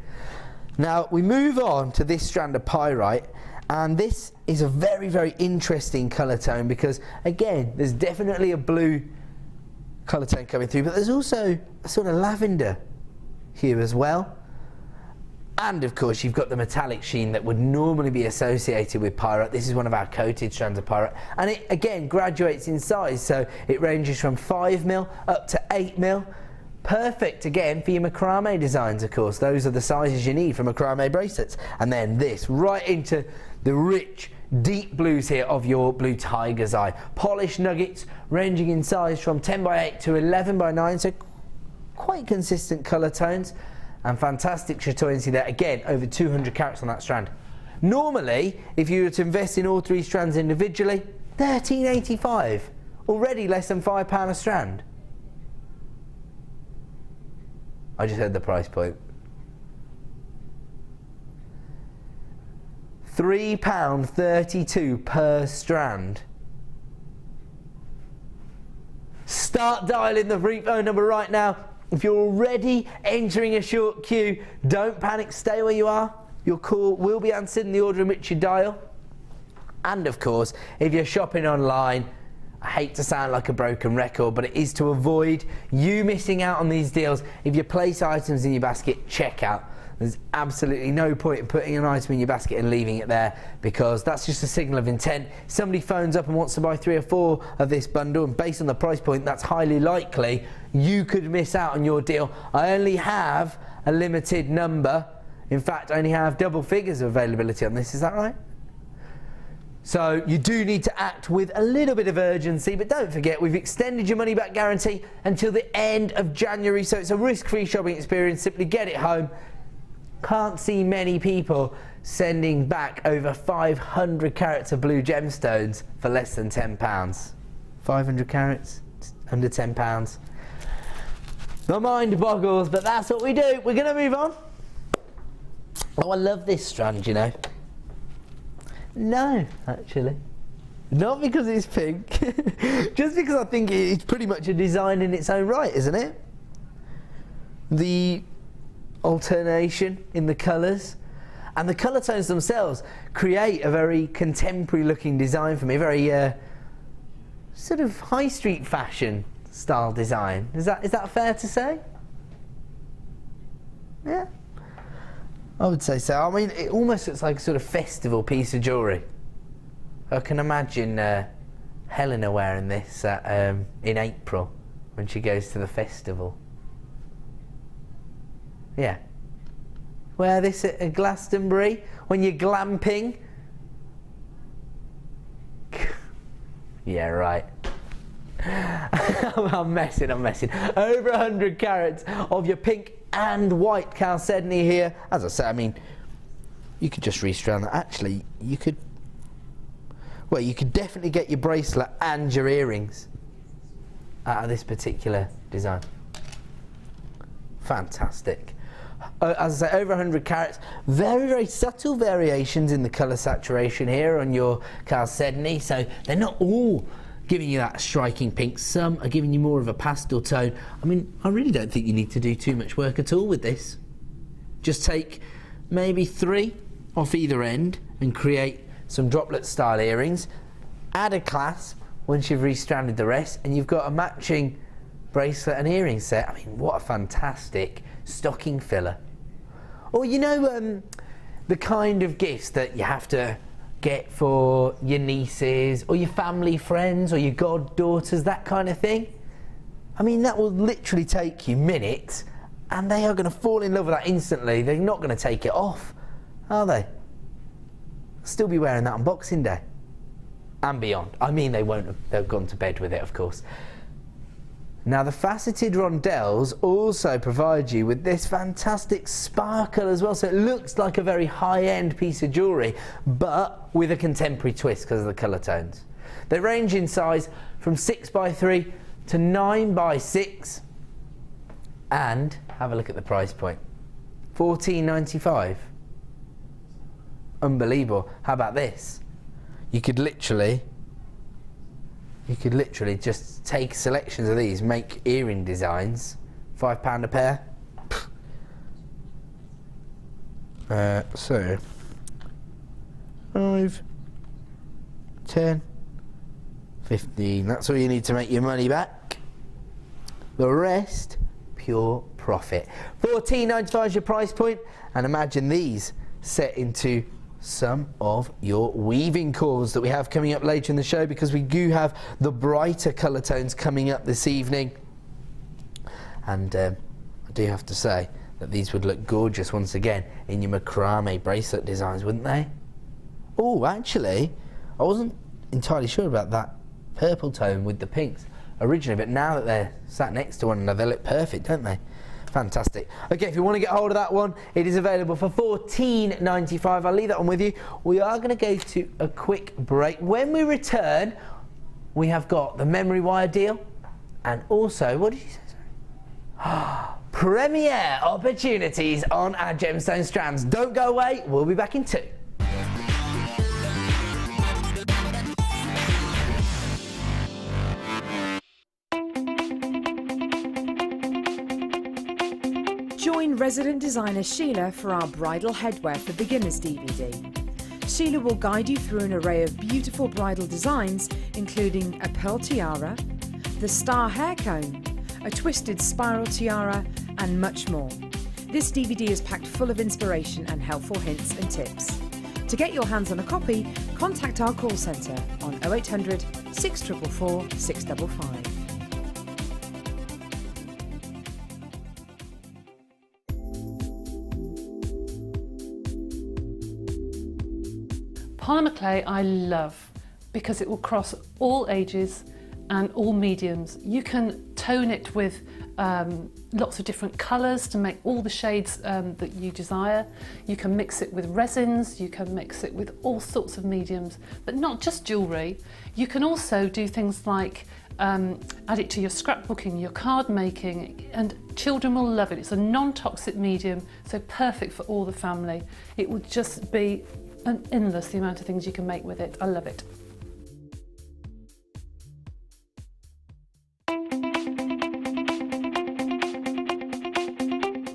Now we move on to this strand of pyrite, and this is a very, very interesting colour tone, because again there's definitely a blue colour tone coming through, but there's also a sort of lavender here as well. And of course you've got the metallic sheen that would normally be associated with pyrite. This is one of our coated strands of pyrite, and it again graduates in size, so it ranges from 5mm up to 8mm. Perfect again for your macrame designs, of course. Those are the sizes you need for macrame bracelets. And then this right into the rich deep blues here of your blue tiger's eye. Polished nuggets ranging in size from 10 by 8 to 11 by 9, so quite consistent colour tones, and fantastic chatoyancy there. Again, over 200 carats on that strand. Normally, if you were to invest in all three strands individually, £13.85, already less than £5 a strand. I just heard the price point. £3.32 per strand. Start dialing the free phone number right now. If you're already entering a short queue, don't panic, stay where you are. Your call will be answered in the order in which you dial. And of course, if you're shopping online, I hate to sound like a broken record, but it is to avoid you missing out on these deals. If you place items in your basket, check out there's absolutely no point in putting an item in your basket and leaving it there, because that's just a signal of intent. Somebody phones up and wants to buy 3 or 4 of this bundle, and based on the price point, that's highly likely you could miss out on your deal. I only have a limited number. In fact, I only have double figures of availability on this. Is that right? So you do need to act with a little bit of urgency, but don't forget, we've extended your money back guarantee until the end of January, so it's a risk-free shopping experience. Simply get it home. Can't see many people sending back over 500 carats of blue gemstones for less than £10. 500 carats, under £10. My mind boggles, but that's what we do. We're going to move on. Oh, I love this strand, you know. No, actually. Not because it's pink. Just because I think it's pretty much a design in its own right, isn't it? The alternation in the colours and the colour tones themselves create a very contemporary looking design for me. Very sort of high street fashion style design. Is that fair to say? Yeah. I would say so. I mean, it almost looks like a sort of festival piece of jewellery. I can imagine Helena wearing this in April when she goes to the festival. Yeah. Wear this at Glastonbury when you're glamping. Yeah, right. I'm messing. Over 100 carats of your pink and white chalcedony here. As I said, I mean, you could just restrand that. Actually, you could definitely get your bracelet and your earrings out of this particular design. Fantastic. As I say, over 100 carats. Very, very subtle variations in the colour saturation here on your chalcedony, so they're not all giving you that striking pink. Some are giving you more of a pastel tone. I mean, I really don't think you need to do too much work at all with this. Just take maybe 3 off either end and create some droplet style earrings. Add a clasp once you've restranded the rest, and you've got a matching bracelet and earring set. I mean, what a fantastic stocking filler. Or, you know, the kind of gifts that you have to get for your nieces or your family friends or your goddaughters, that kind of thing. I mean, that will literally take you minutes, and they are going to fall in love with that instantly. They're not going to take it off, are they? Still be wearing that on Boxing Day and beyond. I mean, they won't have, they've gone to bed with it, of course. Now, the faceted rondelles also provide you with this fantastic sparkle as well, so it looks like a very high-end piece of jewellery, but with a contemporary twist because of the colour tones. They range in size from 6x3 to 9x6, and have a look at the price point. $14.95. Unbelievable. How about this? You could literally just take selections of these, make earring designs. £5 a pair. So 5, 10, 15. That's all you need to make your money back. The rest, pure profit. $14.95 is your price point, and imagine these set into some of your weaving cores that we have coming up later in the show, because we do have the brighter colour tones coming up this evening. And I do have to say that these would look gorgeous once again in your macrame bracelet designs, wouldn't they? Oh, actually, I wasn't entirely sure about that purple tone with the pinks originally, but now that they're sat next to one another, they look perfect, don't they? Fantastic. Okay, if you want to get hold of that one, it is available for $14.95. I'll leave that one with you. We are going to go to a quick break. When we return, we have got the memory wire deal, and also, what did you say, sorry? Premiere opportunities on our gemstone strands. Don't go away. We'll be back in 2. Join resident designer Sheila for our Bridal Headwear for Beginners DVD. Sheila will guide you through an array of beautiful bridal designs, including a pearl tiara, the star hair comb, a twisted spiral tiara, and much more. This DVD is packed full of inspiration and helpful hints and tips. To get your hands on a copy, contact our call centre on 0800 644 655. Polymer clay I love because it will cross all ages and all mediums. You can tone it with lots of different colours to make all the shades that you desire. You can mix it with resins, you can mix it with all sorts of mediums, but not just jewellery. You can also do things like add it to your scrapbooking, your card making, and children will love it. It's a non-toxic medium, so perfect for all the family. It will just be endless the amount of things you can make with it. I love it.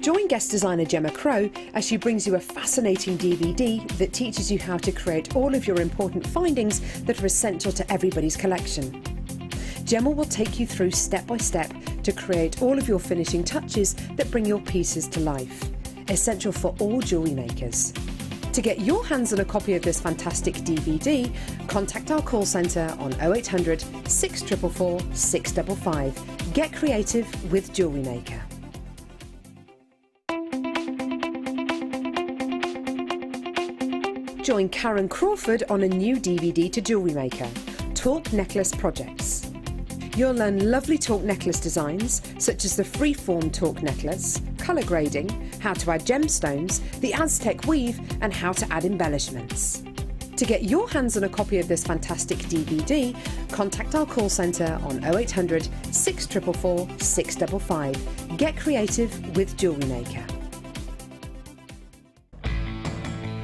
Join guest designer Gemma Crow as she brings you a fascinating DVD that teaches you how to create all of your important findings that are essential to everybody's collection. Gemma will take you through step by step to create all of your finishing touches that bring your pieces to life, essential for all jewellery makers. To get your hands on a copy of this fantastic DVD, contact our call centre on 0800 644 655. Get creative with JewelleryMaker. Join Karen Crawford on a new DVD to JewelleryMaker, Talk Necklace Projects. You'll learn lovely talk necklace designs, such as the freeform talk necklace, colour grading, how to add gemstones, the Aztec weave, and how to add embellishments. To get your hands on a copy of this fantastic DVD, contact our call centre on 0800 644 655. Get creative with JewelleryMaker.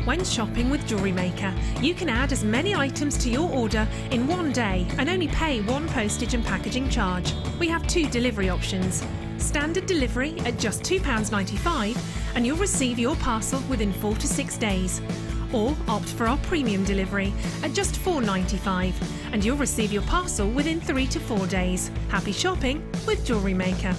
When shopping with JewelleryMaker, you can add as many items to your order in one day and only pay one postage and packaging charge. We have two delivery options. Standard delivery at just £2.95 and you'll receive your parcel within 4 to 6 days. Or opt for our premium delivery at just £4.95 and you'll receive your parcel within 3 to 4 days. Happy shopping with JewelleryMaker.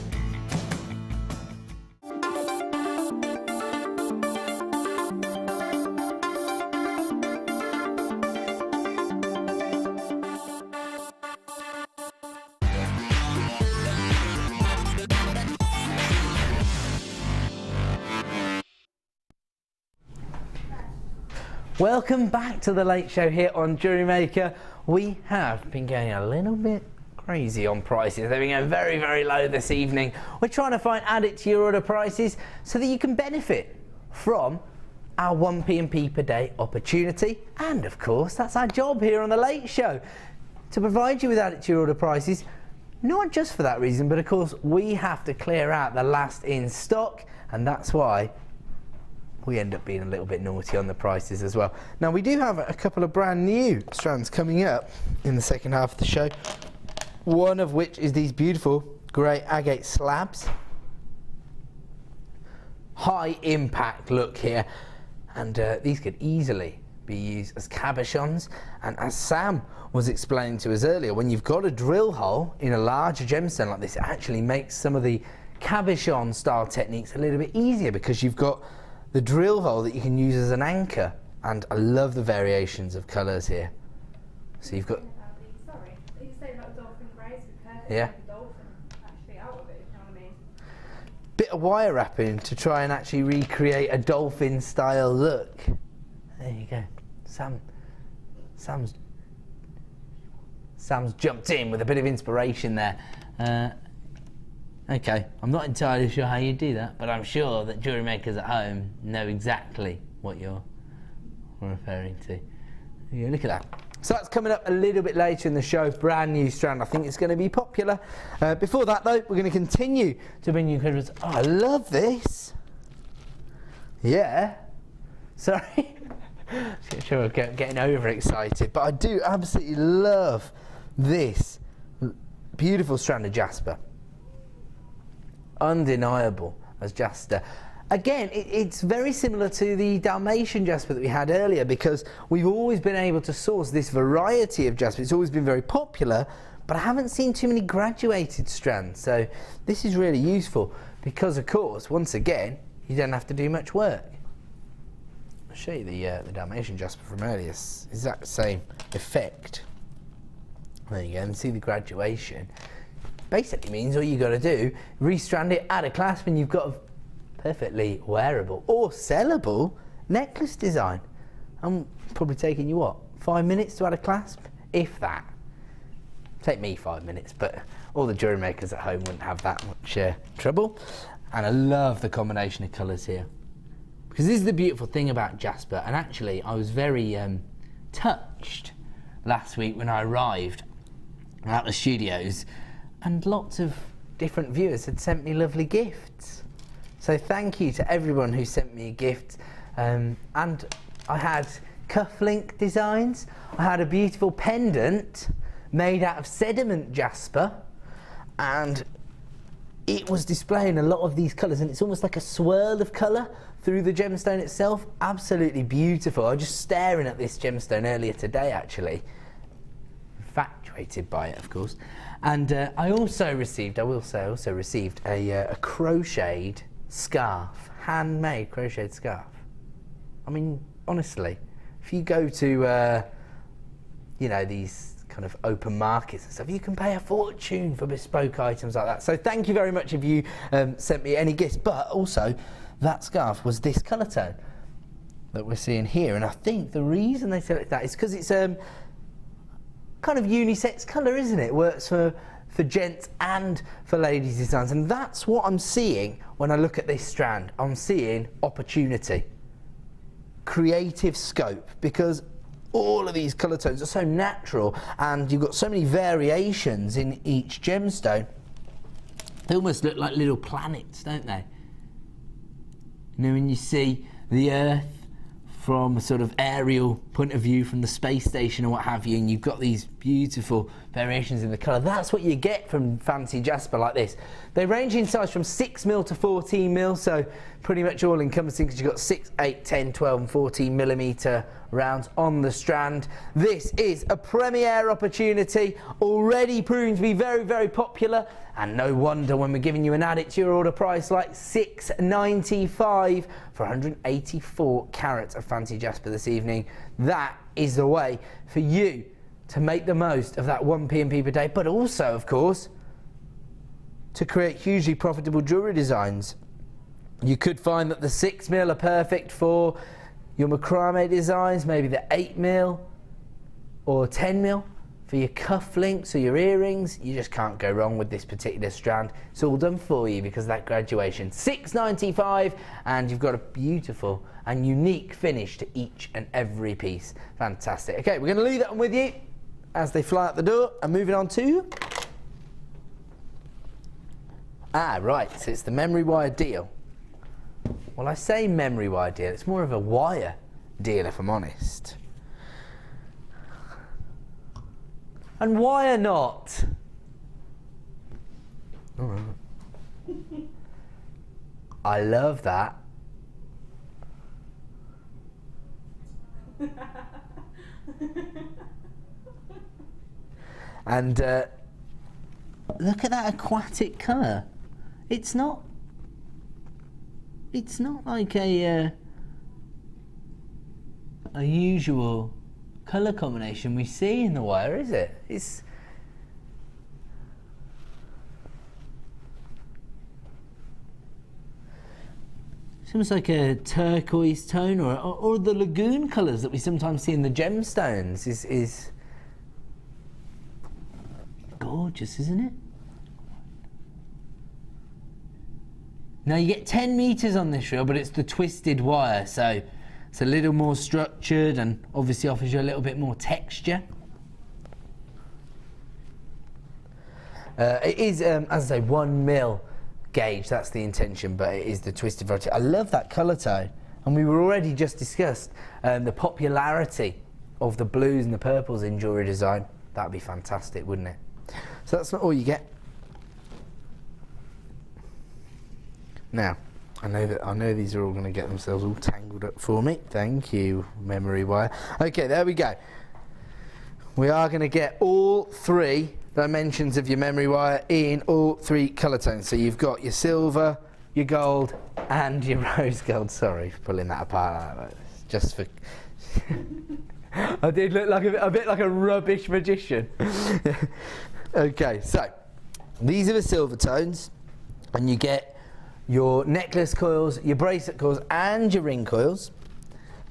Welcome back to the Late Show here on JewelleryMaker. We have been going a little bit crazy on prices. They've been going very, very low this evening. We're trying to find add it to your order prices so that you can benefit from our 1p&p per day opportunity. And of course, that's our job here on the Late Show, to provide you with add it to your order prices. Not just for that reason, but of course we have to clear out the last in stock, and that's why we end up being a little bit naughty on the prices as well. Now we do have a couple of brand new strands coming up in the second half of the show. One of which is these beautiful grey agate slabs. High impact look here, and these could easily be used as cabochons. And as Sam was explaining to us earlier, when you've got a drill hole in a larger gemstone like this, it actually makes some of the cabochon style techniques a little bit easier because you've got the drill hole that you can use as an anchor. And I love the variations of colours here. So you've got... Sorry, you say about dolphin greys, yeah. the dolphin actually out of it, if you know what I mean. Bit of wire wrapping to try and actually recreate a dolphin style look. There you go. Sam's jumped in with a bit of inspiration there. Okay, I'm not entirely sure how you do that, but I'm sure that jewellery makers at home know exactly what you're referring to. Yeah, look at that. So that's coming up a little bit later in the show, brand new strand. I think it's going to be popular. Before that though, we're going to continue to bring you covers. Oh, I love this. Yeah. Sorry. Sure, I'm getting overexcited, but I do absolutely love this beautiful strand of jasper. Undeniable as jasper. Again, it's very similar to the Dalmatian jasper that we had earlier, because we've always been able to source this variety of jasper. It's always been very popular, but I haven't seen too many graduated strands. So this is really useful because, of course, once again, you don't have to do much work. I'll show you the Dalmatian jasper from earlier. It's exact same effect. There you go, and see the graduation. Basically means all you got to do, restrand it, add a clasp, and you've got a perfectly wearable or sellable necklace design. I'm probably taking you, what, 5 minutes to add a clasp? If that. Take me 5 minutes, but all the jewellery makers at home wouldn't have that much trouble. And I love the combination of colours here. Because this is the beautiful thing about jasper, and actually I was very touched last week when I arrived at the studios, and lots of different viewers had sent me lovely gifts. So thank you to everyone who sent me a gift. And I had cufflink designs, I had a beautiful pendant made out of sediment jasper, and it was displaying a lot of these colours, and it's almost like a swirl of colour through the gemstone itself. Absolutely beautiful. I was just staring at this gemstone earlier today, actually. Infatuated by it, of course. And I also received, I will say, I also received a crocheted scarf, handmade crocheted scarf. I mean, honestly, if you go to, you know, these kind of open markets and stuff, you can pay a fortune for bespoke items like that. So thank you very much if you sent me any gifts. But also, that scarf was this colour tone that we're seeing here. And I think the reason they selected that is because it's kind of unisex colour, isn't it? Works for gents and for ladies' designs. And that's what I'm seeing when I look at this strand. I'm seeing opportunity, creative scope, because all of these colour tones are so natural and you've got so many variations in each gemstone. They almost look like little planets, don't they? You know, when you see the Earth from a sort of aerial point of view from the space station or what have you, and you've got these beautiful variations in the colour. That's what you get from fancy jasper like this. They range in size from 6mm to 14mm, so pretty much all encompassing, because you've got 6, 8, 10, 12 and 14mm rounds on the strand. This is a premiere opportunity, already proving to be very, very popular, and no wonder when we're giving you an add it to your order price like $6.95 for 184 carats of fancy jasper this evening. That is the way for you to make the most of that 1 P&P per day, but also, of course, to create hugely profitable jewellery designs. You could find that the 6mm are perfect for your macrame designs, maybe the 8mm or 10mm for your cufflinks or your earrings. You just can't go wrong with this particular strand. It's all done for you because of that graduation. $6.95, and you've got a beautiful and unique finish to each and every piece. Fantastic. Okay, we're going to leave that one with you as they fly out the door, and moving on to... right, so it's the memory wire deal. Well, I say memory wire deal, it's more of a wire deal if I'm honest. And wire not? I love that. And look at that aquatic colour. It's not like a usual colour combination we see in the wire, is it? It's almost like a turquoise tone, or the lagoon colours that we sometimes see in the gemstones is gorgeous, isn't it? Now you get 10 metres on this reel, but it's the twisted wire, so it's a little more structured and obviously offers you a little bit more texture. It is, as I say, 1mm gauge, that's the intention, but it is the twisted variety. I love that colour tone, and we were already just discussed the popularity of the blues and the purples in jewellery design. That would be fantastic, wouldn't it? So that's not all you get. Now, I know these are all going to get themselves all tangled up for me. Thank you, memory wire. Okay, there we go. We are going to get all 3 dimensions of your memory wire in all 3 colour tones. So you've got your silver, your gold and your rose gold. Sorry for pulling that apart like that. Just for I did look like a bit like a rubbish magician. Okay, so these are the silver tones, and you get your necklace coils, your bracelet coils, and your ring coils,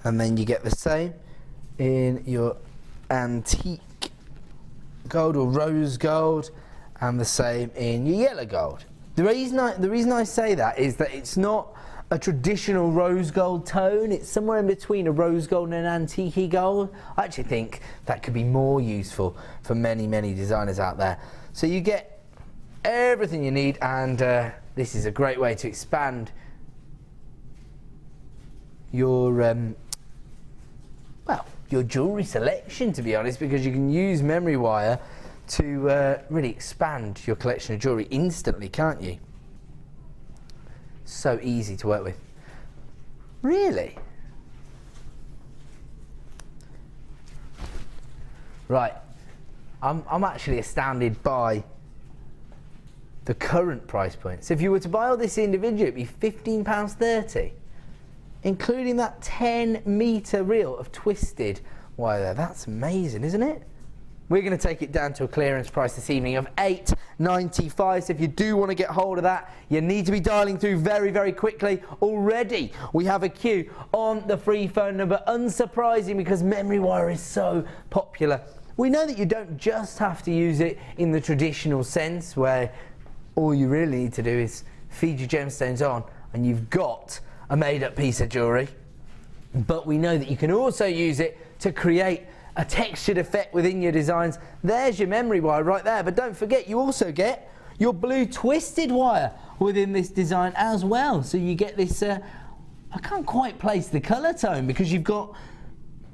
and then you get the same in your antique gold or rose gold, and the same in your yellow gold. The reason I say that is that it's not a traditional rose gold tone. It's somewhere in between a rose gold and an antique gold. I actually think that could be more useful for many, many designers out there. So you get everything you need, and this is a great way to expand your well, your jewellery selection, to be honest, because you can use memory wire to really expand your collection of jewellery instantly, can't you? So easy to work with. Really? Right. I'm actually astounded by the current price point. So if you were to buy all this individually, it'd be £15.30, including that 10-metre reel of twisted wire there. That's amazing, isn't it? We're going to take it down to a clearance price this evening of £8.95. So if you do want to get hold of that, you need to be dialing through very, very quickly. Already we have a queue on the free phone number. Unsurprising, because memory wire is so popular. We know that you don't just have to use it in the traditional sense, where all you really need to do is feed your gemstones on and you've got a made-up piece of jewellery. But we know that you can also use it to create a textured effect within your designs. There's your memory wire right there, but don't forget you also get your blue twisted wire within this design as well. So you get this, I can't quite place the colour tone because you've got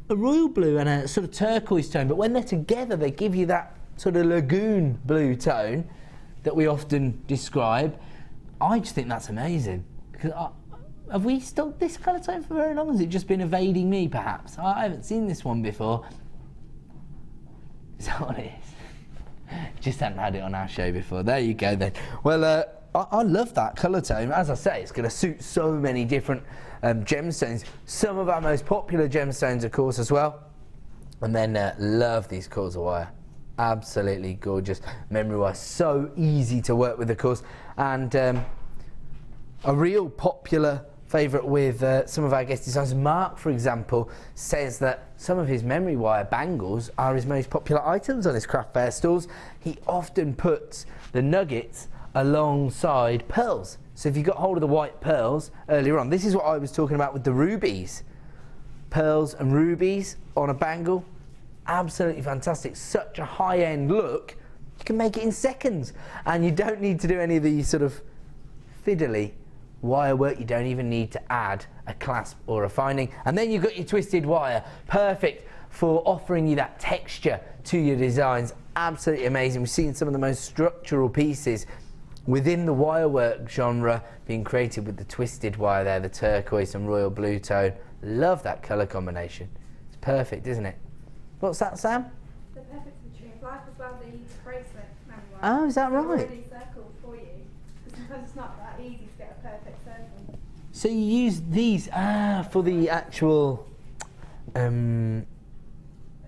a royal blue and a sort of turquoise tone, but when they're together they give you that sort of lagoon blue tone that we often describe. I just think that's amazing, because have we stocked this colour tone for very long? Has it just been evading me, perhaps? I haven't seen this one before. Is that what it is? Just haven't had it on our show before. There you go then. Well, I love that colour tone. As I say, it's going to suit so many different gemstones. Some of our most popular gemstones, of course, as well. And then love these coils of wire. Absolutely gorgeous. Memory wire, so easy to work with, of course. And a real popular favourite with some of our guest designers. Mark, for example, says that some of his memory wire bangles are his most popular items on his craft fair stalls. He often puts the nuggets alongside pearls. So if you got hold of the white pearls earlier on, this is what I was talking about with the rubies. Pearls and rubies on a bangle, absolutely fantastic. Such a high-end look. You can make it in seconds, and you don't need to do any of these sort of fiddly wire work. You don't even need to add a clasp or a finding. And then you've got your twisted wire, perfect for offering you that texture to your designs. Absolutely amazing. We've seen some of the most structural pieces within the wire work genre being created with the twisted wire there, the turquoise and royal blue tone. Love that colour combination. It's perfect, isn't it? What's that, Sam? They're perfect for the tree of life as well, the bracelet memory wire. Oh, is that right? They're already circled for you. Because sometimes it's not that easy to get a perfect circle. So you use these for the actual the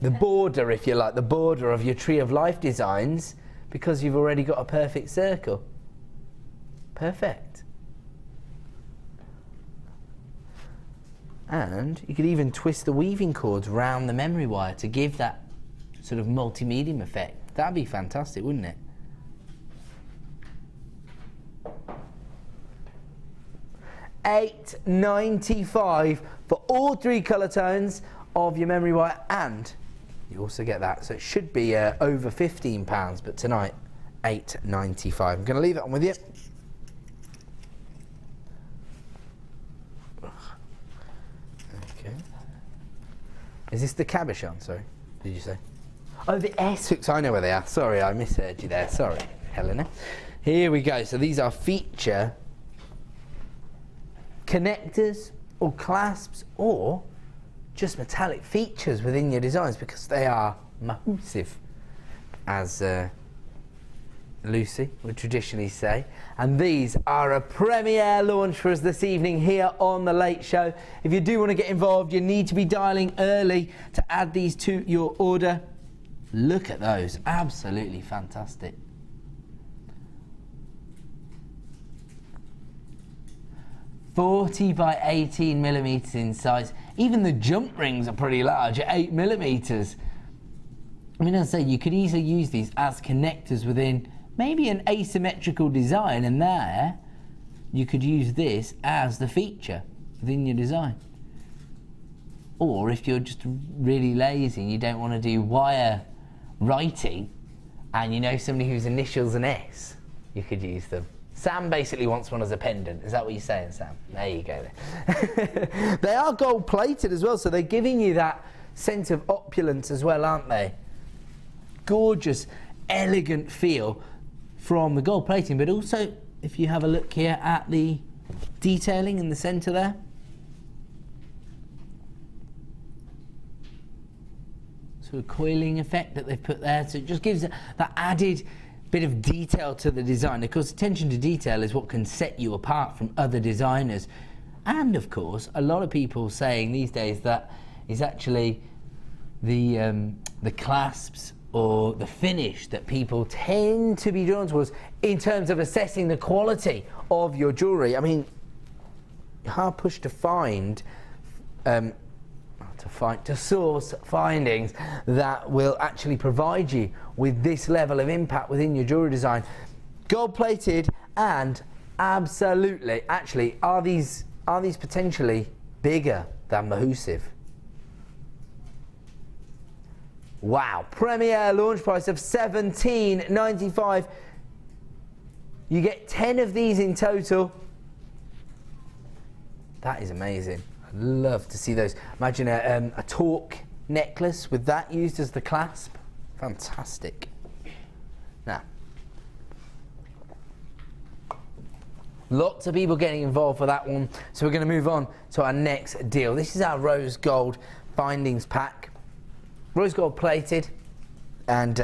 border, if you like, the border of your tree of life designs, because you've already got a perfect circle. Perfect. And you could even twist the weaving cords round the memory wire to give that sort of multi-medium effect. That'd be fantastic, wouldn't it? £8.95 for all three colour tones of your memory wire, and you also get that. So it should be over £15, but tonight £8.95. I'm going to leave that one with you. Okay. Is this the cabochon? Sorry, did you say? Oh, the S hooks. I know where they are. Sorry, I misheard you there. Sorry, Helena. Here we go. So these are feature connectors or clasps, or just metallic features within your designs, because they are massive, as Lucy would traditionally say. And these are a premiere launch for us this evening here on The Late Show. If you do want to get involved, you need to be dialing early to add these to your order. Look at those, absolutely fantastic. .40 by 18 millimeters in size. Even the jump rings are pretty large at 8 millimeters. I mean, as I say, you could easily use these as connectors within maybe an asymmetrical design, and there you could use this as the feature within your design. Or if you're just really lazy and you don't want to do wire writing and you know somebody whose initials an S, you could use them. Sam basically wants one as a pendant. Is that what you're saying, Sam? There you go. They are gold plated as well, so they're giving you that sense of opulence as well, aren't they? Gorgeous, elegant feel from the gold plating, but also if you have a look here at the detailing in the centre there. Sort of coiling effect that they've put there, so it just gives that added bit of detail to the design. Of course, attention to detail is what can set you apart from other designers. And of course, a lot of people saying these days that is actually the clasps or the finish that people tend to be drawn towards in terms of assessing the quality of your jewellery. I mean, hard pushed to find, to source findings that will actually provide you with this level of impact within your jewellery design. Gold plated, and absolutely, actually, are these potentially bigger than Mahusiv? Wow, premiere launch price of $17.95. You get 10 of these in total. That is amazing. I'd love to see those. Imagine a torque necklace with that used as the clasp. Fantastic. Now, lots of people getting involved for that one, so we're going to move on to our next deal. This is our rose gold findings pack. Rose gold plated, and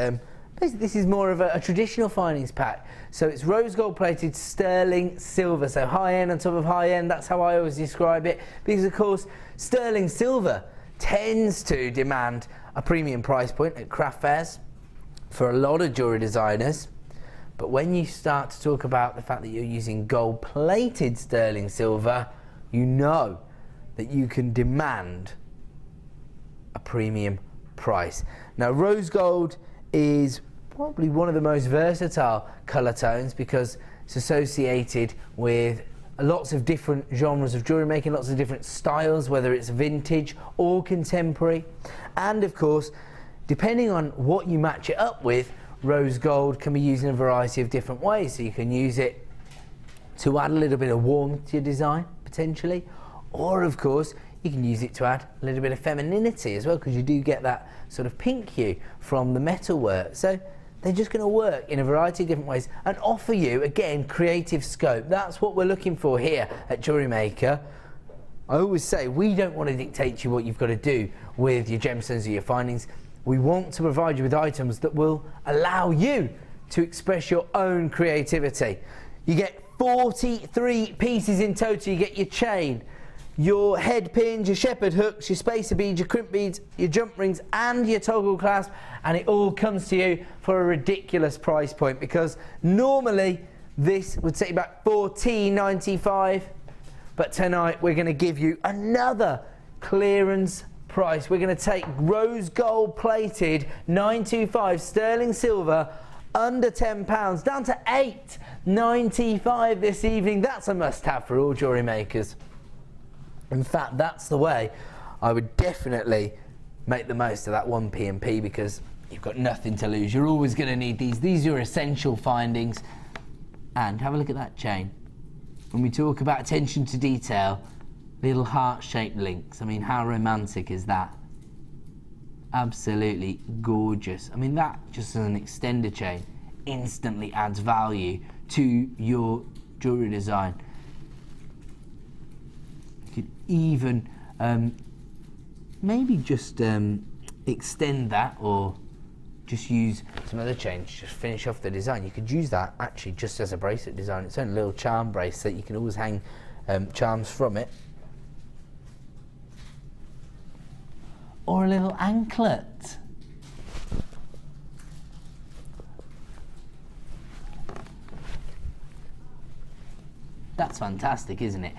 basically this is more of a traditional findings pack. So it's rose gold plated sterling silver, so high end on top of high end. That's how I always describe it, because of course sterling silver tends to demand a premium price point at craft fairs for a lot of jewellery designers. But when you start to talk about the fact that you're using gold plated sterling silver, you know that you can demand a premium price. Now, rose gold is probably one of the most versatile colour tones because it's associated with lots of different genres of jewellery making, lots of different styles, whether it's vintage or contemporary. And of course, depending on what you match it up with, rose gold can be used in a variety of different ways. So you can use it to add a little bit of warmth to your design, potentially, or of course you can use it to add a little bit of femininity as well, because you do get that sort of pink hue from the metalwork. So they're just going to work in a variety of different ways and offer you, again, creative scope. That's what we're looking for here at JewelleryMaker. I always say we don't want to dictate to you what you've got to do with your gemstones or your findings. We want to provide you with items that will allow you to express your own creativity. You get 43 pieces in total. You get your chain, your head pins, your shepherd hooks, your spacer beads, your crimp beads, your jump rings and your toggle clasp, and it all comes to you for a ridiculous price point, because normally this would set you back $14.95, but tonight we're going to give you another clearance price. We're going to take rose gold plated 925 sterling silver under £10 down to $8.95 this evening. That's a must-have for all jewellery makers. In fact, that's the way I would definitely make the most of that 1p&p, because you've got nothing to lose. You're always going to need these. These are essential findings. And have a look at that chain. When we talk about attention to detail, little heart-shaped links. I mean, how romantic is that? Absolutely gorgeous. I mean, that just as an extender chain instantly adds value to your jewellery design. Could even maybe just extend that or just use some other chains to just finish off the design. You could use that actually just as a bracelet design. It's a little charm bracelet. You can always hang charms from it. Or a little anklet. That's fantastic, isn't it?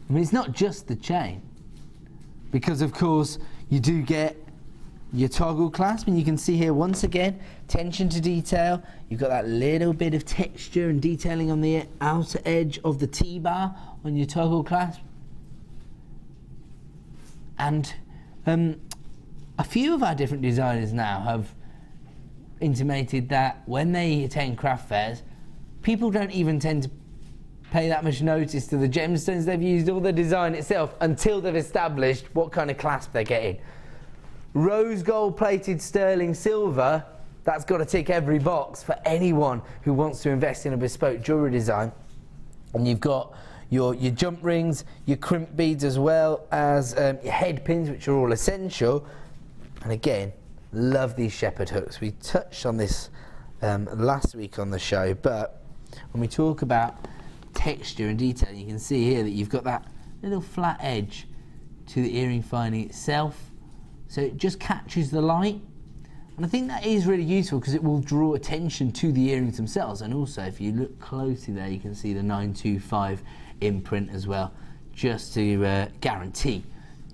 I mean, it's not just the chain, because of course you do get your toggle clasp, and you can see here once again, attention to detail. You've got that little bit of texture and detailing on the outer edge of the T-bar on your toggle clasp. And a few of our different designers now have intimated that when they attend craft fairs, people don't even tend to pay that much notice to the gemstones they've used or the design itself until they've established what kind of clasp they're getting. Rose gold plated sterling silver, that's got to tick every box for anyone who wants to invest in a bespoke jewellery design. And you've got your jump rings, your crimp beads, as well as your head pins, which are all essential. And again, love these shepherd hooks. We touched on this last week on the show, but when we talk about texture and detail, you can see here that you've got that little flat edge to the earring finding itself, so it just catches the light. And I think that is really useful because it will draw attention to the earrings themselves. And also, if you look closely there, you can see the 925 imprint as well, just to guarantee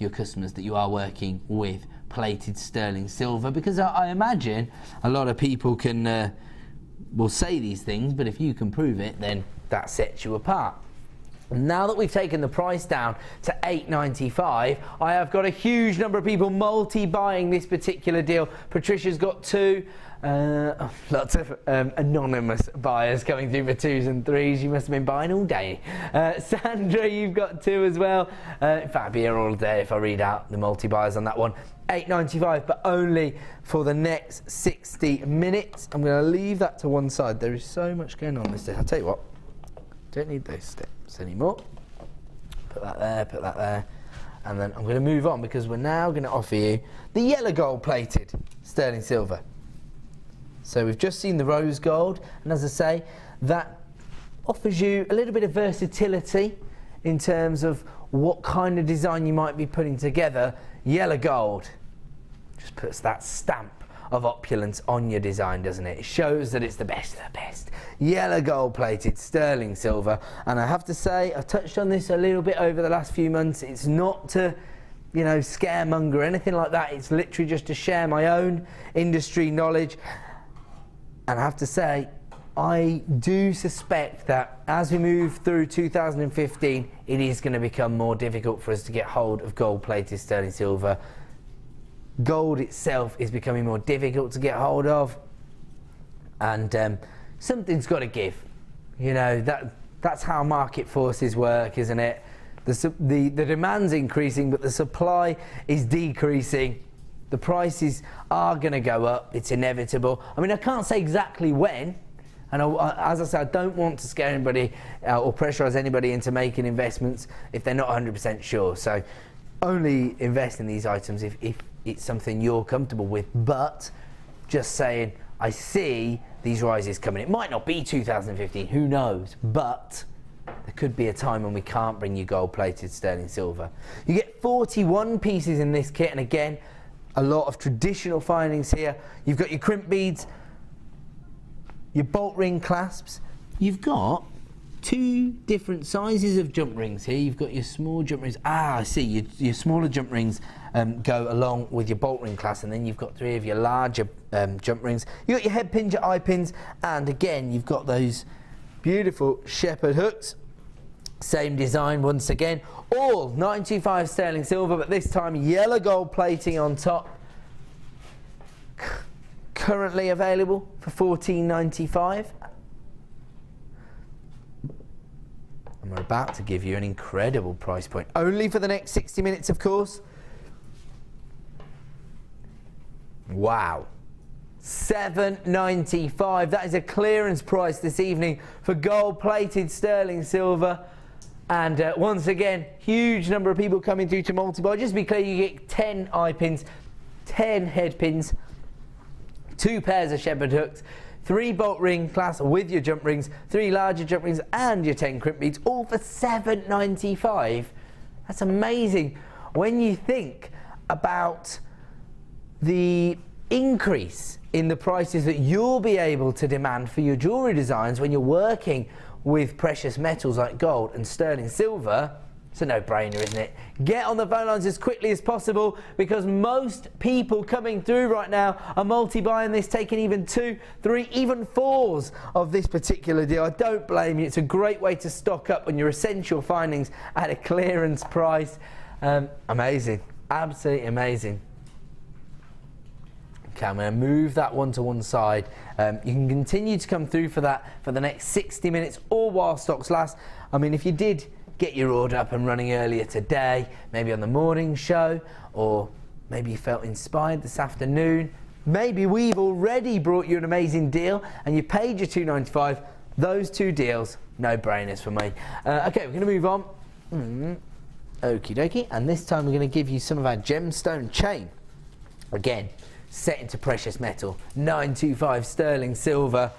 your customers that you are working with plated sterling silver, because I imagine a lot of people can will say these things, but if you can prove it, then that sets you apart. Now that we've taken the price down to $8.95, I have got a huge number of people multi-buying this particular deal. Patricia's got two, lots of anonymous buyers coming through for 2s and 3s. You must have been buying all day. Sandra, you've got 2 as well. In fact, I'd be here all day if I read out the multi-buyers on that one. $8.95, but only for the next 60 minutes. I'm going to leave that to one side. There is so much going on this day. I'll tell you what, don't need those steps anymore. Put that there, and then I'm going to move on because we're now going to offer you the yellow gold plated sterling silver. So we've just seen the rose gold, and as I say, that offers you a little bit of versatility in terms of what kind of design you might be putting together. Yellow gold just puts that stamp of opulence on your design, doesn't it? It shows that it's the best of the best. Yellow gold plated sterling silver, and I have to say, I touched on this a little bit over the last few months. It's not to, you know, scaremonger or anything like that. It's literally just to share my own industry knowledge. And I have to say, I do suspect that as we move through 2015, it is going to become more difficult for us to get hold of gold-plated sterling silver. Gold itself is becoming more difficult to get hold of, and something's got to give. You know, that's how market forces work, isn't it? The demand's increasing, but the supply is decreasing. The prices are going to go up. It's inevitable. I mean, I can't say exactly when. And as I said, I don't want to scare anybody or pressurise anybody into making investments if they're not 100% sure. So only invest in these items if it's something you're comfortable with. But just saying, I see these rises coming. It might not be 2015, who knows? But there could be a time when we can't bring you gold-plated sterling silver. You get 41 pieces in this kit, and again, a lot of traditional findings here. You've got your crimp beads, your bolt ring clasps. You've got 2 different sizes of jump rings here. You've got your small jump rings. I see. Your smaller jump rings go along with your bolt ring clasp, and then you've got 3 of your larger jump rings. You've got your head pins, your eye pins, and again, you've got those beautiful shepherd hooks. Same design once again. All 925 sterling silver, but this time yellow gold plating on top. Currently available for $14.95. And we're about to give you an incredible price point. Only for the next 60 minutes, of course. Wow. $7.95. That is a clearance price this evening for gold-plated sterling silver. And once again, huge number of people coming through to multi-buy. Just to be clear, you get 10 eye pins, 10 head pins, 2 pairs of shepherd hooks, 3 bolt ring clasps with your jump rings, 3 larger jump rings and your 10 crimp beads, all for £7.95. That's amazing when you think about the increase in the prices that you'll be able to demand for your jewellery designs when you're working with precious metals like gold and sterling silver. It's a no-brainer, isn't it? Get on the phone lines as quickly as possible, because most people coming through right now are multi-buying this, taking even 2, 3, even 4s of this particular deal. I don't blame you. It's a great way to stock up on your essential findings at a clearance price. Amazing. Absolutely amazing. Okay, I'm going to move that one to one side. You can continue to come through for that for the next 60 minutes or while stocks last. I mean, if you did get your order up and running earlier today, maybe on the morning show, or maybe you felt inspired this afternoon, maybe we've already brought you an amazing deal and you paid your $2.95. Those 2 deals, no-brainers for me. Okay, we're going to move on. Okie dokie, and this time we're going to give you some of our gemstone chain. Again, set into precious metal, 925 sterling silver,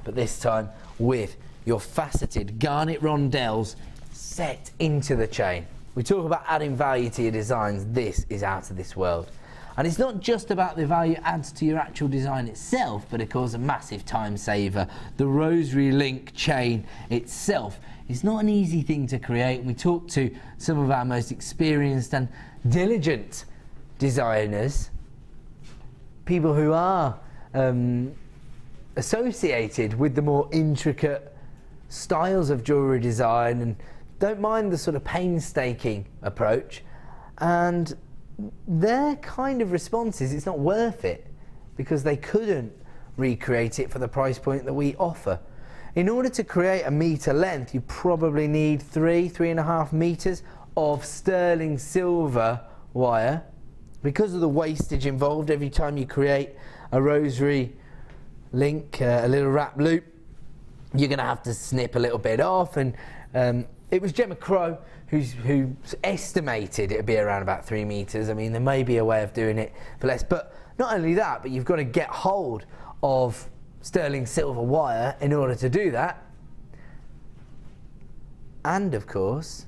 but this time with your faceted garnet rondelles set into the chain. We talk about adding value to your designs. This is out of this world. And it's not just about the value it adds to your actual design itself, but of course a massive time saver. The rosary link chain itself is not an easy thing to create. We talked to some of our most experienced and diligent designers, people who are associated with the more intricate styles of jewellery design and don't mind the sort of painstaking approach, and their kind of response is it's not worth it because they couldn't recreate it for the price point that we offer. In order to create a metre length, you probably need 3.5 metres of sterling silver wire. Because of the wastage involved every time you create a rosary link, a little wrap loop, you're going to have to snip a little bit off, and it was Gemma Crow who estimated it would be around about 3 metres. I mean, there may be a way of doing it for less, but not only that, but you've got to get hold of sterling silver wire in order to do that. And of course,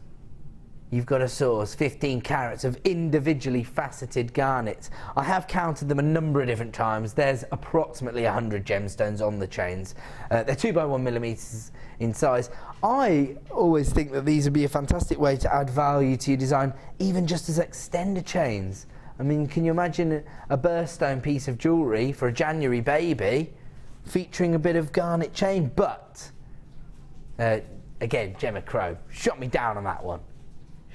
you've got to source 15 carats of individually faceted garnets. I have counted them a number of different times. There's approximately 100 gemstones on the chains. They're 2x1mm in size. I always think that these would be a fantastic way to add value to your design, even just as extender chains. I mean, can you imagine a birthstone piece of jewellery for a January baby featuring a bit of garnet chain? But, again, Gemma Crow shot me down on that one.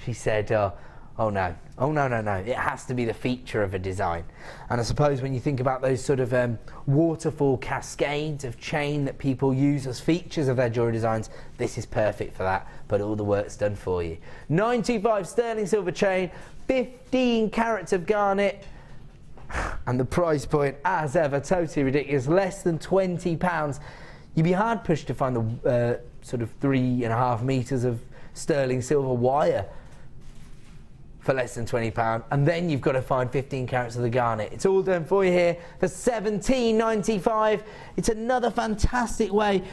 She said, oh no, it has to be the feature of a design. And I suppose when you think about those sort of waterfall cascades of chain that people use as features of their jewellery designs, this is perfect for that, but all the work's done for you. 925 sterling silver chain, 15 carats of garnet, and the price point, as ever, totally ridiculous, less than £20. You'd be hard pushed to find the sort of 3.5 metres of sterling silver wire for less than £20, and then you've got to find 15 carats of the garnet. It's all done for you here for £17.95. It's another fantastic way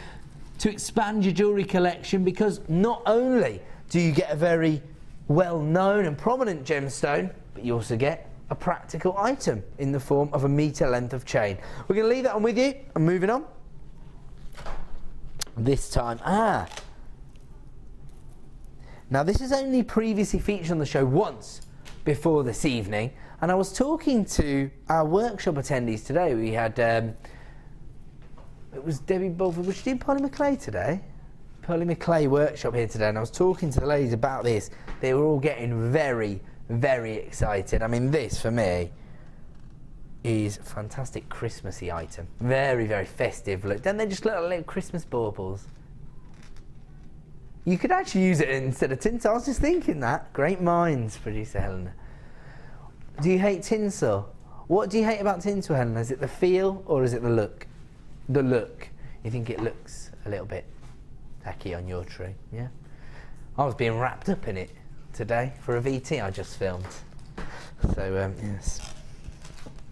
to expand your jewellery collection, because not only do you get a very well-known and prominent gemstone, but you also get a practical item in the form of a metre length of chain. We're going to leave that one with you and moving on. This time, now this has only previously featured on the show once before this evening, and I was talking to our workshop attendees today. We had, it was Debbie Bolford, was she doing Polly McKay today? Polly McKay workshop here today, and I was talking to the ladies about this. They were all getting very, very excited. I mean, this for me is a fantastic Christmassy item. Very, very festive look. Don't they just look like little Christmas baubles? You could actually use it instead of tinsel. I was just thinking that. Great minds, producer Helena. Do you hate tinsel? What do you hate about tinsel, Helena? Is it the feel or is it the look? The look. You think it looks a little bit tacky on your tree, yeah? I was being wrapped up in it today for a VT I just filmed. So, yes.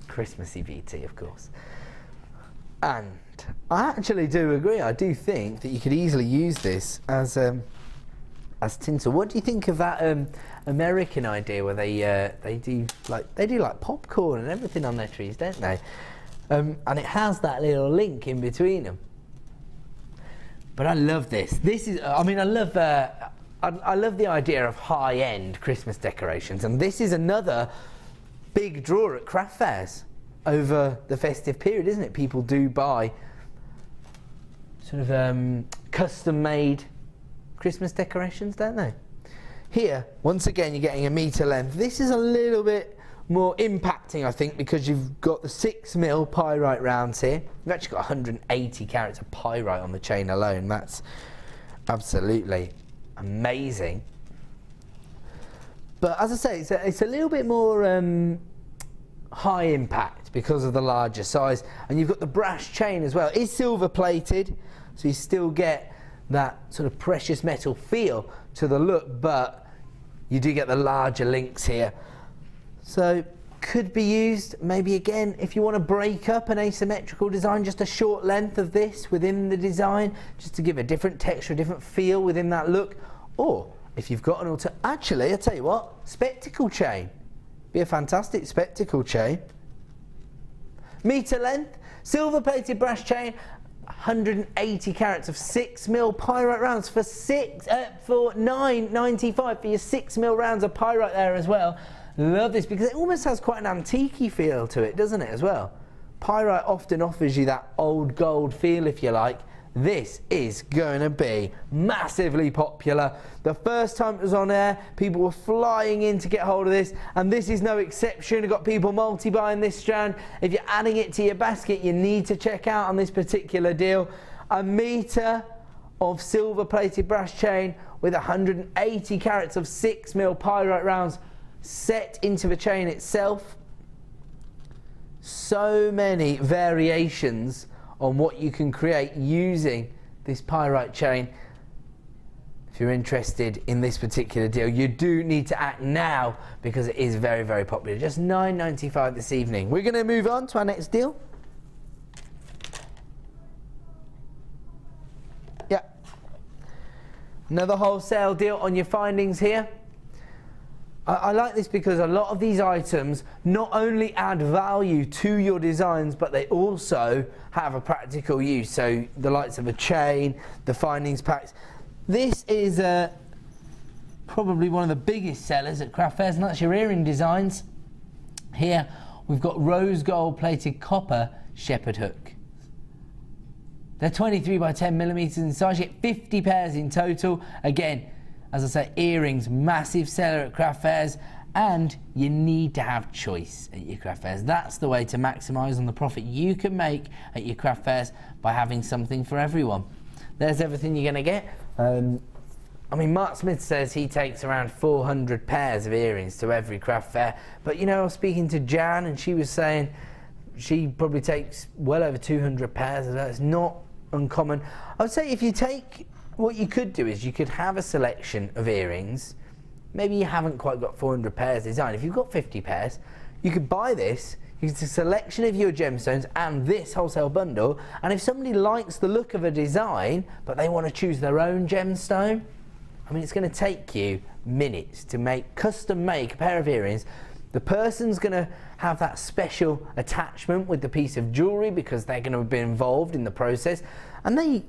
Christmassy VT, of course. And I actually do agree. I do think that you could easily use this as tinsel. What do you think of that American idea where they do like popcorn and everything on their trees, don't they? And it has that little link in between them. But I love this. This is, I mean, I love the idea of high-end Christmas decorations, and this is another big draw at craft fairs over the festive period, isn't it? People do buy sort of custom-made Christmas decorations, don't they? Here, once again, you're getting a metre length. This is a little bit more impacting, I think, because you've got the 6mm pyrite rounds here. You've actually got 180 carats of pyrite on the chain alone. That's absolutely amazing. But as I say, it's a little bit more high impact because of the larger size. And you've got the brass chain as well. It is silver plated, so you still get that sort of precious metal feel to the look, but you do get the larger links here. So could be used maybe again if you want to break up an asymmetrical design, just a short length of this within the design, just to give a different texture, a different feel within that look. Or if you've got an actually, I tell you what, spectacle chain. Be a fantastic spectacle chain. Metre length, silver plated brass chain, 180 carats of 6mm pyrite rounds for $9.95 for your 6mm rounds of pyrite there as well. Love this because it almost has quite an antique-y feel to it, doesn't it, as well? Pyrite often offers you that old gold feel, if you like. This is going to be massively popular. The first time it was on air, people were flying in to get hold of this, and this is no exception. You've got people multi-buying this strand. If you're adding it to your basket, you need to check out on this particular deal. A metre of silver-plated brass chain with 180 carats of 6mm pyrite rounds set into the chain itself. So many variations on what you can create using this pyrite chain. If you're interested in this particular deal, you do need to act now because it is very, very popular. Just $9.95 this evening. We're going to move on to our next deal. Yeah. Another wholesale deal on your findings here. I like this because a lot of these items not only add value to your designs, but they also have a practical use. So the likes of a chain, the findings packs. This is probably one of the biggest sellers at craft fairs, and that's your earring designs. Here we've got rose gold plated copper shepherd hook. They're 23 by 10mm in size. You get 50 pairs in total. Again, as I say, earrings, massive seller at craft fairs, and you need to have choice at your craft fairs. That's the way to maximise on the profit you can make at your craft fairs, by having something for everyone. There's everything you're going to get. I mean, Mark Smith says he takes around 400 pairs of earrings to every craft fair, but you know, I was speaking to Jan and she was saying she probably takes well over 200 pairs of that. It's not uncommon. I would say if you take, what you could do is you could have a selection of earrings. Maybe you haven't quite got 400 pairs designed. If you've got 50 pairs, you could buy this. It's a selection of your gemstones and this wholesale bundle. And if somebody likes the look of a design, but they want to choose their own gemstone, I mean, it's going to take you minutes to custom make a pair of earrings. The person's going to have that special attachment with the piece of jewellery because they're going to be involved in the process. And they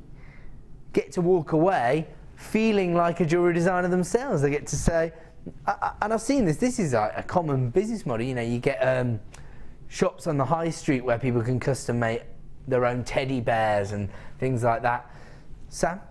get to walk away feeling like a jewellery designer themselves. They get to say, and I've seen this is a common business model, you know, you get shops on the high street where people can custom make their own teddy bears and things like that. Sam,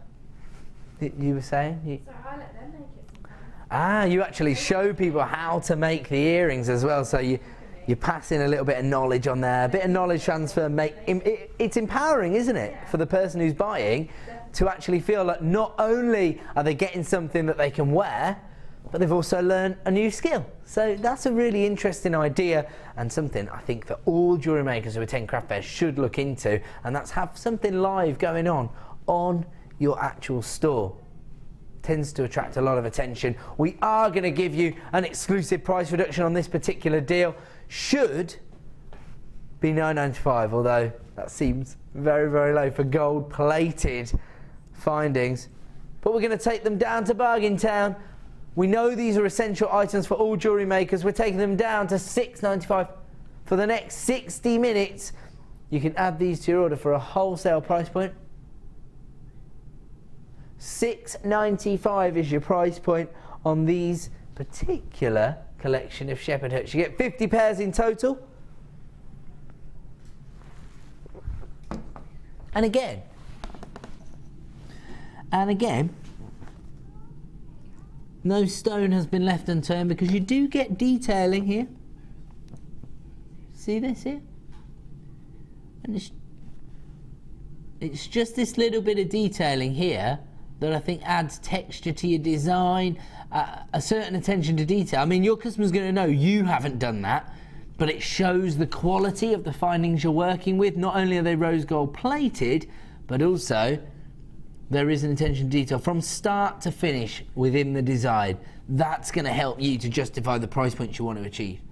you were saying? So I let them make it sometimes. You actually show people how to make the earrings as well, so you're passing a little bit of knowledge on there, a bit of knowledge transfer. It's empowering, isn't it, for the person who's buying to actually feel like not only are they getting something that they can wear, but they've also learned a new skill. So that's a really interesting idea and something I think that all jewellery makers who attend craft fairs should look into, and that's have something live going on your actual store. Tends to attract a lot of attention. We are going to give you an exclusive price reduction on this particular deal should be £9.95, although that seems very, very low for gold-plated findings. But we're going to take them down to Bargain Town. We know these are essential items for all jewellery makers. We're taking them down to £6.95 for the next 60 minutes. You can add these to your order for a wholesale price point. £6.95 is your price point on these particular collection of shepherd hooks. You get 50 pairs in total. And again, no stone has been left unturned, because you do get detailing here. See this here? And it's just this little bit of detailing here that I think adds texture to your design, a certain attention to detail. I mean, your customer's going to know you haven't done that, but it shows the quality of the findings you're working with. Not only are they rose gold plated, but also there is an attention to detail from start to finish within the design. That's going to help you to justify the price points you want to achieve.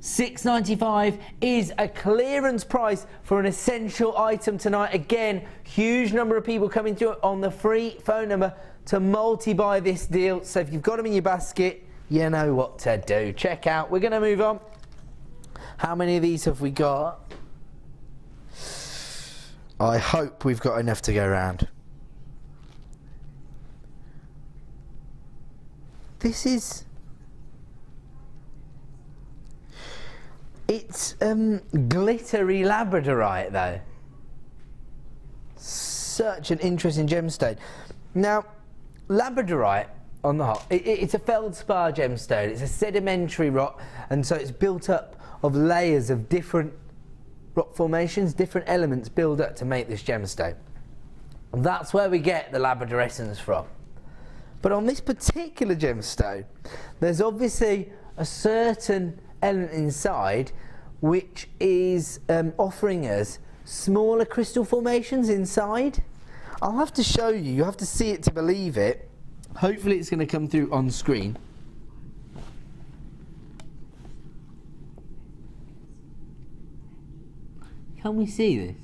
£6.95 is a clearance price for an essential item tonight. Again, huge number of people coming through on the free phone number to multi-buy this deal. So if you've got them in your basket, you know what to do. Check out. We're going to move on. How many of these have we got? I hope we've got enough to go around. This is... It's glittery labradorite though. Such an interesting gemstone. Now, labradorite on the hop, it's a feldspar gemstone. It's a sedimentary rock, and so it's built up of layers of different rock formations, different elements build up to make this gemstone. That's where we get the labradorescence from. But on this particular gemstone, there's obviously a certain element inside which is offering us smaller crystal formations inside. I'll have to show you. You have to see it to believe it. Hopefully it's going to come through on screen. Can we see this?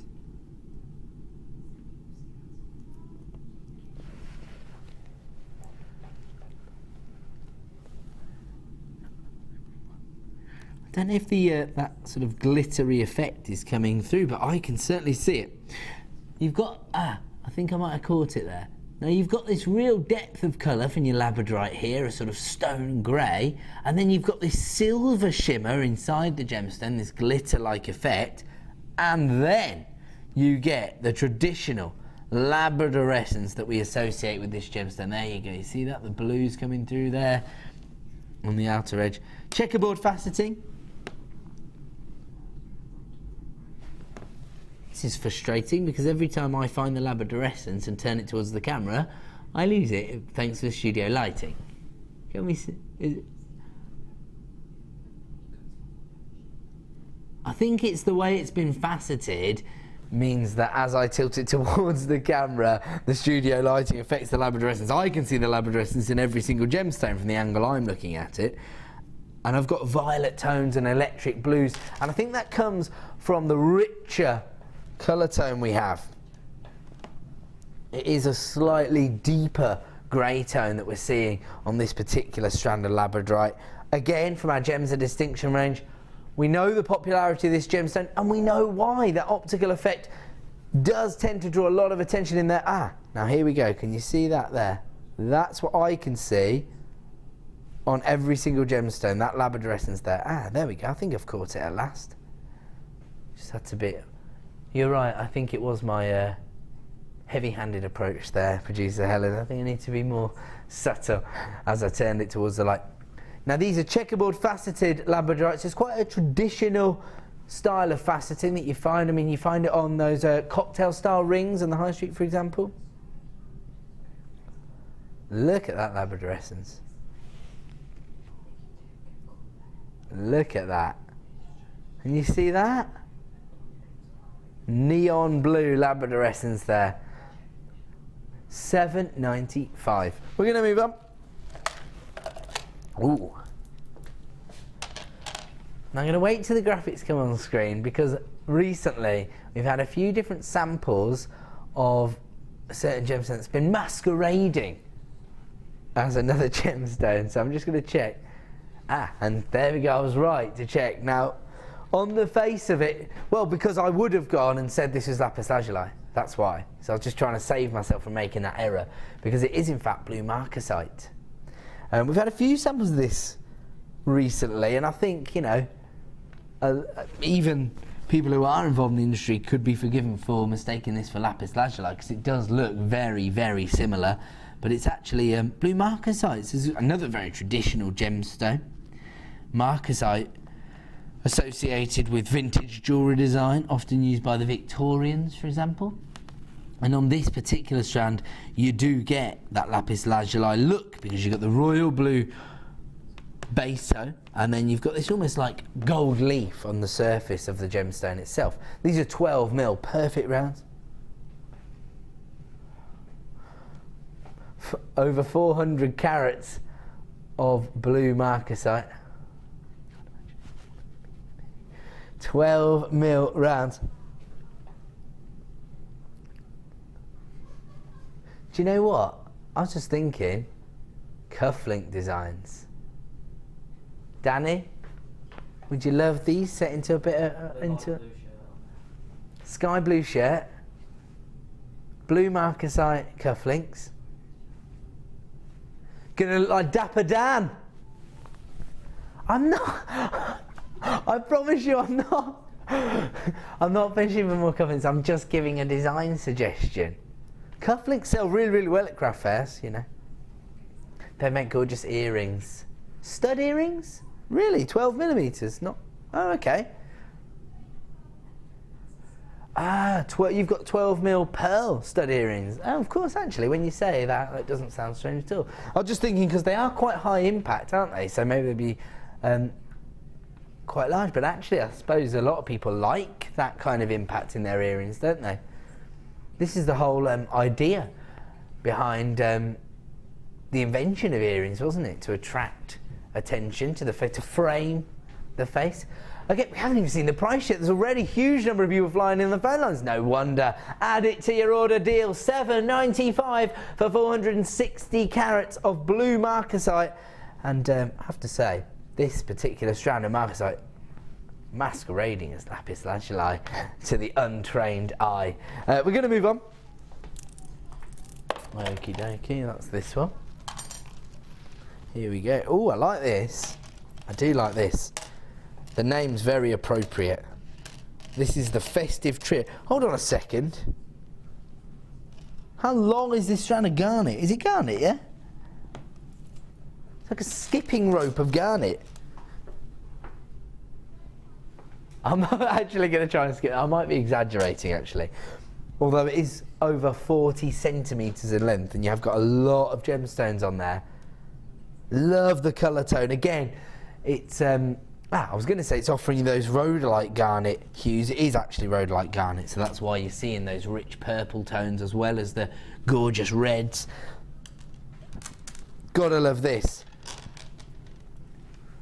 I don't know if the that sort of glittery effect is coming through, but I can certainly see it. You've got, I think I might have caught it there. Now you've got this real depth of colour from your labradorite here, a sort of stone grey, and then you've got this silver shimmer inside the gemstone, this glitter-like effect, and then you get the traditional labradorescence that we associate with this gemstone. There you go, you see that? The blues coming through there on the outer edge. Checkerboard faceting. This is frustrating because every time I find the labradorescence and turn it towards the camera, I lose it thanks to the studio lighting. Can we see? I think it's the way it's been faceted means that as I tilt it towards the camera, the studio lighting affects the labradorescence. I can see the labradorescence in every single gemstone from the angle I'm looking at it. And I've got violet tones and electric blues, and I think that comes from the richer colour tone we have. It is a slightly deeper grey tone that we're seeing on this particular strand of labradorite. Again, from our Gems of Distinction range, we know the popularity of this gemstone, and we know why. That optical effect does tend to draw a lot of attention in there. Now here we go. Can you see that there? That's what I can see on every single gemstone, that labradorescence there. There we go. I think I've caught it at last. Just had to be... You're right, I think it was my heavy-handed approach there, producer Helen. I think I need to be more subtle as I turned it towards the light. Now these are checkerboard faceted labradorites. It's quite a traditional style of faceting that you find. I mean, you find it on those cocktail-style rings on the high street, for example. Look at that labradorescence. Look at that. Can you see that? Neon blue labradorescence there. £7.95. We're going to move on. Ooh. I'm going to wait till the graphics come on screen, because recently we've had a few different samples of a certain gemstone that's been masquerading as another gemstone. So I'm just going to check. And there we go, I was right to check. Now, on the face of it, well, because I would have gone and said this was lapis lazuli. That's why. So I was just trying to save myself from making that error, because it is in fact blue marcasite. We've had a few samples of this recently, and I think, you know, even people who are involved in the industry could be forgiven for mistaking this for lapis lazuli, because it does look very, very similar, but it's actually blue marcasite. This is another very traditional gemstone. Marcasite, associated with vintage jewellery design, often used by the Victorians, for example. And on this particular strand, you do get that lapis lazuli look, because you've got the royal blue base tone, and then you've got this almost like gold leaf on the surface of the gemstone itself. These are 12mm, perfect rounds. Over 400 carats of blue marcasite. 12mm rounds. Do you know what? I was just thinking, cufflink designs. Danny, would you love these set into a bit of, into sky blue shirt, blue marcasite cufflinks? Gonna look like Dapper Dan. I'm not. I promise you, I'm not. I'm not fishing for more cufflinks. I'm just giving a design suggestion. Cufflinks sell really, really well at craft fairs, you know. They make gorgeous earrings. Stud earrings? Really? 12mm? Not. Oh, okay. You've got 12mm pearl stud earrings. Oh, of course, actually, when you say that, that doesn't sound strange at all. I was just thinking, because they are quite high impact, aren't they? So maybe they'd be quite large. But actually, I suppose a lot of people like that kind of impact in their earrings, don't they? This is the whole idea behind the invention of earrings, wasn't it? To attract attention to the face, to frame the face. Okay, we haven't even seen the price yet. There's already a huge number of people flying in the phone lines. No wonder. Add it to your order deal. $7.95 for 460 carats of blue marcasite. And I have to say, this particular strand of marcasite, masquerading as lapis lazuli to the untrained eye. We're going to move on. Okie dokie, that's this one. Here we go. Oh, I like this. I do like this. The name's very appropriate. This is the festive trio. Hold on a second. How long is this strand of garnet? Is it garnet, yeah? It's like a skipping rope of garnet. I'm not actually going to try and skip. I might be exaggerating, actually. Although it is over 40 centimetres in length, and you have got a lot of gemstones on there. Love the colour tone. Again, it's I was going to say it's offering you those rhodolite garnet hues. It is actually rhodolite garnet, so that's why you're seeing those rich purple tones as well as the gorgeous reds. Gotta love this.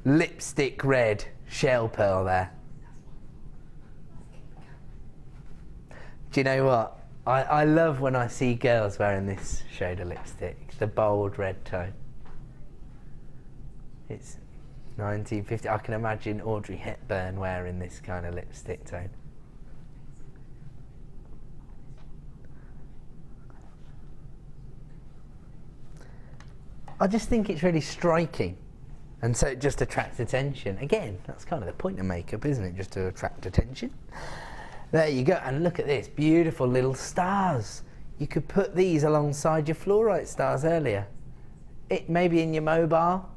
Lipstick red shell pearl there. Do you know what? I love when I see girls wearing this shade of lipstick, the bold red tone. It's 1950. I can imagine Audrey Hepburn wearing this kind of lipstick tone. I just think it's really striking, and so it just attracts attention. Again, that's kind of the point of makeup, isn't it? Just to attract attention. There you go, and look at this, beautiful little stars. You could put these alongside your fluorite stars earlier. It maybe in your mobile.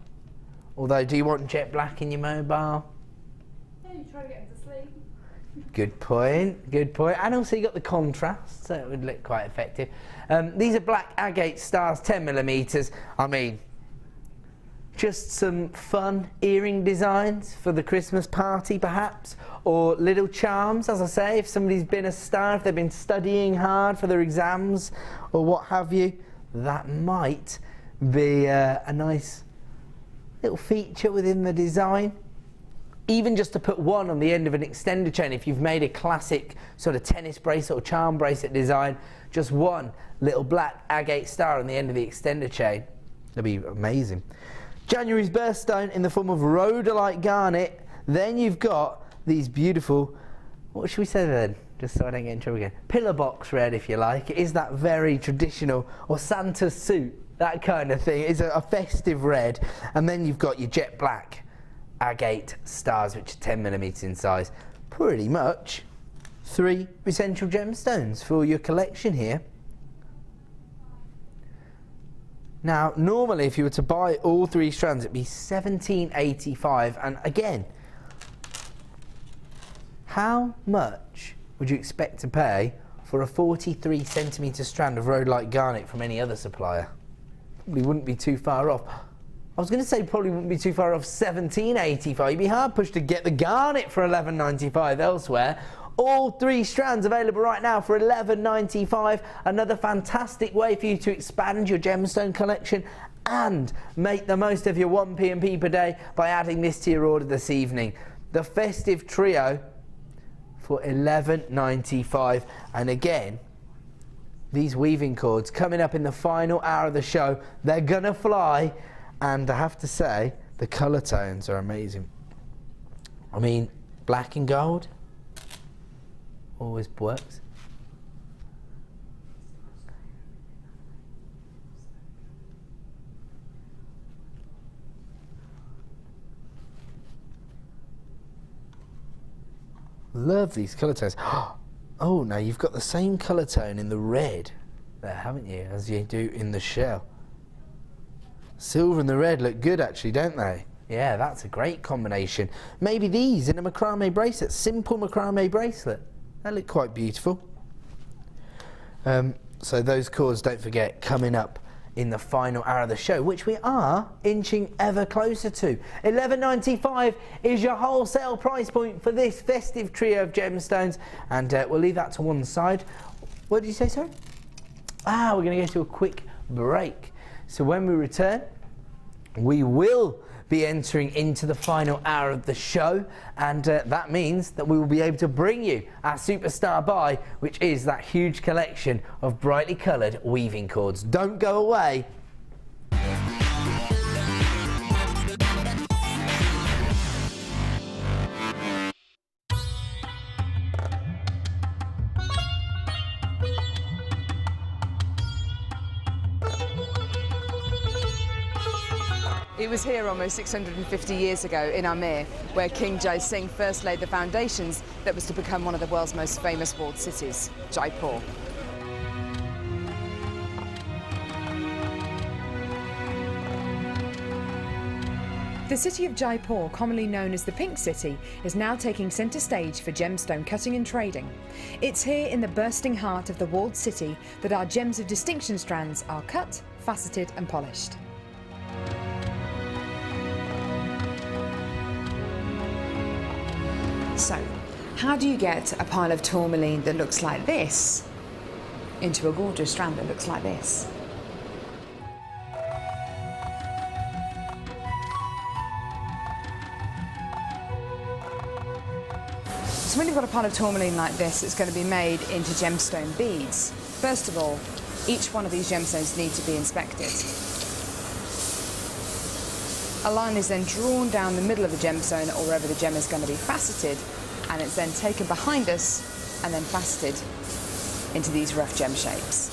Although, do you want jet black in your mobile? Yeah, you try to get them to sleep. Good point, good point. And also you got the contrast, so it would look quite effective. These are black agate stars, 10mm. I mean, just some fun earring designs for the Christmas party, perhaps, or little charms, as I say, if somebody's been a star, if they've been studying hard for their exams, or what have you, that might be a nice little feature within the design. even just to put one on the end of an extender chain, if you've made a classic sort of tennis bracelet or charm bracelet design, just one little black agate star on the end of the extender chain, that'd be amazing. January's birthstone in the form of rhodolite garnet. Then you've got these beautiful, what should we say then? Just so I don't get in trouble again. Pillar box red, if you like. It is that very traditional, or Santa's suit, that kind of thing. It's a festive red. And then you've got your jet black agate stars, which are 10mm in size. Pretty much 3 essential gemstones for your collection here. Now, normally if you were to buy all 3 strands, it'd be $17.85. And again, how much would you expect to pay for a 43cm strand of rhodolite garnet from any other supplier? Probably wouldn't be too far off. I was going to say probably wouldn't be too far off $17.85. You'd be hard pushed to get the garnet for $11.95 elsewhere. All 3 strands available right now for $11.95. Another fantastic way for you to expand your gemstone collection and make the most of your 1 P&P per day by adding this to your order this evening. The festive trio for $11.95. And again, these weaving cords coming up in the final hour of the show, they're gonna fly. And I have to say, the colour tones are amazing. I mean, black and gold always works. Love these colour tones. Oh, now you've got the same colour tone in the red there, haven't you, as you do in the shell. Silver and the red look good actually, don't they? Yeah, that's a great combination. Maybe these in a macrame bracelet, simple macrame bracelet. They look quite beautiful. So those cords, don't forget, coming up in the final hour of the show, which we are inching ever closer to. $11.95 is your wholesale price point for this festive trio of gemstones, and we'll leave that to one side. What did you say, sorry? We're going to go to a quick break. So when we return, we will be entering into the final hour of the show, and that means that we will be able to bring you our superstar buy, which is that huge collection of brightly coloured weaving cords. Don't go away. It was here almost 650 years ago in Amir, where King Jai Singh first laid the foundations that was to become one of the world's most famous walled cities, Jaipur. The city of Jaipur, commonly known as the Pink City, is now taking centre stage for gemstone cutting and trading. It's here in the bursting heart of the walled city that our gems of distinction strands are cut, faceted and polished. So, how do you get a pile of tourmaline that looks like this into a gorgeous strand that looks like this? So when you've got a pile of tourmaline like this, it's going to be made into gemstone beads. First of all, each one of these gemstones need to be inspected. A line is then drawn down the middle of the gemstone or wherever the gem is going to be faceted, and it's then taken behind us and then faceted into these rough gem shapes.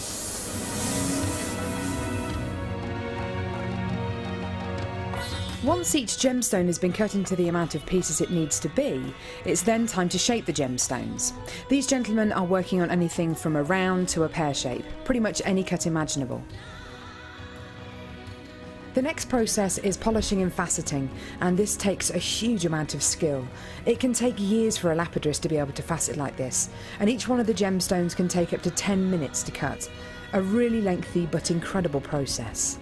Once each gemstone has been cut into the amount of pieces it needs to be, it's then time to shape the gemstones. These gentlemen are working on anything from a round to a pear shape, pretty much any cut imaginable. The next process is polishing and faceting, and this takes a huge amount of skill. It can take years for a lapidress to be able to facet like this, and each one of the gemstones can take up to 10 minutes to cut. A really lengthy but incredible process.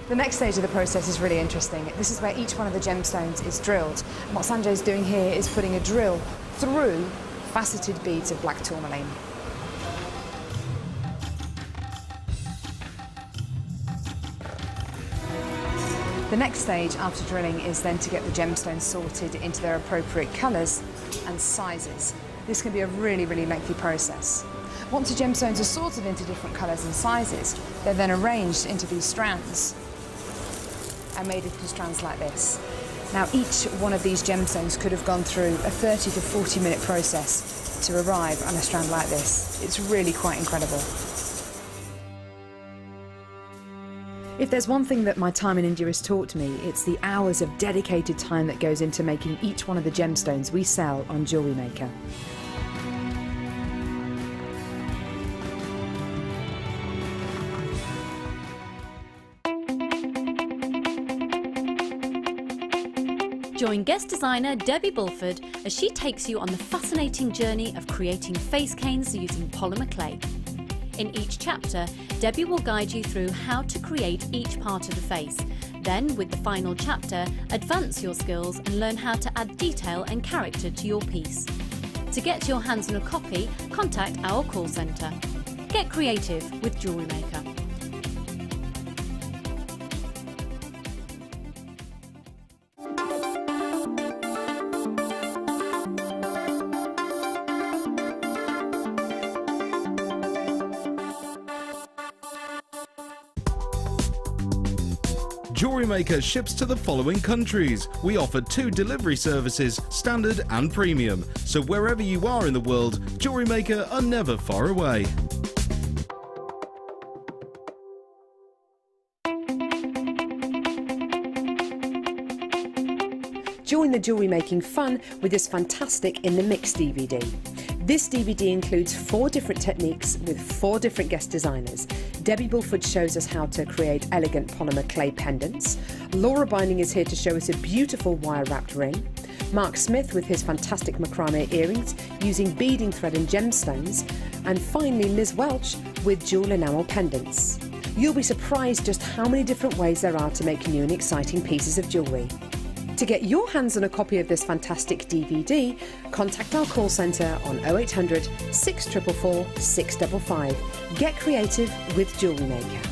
The next stage of the process is really interesting. This is where each one of the gemstones is drilled. And what Sanjay's doing here is putting a drill through faceted beads of black tourmaline. The next stage after drilling is then to get the gemstones sorted into their appropriate colours and sizes. This can be a really, really lengthy process. Once the gemstones are sorted into different colours and sizes, they're then arranged into these strands and made into strands like this. Now, each one of these gemstones could have gone through a 30 to 40 minute process to arrive on a strand like this. It's really quite incredible. If there's one thing that my time in India has taught me, it's the hours of dedicated time that goes into making each one of the gemstones we sell on JewelleryMaker. Join guest designer Debbie Bulford as she takes you on the fascinating journey of creating face canes using polymer clay. In each chapter, Debbie will guide you through how to create each part of the face. Then, with the final chapter, advance your skills and learn how to add detail and character to your piece. To get your hands on a copy, contact our call centre. Get creative with JewelleryMaker. JewelleryMaker ships to the following countries. We offer 2 delivery services, standard and premium. So wherever you are in the world, JewelleryMaker are never far away. Join the jewellery making fun with this fantastic In the Mix DVD. This DVD includes 4 different techniques with 4 different guest designers. Debbie Bulford shows us how to create elegant polymer clay pendants. Laura Binding is here to show us a beautiful wire-wrapped ring. Mark Smith with his fantastic macrame earrings using beading thread and gemstones. And finally Liz Welch with jewel enamel pendants. You'll be surprised just how many different ways there are to make new and exciting pieces of jewellery. To get your hands on a copy of this fantastic DVD, contact our call centre on 0800 644 655. Get creative with JewelleryMaker.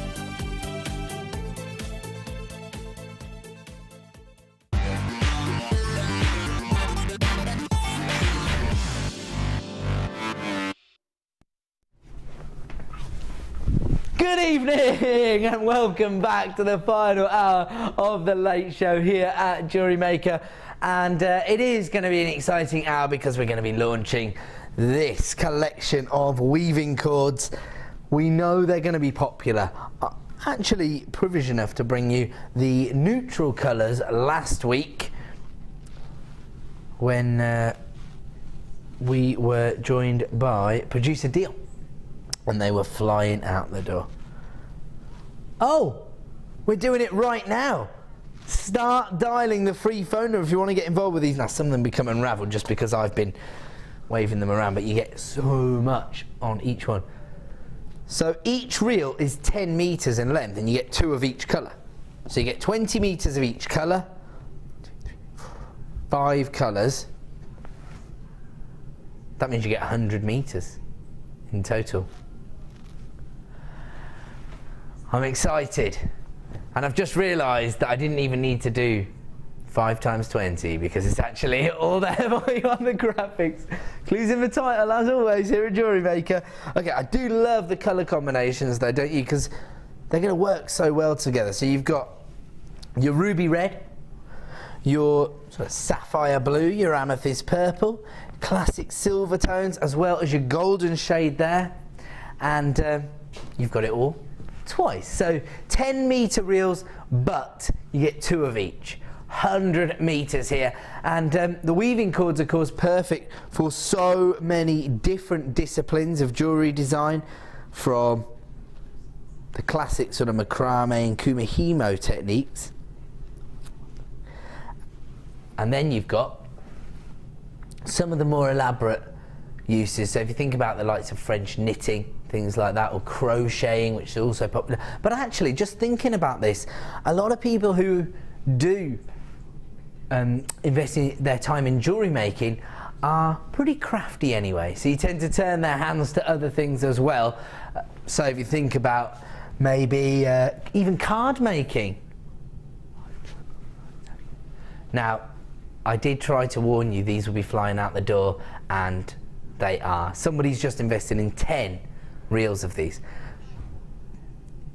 Good evening and welcome back to the final hour of the Late Show here at JewelleryMaker, and it is going to be an exciting hour because we're going to be launching this collection of weaving cords. We know they're going to be popular. Actually privileged enough to bring you the neutral colours last week when we were joined by producer Deal and they were flying out the door. Oh, we're doing it right now. Start dialing the free phone number if you want to get involved with these. Now, some of them become unravelled just because I've been waving them around, but you get so much on each one. So each reel is 10 metres in length and you get 2 of each colour. So you get 20 metres of each colour, 5 colours. That means you get 100 metres in total. I'm excited, and I've just realised that I didn't even need to do 5 times 20 because it's actually all there for you on the graphics. Clues in the title as always here at JewelleryMaker. Okay, I do love the colour combinations though, don't you? Because they're going to work so well together. So you've got your ruby red, your sort of sapphire blue, your amethyst purple, classic silver tones, as well as your golden shade there, and you've got it all twice. So 10 metre reels, but you get 2 of each. 100 metres here, and the weaving cords, of course, perfect for so many different disciplines of jewellery design, from the classic sort of macrame and kumihimo techniques, and then you've got some of the more elaborate uses. So if you think about the likes of French knitting, things like that, or crocheting, which is also popular. But actually, just thinking about this, a lot of people who do invest in their time in jewellery making are pretty crafty anyway, so you tend to turn their hands to other things as well. So if you think about maybe even card making, Now, I did try to warn you these will be flying out the door, and they are. Somebody's just invested in 10 reels of these.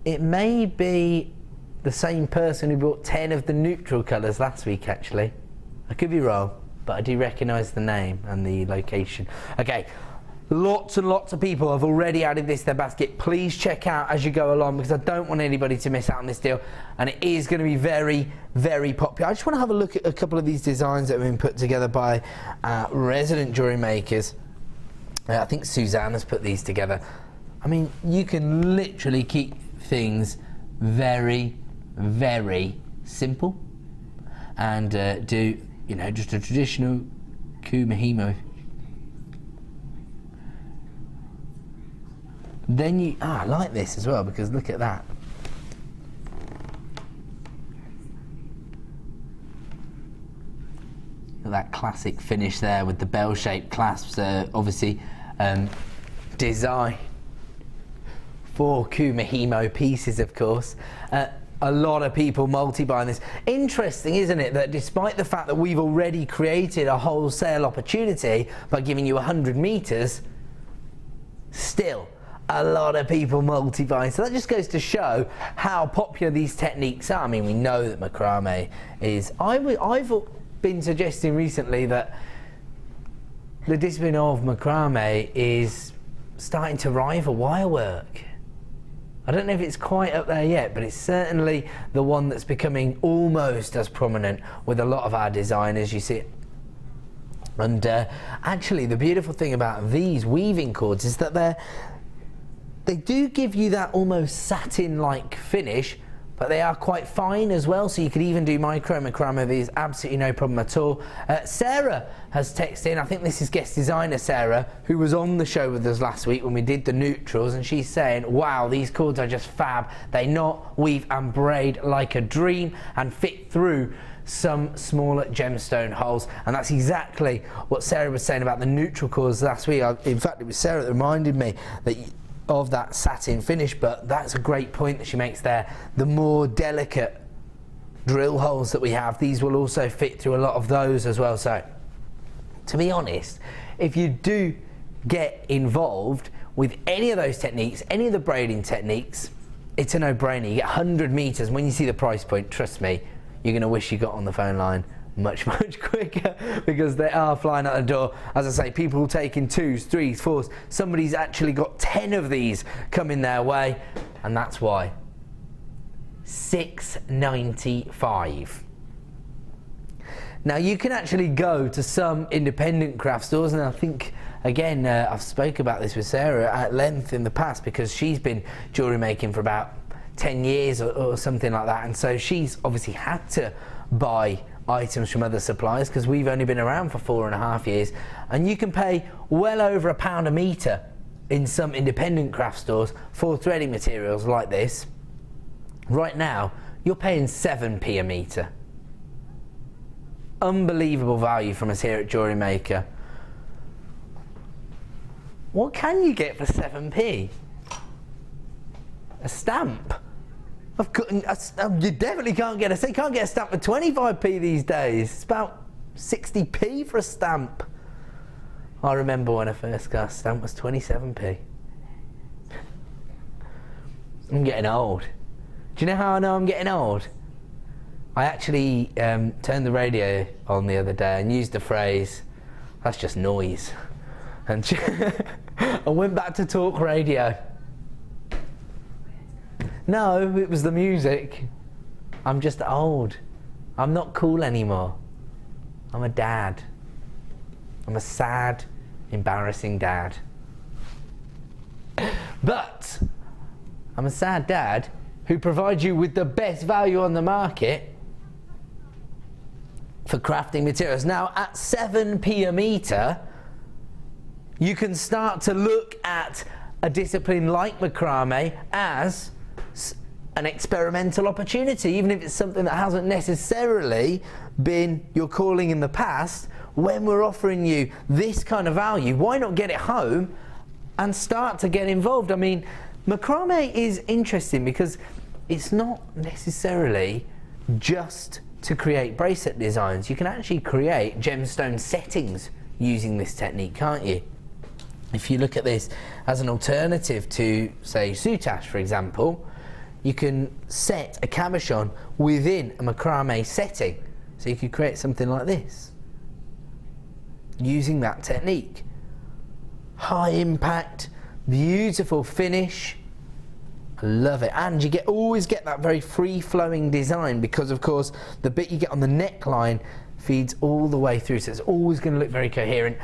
It may be the same person who bought 10 of the neutral colours last week, actually. I could be wrong, but I do recognise the name and the location. Okay, lots and lots of people have already added this to their basket. Please check out as you go along, because I don't want anybody to miss out on this deal, and it is going to be very, very popular. I just want to have a look at a couple of these designs that have been put together by resident jewellery makers. I think Suzanne has put these together. I mean, you can literally keep things very, very simple and do, you know, just a traditional Kumahimo. Then you, I like this as well, because look at that. That classic finish there with the bell-shaped clasps, obviously designed for Kumahimo pieces, of course. A lot of people multi-buying this. Interesting, isn't it, that despite the fact that we've already created a wholesale opportunity by giving you 100 meters, still a lot of people multi-buying. So that just goes to show how popular these techniques are. I mean, we know that macrame is. I've been suggesting recently that the discipline of macrame is starting to rival wire work. I don't know if it's quite up there yet, but it's certainly the one that's becoming almost as prominent with a lot of our designers, you see it. And actually, the beautiful thing about these weaving cords is that they do give you that almost satin-like finish, but they are quite fine as well, so you could even do micro macrame of these, absolutely no problem at all. Sarah has texted in, I think this is guest designer Sarah, who was on the show with us last week when we did the neutrals, and she's saying, wow, these cords are just fab. They knot, weave and braid like a dream and fit through some smaller gemstone holes, and that's exactly what Sarah was saying about the neutral cords last week. In fact, it was Sarah that reminded me that of that satin finish, but that's a great point that she makes there. The more delicate drill holes that we have, these will also fit through a lot of those as well. So, to be honest, if you do get involved with any of those techniques, any of the braiding techniques, it's a no-brainer. You get 100 meters. When you see the price point, trust me, you're going to wish you got on the phone line much quicker, because they are flying out the door. As I say, people taking 2s, 3s, 4s. Somebody's actually got 10 of these coming their way, and that's why. $6.95. Now you can actually go to some independent craft stores, and I think again I've spoke about this with Sarah at length in the past, because she's been jewellery making for about 10 years or something like that, and so she's obviously had to buy items from other suppliers, because we've only been around for 4.5 years, and you can pay well over £1 a metre in some independent craft stores for threading materials like this. Right now you're paying 7p a metre. Unbelievable value from us here at Jewellery Maker. What can you get for 7p? A stamp. You definitely can't get a stamp for 25p these days. It's about 60p for a stamp. I remember when I first got a stamp was 27p. I'm getting old. Do you know how I know I'm getting old? I actually turned the radio on the other day and used the phrase, that's just noise. And I went back to talk radio. No, it was the music. I'm just old. I'm not cool anymore. I'm a dad. I'm a sad, embarrassing dad. But I'm a sad dad who provides you with the best value on the market for crafting materials. Now, at 7p a metre, you can start to look at a discipline like macrame as an experimental opportunity, even if it's something that hasn't necessarily been your calling in the past. When we're offering you this kind of value, why not get it home and start to get involved? I mean, macrame is interesting because it's not necessarily just to create bracelet designs. You can actually create gemstone settings using this technique, can't you? If you look at this as an alternative to, say, soutache, for example, you can set a cabochon within a macrame setting. So you could create something like this using that technique. High impact, beautiful finish. I love it. And you always get that very free-flowing design because, of course, the bit you get on the neckline feeds all the way through, so it's always going to look very coherent.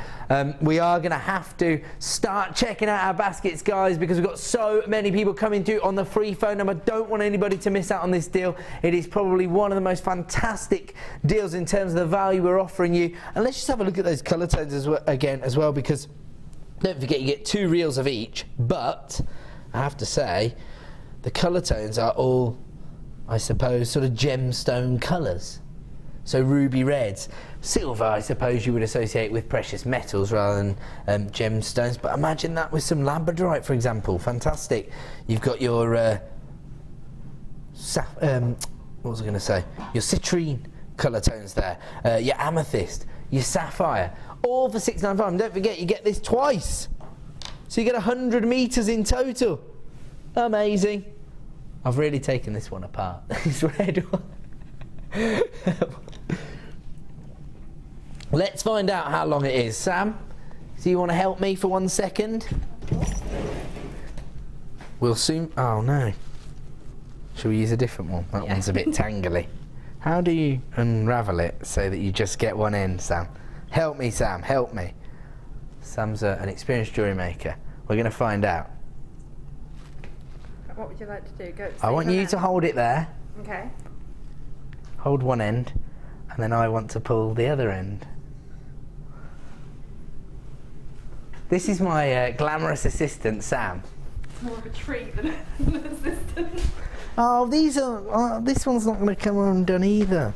We are going to have to start checking out our baskets, guys, because we've got so many people coming through on the free phone number. Don't want anybody to miss out on this deal. It is probably one of the most fantastic deals in terms of the value we're offering you. And let's just have a look at those colour tones as well, because don't forget you get 2 reels of each, but I have to say the colour tones are all, I suppose, sort of gemstone colours. So ruby reds. Silver, I suppose you would associate with precious metals rather than gemstones, but imagine that with some labradorite, for example. Fantastic. You've got your what was I going to say? Your citrine colour tones there, your amethyst, your sapphire, all for $6.95. And don't forget, you get this twice, so you get 100 meters in total. Amazing. I've really taken this one apart. This red one. Let's find out how long it is. Sam, do you want to help me for 1 second? We'll soon. Oh no. Shall we use a different one? That one's a bit tangly. How do you unravel it so that you just get one end, Sam? Help me, Sam, help me. Sam's an experienced jewellery maker. We're going to find out. What would you like to do? I want you to hold it there. Okay. Hold one end, and then I want to pull the other end. This is my glamorous assistant, Sam. It's more of a treat than an assistant. Oh, these are. This one's not going to come undone either.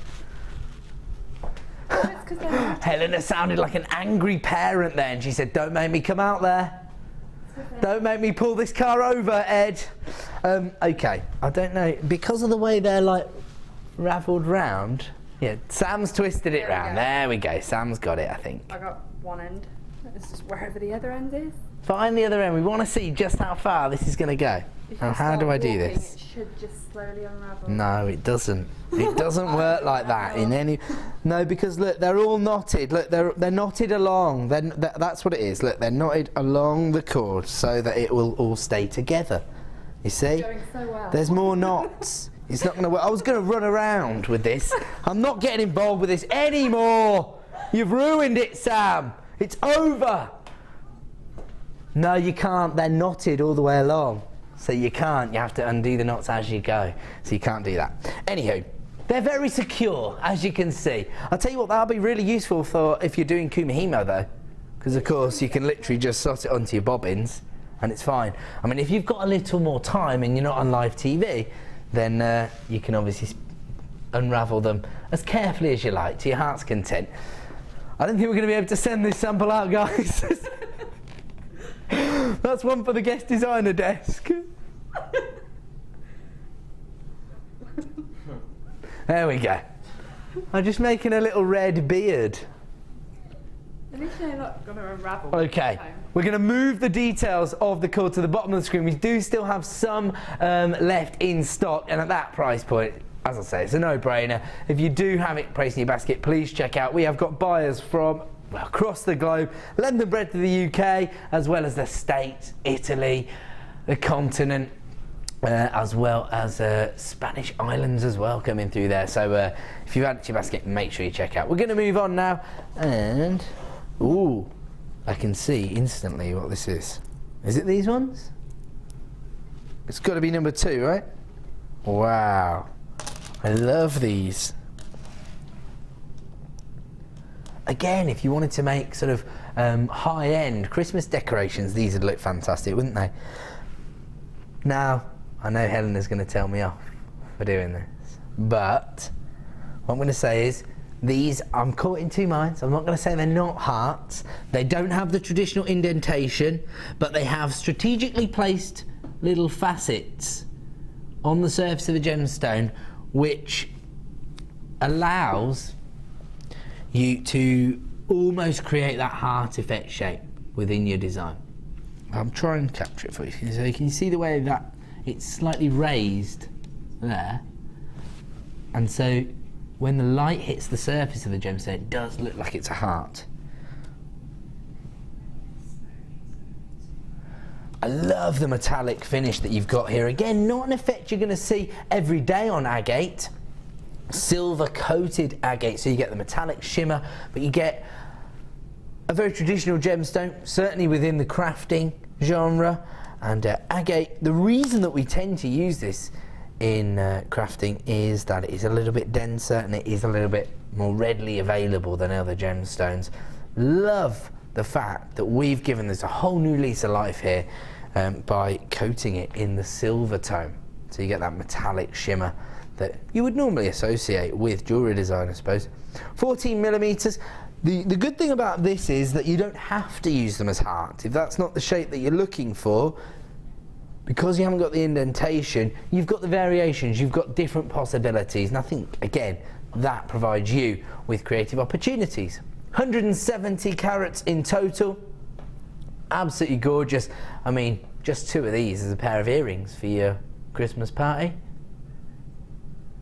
Helena sounded like an angry parent then. She said, "Don't make me come out there. Don't make me pull this car over, Ed." Okay, I don't know, because of the way they're like ravelled round. Yeah, Sam's twisted it round. There we go. Sam's got it, I think. I got one end. It's just wherever the other end is. Find the other end. We want to see just how far this is going to go. Now, how do I do this? It should just slowly unravel. No, it doesn't. It doesn't work like that in any. No, because look, they're all knotted. Look, they're knotted along. That's what it is. Look, they're knotted along the cord so that it will all stay together. You see? Going so well. There's more knots. It's not going to work. I was going to run around with this. I'm not getting involved with this anymore. You've ruined it, Sam. It's over. No, you can't. They're knotted all the way along. So you can't. You have to undo the knots as you go. So you can't do that. Anywho, they're very secure, as you can see. I'll tell you what, that'll be really useful for if you're doing kumihimo, though. Because, of course, you can literally just slot it onto your bobbins and it's fine. I mean, if you've got a little more time and you're not on live TV, then you can obviously unravel them as carefully as you like, to your heart's content. I don't think we're going to be able to send this sample out, guys. That's one for the guest designer desk. There we go. I'm just making a little red beard. At least you're not going to unravel. Okay, we're going to move the details of the cord to the bottom of the screen. We do still have some left in stock, and at that price point, as I say, it's a no-brainer. If you do have it placed in your basket, please check out. We have got buyers from across the globe, length and breadth of the UK, as well as the States, Italy, the continent, as well as Spanish islands as well coming through there. So if you've added to your basket, make sure you check out. We're going to move on now, and ooh, I can see instantly what this is. Is it these ones? It's got to be number 2, right? Wow, I love these. Again, if you wanted to make sort of high-end Christmas decorations, these would look fantastic, wouldn't they? Now, I know Helena's going to tell me off for doing this, but what I'm going to say is, these, I'm caught in two minds. I'm not going to say they're not hearts. They don't have the traditional indentation, but they have strategically placed little facets on the surface of the gemstone, which allows you to almost create that heart effect shape within your design. I'll try and capture it for you. So can you see the way that it's slightly raised there? And so when the light hits the surface of the gemstone, it does look like it's a heart. I love the metallic finish that you've got here. Again, not an effect you're going to see every day on agate. Silver coated agate, so you get the metallic shimmer, but you get a very traditional gemstone, certainly within the crafting genre. And agate, the reason that we tend to use this in crafting is that it is a little bit denser and it is a little bit more readily available than other gemstones. Love the fact that we've given this a whole new lease of life here by coating it in the silver tone. So you get that metallic shimmer that you would normally associate with jewellery design, I suppose. 14mm. The good thing about this is that you don't have to use them as hearts. If that's not the shape that you're looking for, because you haven't got the indentation, you've got the variations, you've got different possibilities. And I think, again, that provides you with creative opportunities. 170 carats in total. Absolutely gorgeous. I mean, just 2 of these as a pair of earrings for your Christmas party.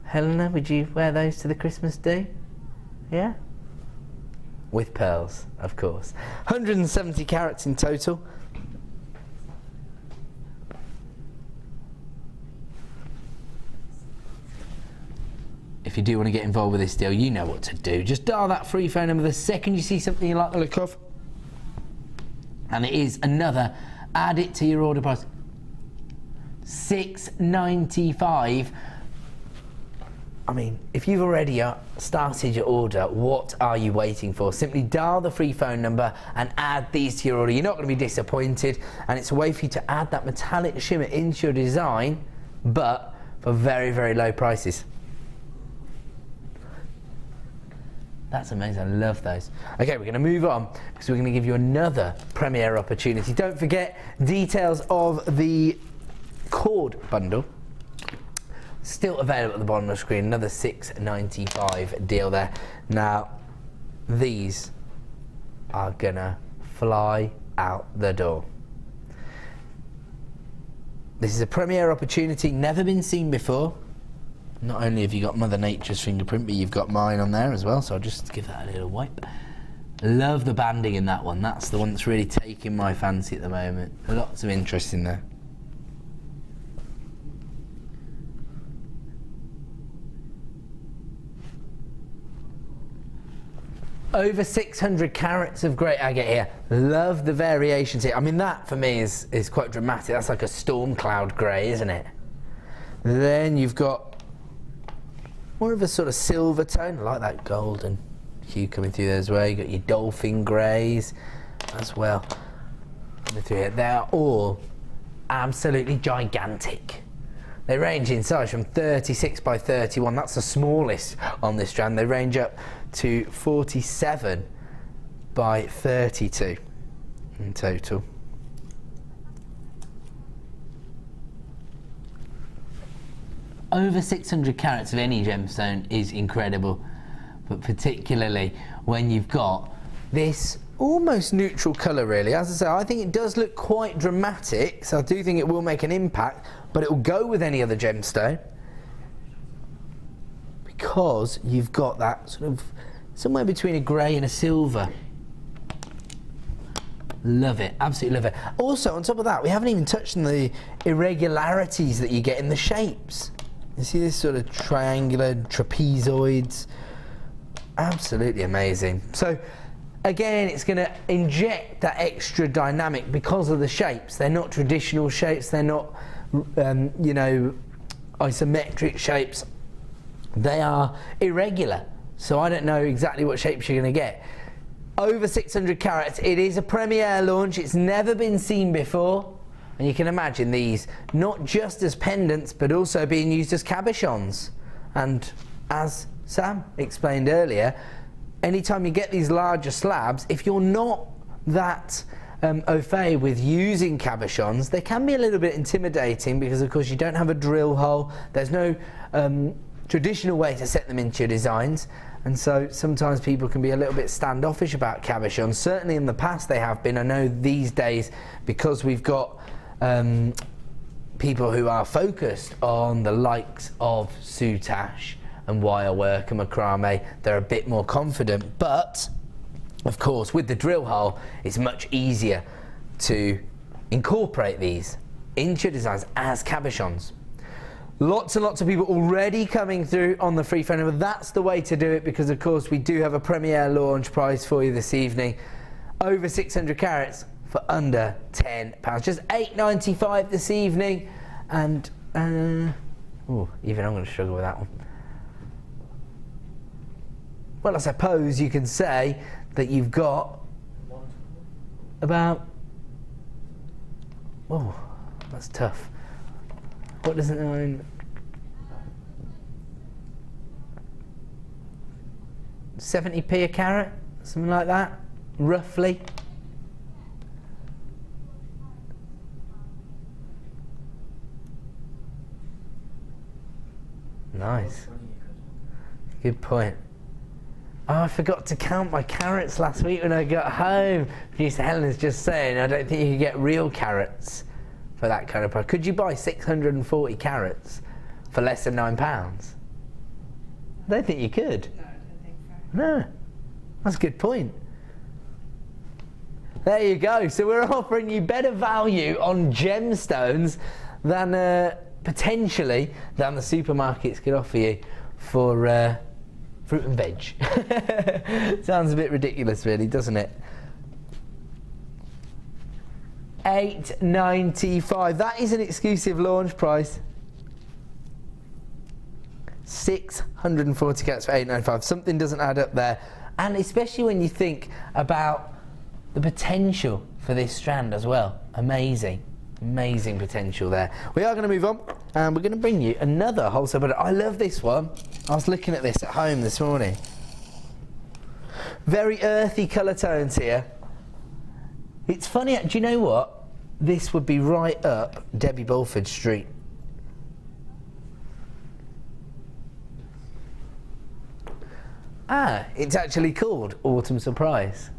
Helena, would you wear those to the Christmas do? Yeah? With pearls, of course. 170 carats in total. If you do want to get involved with this deal, you know what to do. Just dial that free phone number the second you see something you like the look of. And it is another, add it to your order price. $6.95. I mean, if you've already started your order, what are you waiting for? Simply dial the free phone number and add these to your order. You're not going to be disappointed, and it's a way for you to add that metallic shimmer into your design, but for very, very low prices. That's amazing, I love those. Okay, we're going to move on because we're going to give you another premiere opportunity. Don't forget details of the cord bundle. Still available at the bottom of the screen, another $6.95 deal there. Now, these are gonna fly out the door. This is a premiere opportunity, never been seen before. Not only have you got Mother Nature's fingerprint, but you've got mine on there as well, so I'll just give that a little wipe. Love the banding in that one. That's the one that's really taking my fancy at the moment. Lots of interest in there. Over 600 carats of great agate here. Love the variations here. I mean, that for me is quite dramatic. That's like a storm cloud grey, isn't it? Then you've got more of a sort of silver tone. I like that golden hue coming through there as well. You've got your dolphin greys as well coming through here. They are all absolutely gigantic. They range in size from 36 by 31. That's the smallest on this strand. They range up to 47 by 32 in total. Over 600 carats of any gemstone is incredible, but particularly when you've got this almost neutral colour really. As I say, I think it does look quite dramatic, so I do think it will make an impact, but it will go with any other gemstone because you've got that sort of somewhere between a grey and a silver. Love it, absolutely love it. Also, on top of that, we haven't even touched on the irregularities that you get in the shapes. You see this sort of triangular trapezoids? Absolutely amazing. So, again, it's going to inject that extra dynamic because of the shapes. They're not traditional shapes, they're not, you know, isometric shapes. They are irregular. So I don't know exactly what shapes you're going to get. Over 600 carats, it is a premiere launch, it's never been seen before. And you can imagine these not just as pendants, but also being used as cabochons. And as Sam explained earlier, anytime you get these larger slabs, if you're not that au fait with using cabochons, they can be a little bit intimidating because of course you don't have a drill hole, there's no traditional way to set them into your designs, and so sometimes people can be a little bit standoffish about cabochons. Certainly in the past they have been. I know these days, because we've got people who are focused on the likes of soutache and wire work and macrame, they're a bit more confident. But of course with the drill hole it's much easier to incorporate these into your designs as cabochons. Lots and lots of people already coming through on the free phone number. That's the way to do it, because of course we do have a premiere launch prize for you this evening. Over 600 carats for under £10. Just £8.95 this evening. And oh, even I'm going to struggle with that one. Well, I suppose you can say that you've got about, oh, that's tough. What does it mean? 70p a carat, something like that, roughly. Nice. Good point. Oh, I forgot to count my carats last week when I got home. Producer Helen's just saying, I don't think you can get real carats for that kind of price. Could you buy 640 carats for less than £9? I don't think you could. No, I don't think so. No. That's a good point. There you go. So we're offering you better value on gemstones than potentially than the supermarkets could offer you for fruit and veg. Sounds a bit ridiculous, really, doesn't it? £8.95. That is an exclusive launch price. 640 carats for £8.95. Something doesn't add up there, and especially when you think about the potential for this strand as well. Amazing. Amazing potential there. We are going to move on, and we're going to bring you another wholesale product. I love this one. I was looking at this at home this morning. Very earthy colour tones here. It's funny, do you know what? This would be right up Debbie Bulford Street. Ah, it's actually called Autumn Surprise.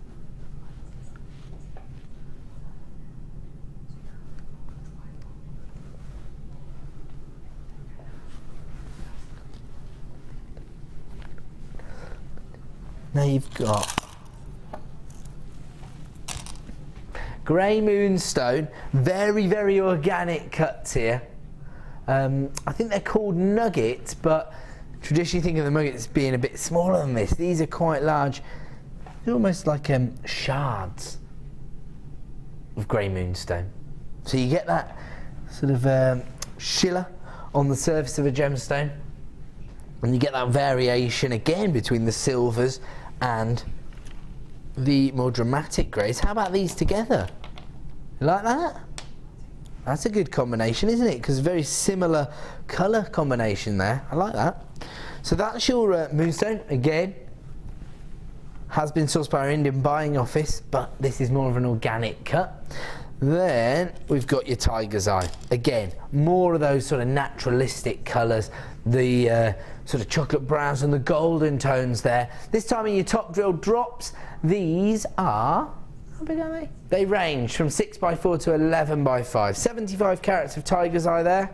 Now you've got grey moonstone, very, very organic cuts here. I think they're called nuggets, but traditionally think of the nuggets being a bit smaller than this. These are quite large. They're almost like shards of grey moonstone. So you get that sort of schiller on the surface of a gemstone, and you get that variation again between the silvers and the more dramatic greys. How about these together? You like that? That's a good combination, isn't it? Because very similar colour combination there. I like that. So that's your moonstone. Again, has been sourced by our Indian buying office, but this is more of an organic cut. Then we've got your tiger's eye. Again, more of those sort of naturalistic colours, the sort of chocolate browns and the golden tones there. This time in your top drill drops, these are, how big are they? They range from 6x4 to 11x5. 75 carats of tiger's eye there.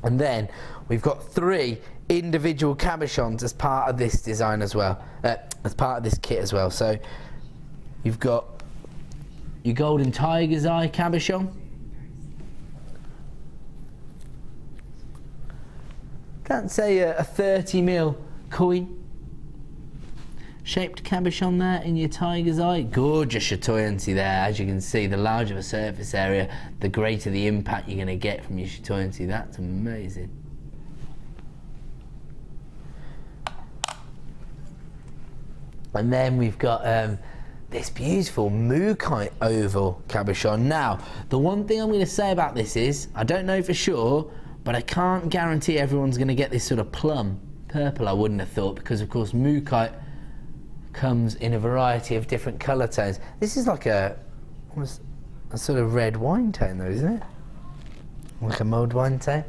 And then we've got 3 individual cabochons as part of this design as well, as part of this kit as well. So you've got your golden tiger's eye cabochon. That's a 30mm coin shaped cabochon there in your tiger's eye. Gorgeous chatoyancy there. As you can see, the larger the surface area, the greater the impact you're going to get from your chatoyancy. That's amazing. And then we've got this beautiful mookaite oval cabochon. Now, the one thing I'm going to say about this is, I don't know for sure, but I can't guarantee everyone's going to get this sort of plum purple, I wouldn't have thought, because of course mookaite comes in a variety of different colour tones. This is like a sort of red wine tone though, isn't it? Like a mulled wine tone.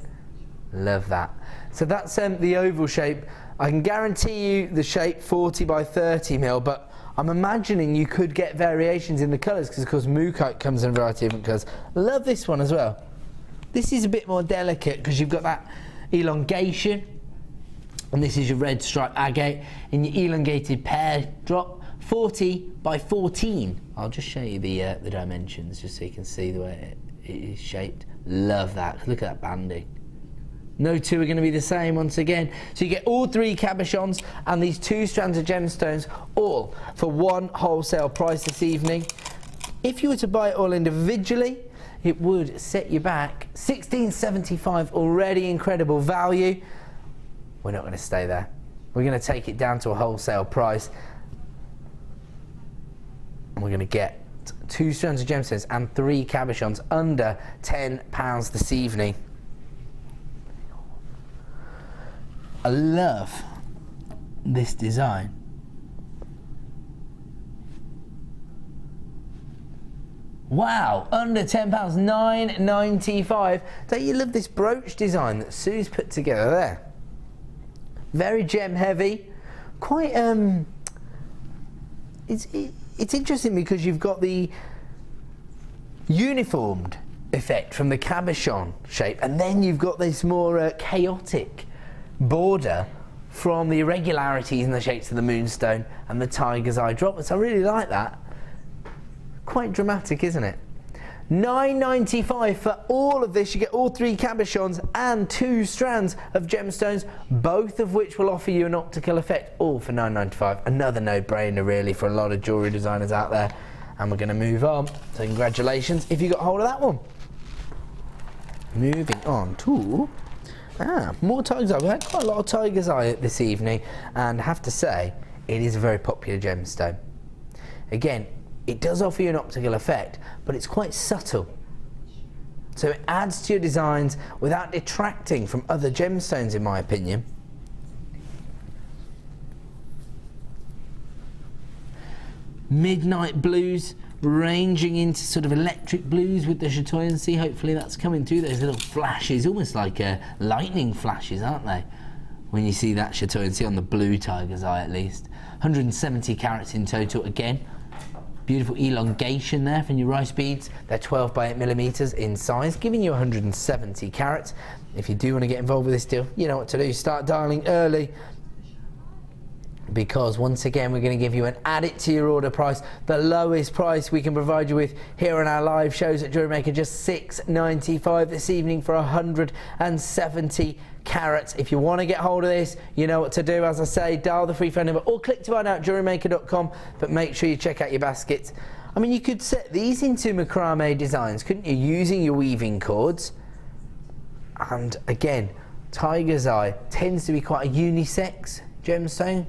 Love that. So that's the oval shape. I can guarantee you the shape 40 by 30 mil, but I'm imagining you could get variations in the colours because of course McKay comes in a variety of different colours. Love this one as well. This is a bit more delicate because you've got that elongation, and this is your red stripe agate in your elongated pear drop, 40 by 14. I'll just show you the dimensions just so you can see the way it is shaped. Love that. Look at that banding. No two are going to be the same once again. So you get all 3 cabochons and these 2 strands of gemstones, all for one wholesale price this evening. If you were to buy it all individually, it would set you back $16.75, already incredible value. We're not going to stay there. We're going to take it down to a wholesale price. And we're going to get 2 strands of gemstones and 3 cabochons under £10 this evening. I love this design. Wow, under £10, $9.95. Don't you love this brooch design that Sue's put together there? Very gem heavy, quite it's interesting because you've got the uniformed effect from the cabochon shape, and then you've got this more chaotic border from the irregularities in the shapes of the moonstone and the tiger's eye droplets. I really like that. Quite dramatic, isn't it? $9.95 for all of this. You get all 3 cabochons and 2 strands of gemstones, both of which will offer you an optical effect, all for $9.95. Another no-brainer really for a lot of jewellery designers out there. And we're going to move on. So congratulations if you got hold of that one. Moving on to more tiger's eye. We had quite a lot of tiger's eye this evening, and I have to say it is a very popular gemstone. Again, it does offer you an optical effect, but it's quite subtle. So it adds to your designs without detracting from other gemstones, in my opinion. Midnight blues, ranging into sort of electric blues with the chatoyancy. Hopefully that's coming through. Those little flashes, almost like lightning flashes, aren't they? When you see that chatoyancy on the blue tiger's eye, at least. 170 carats in total again. Beautiful elongation there from your rice beads. They're 12 by 8 millimeters in size, giving you 170 carats. If you do want to get involved with this deal, you know what to do. Start dialing early, because once again we're going to give you an add it to your order price, the lowest price we can provide you with here on our live shows at JewelleryMaker, just $6.95 this evening for 170 carats. If you want to get hold of this, you know what to do. As I say, dial the free phone number or click to buy now at JewelleryMaker.com, but make sure you check out your baskets. I mean, you could set these into macrame designs, couldn't you, using your weaving cords? And again, tiger's eye tends to be quite a unisex gemstone,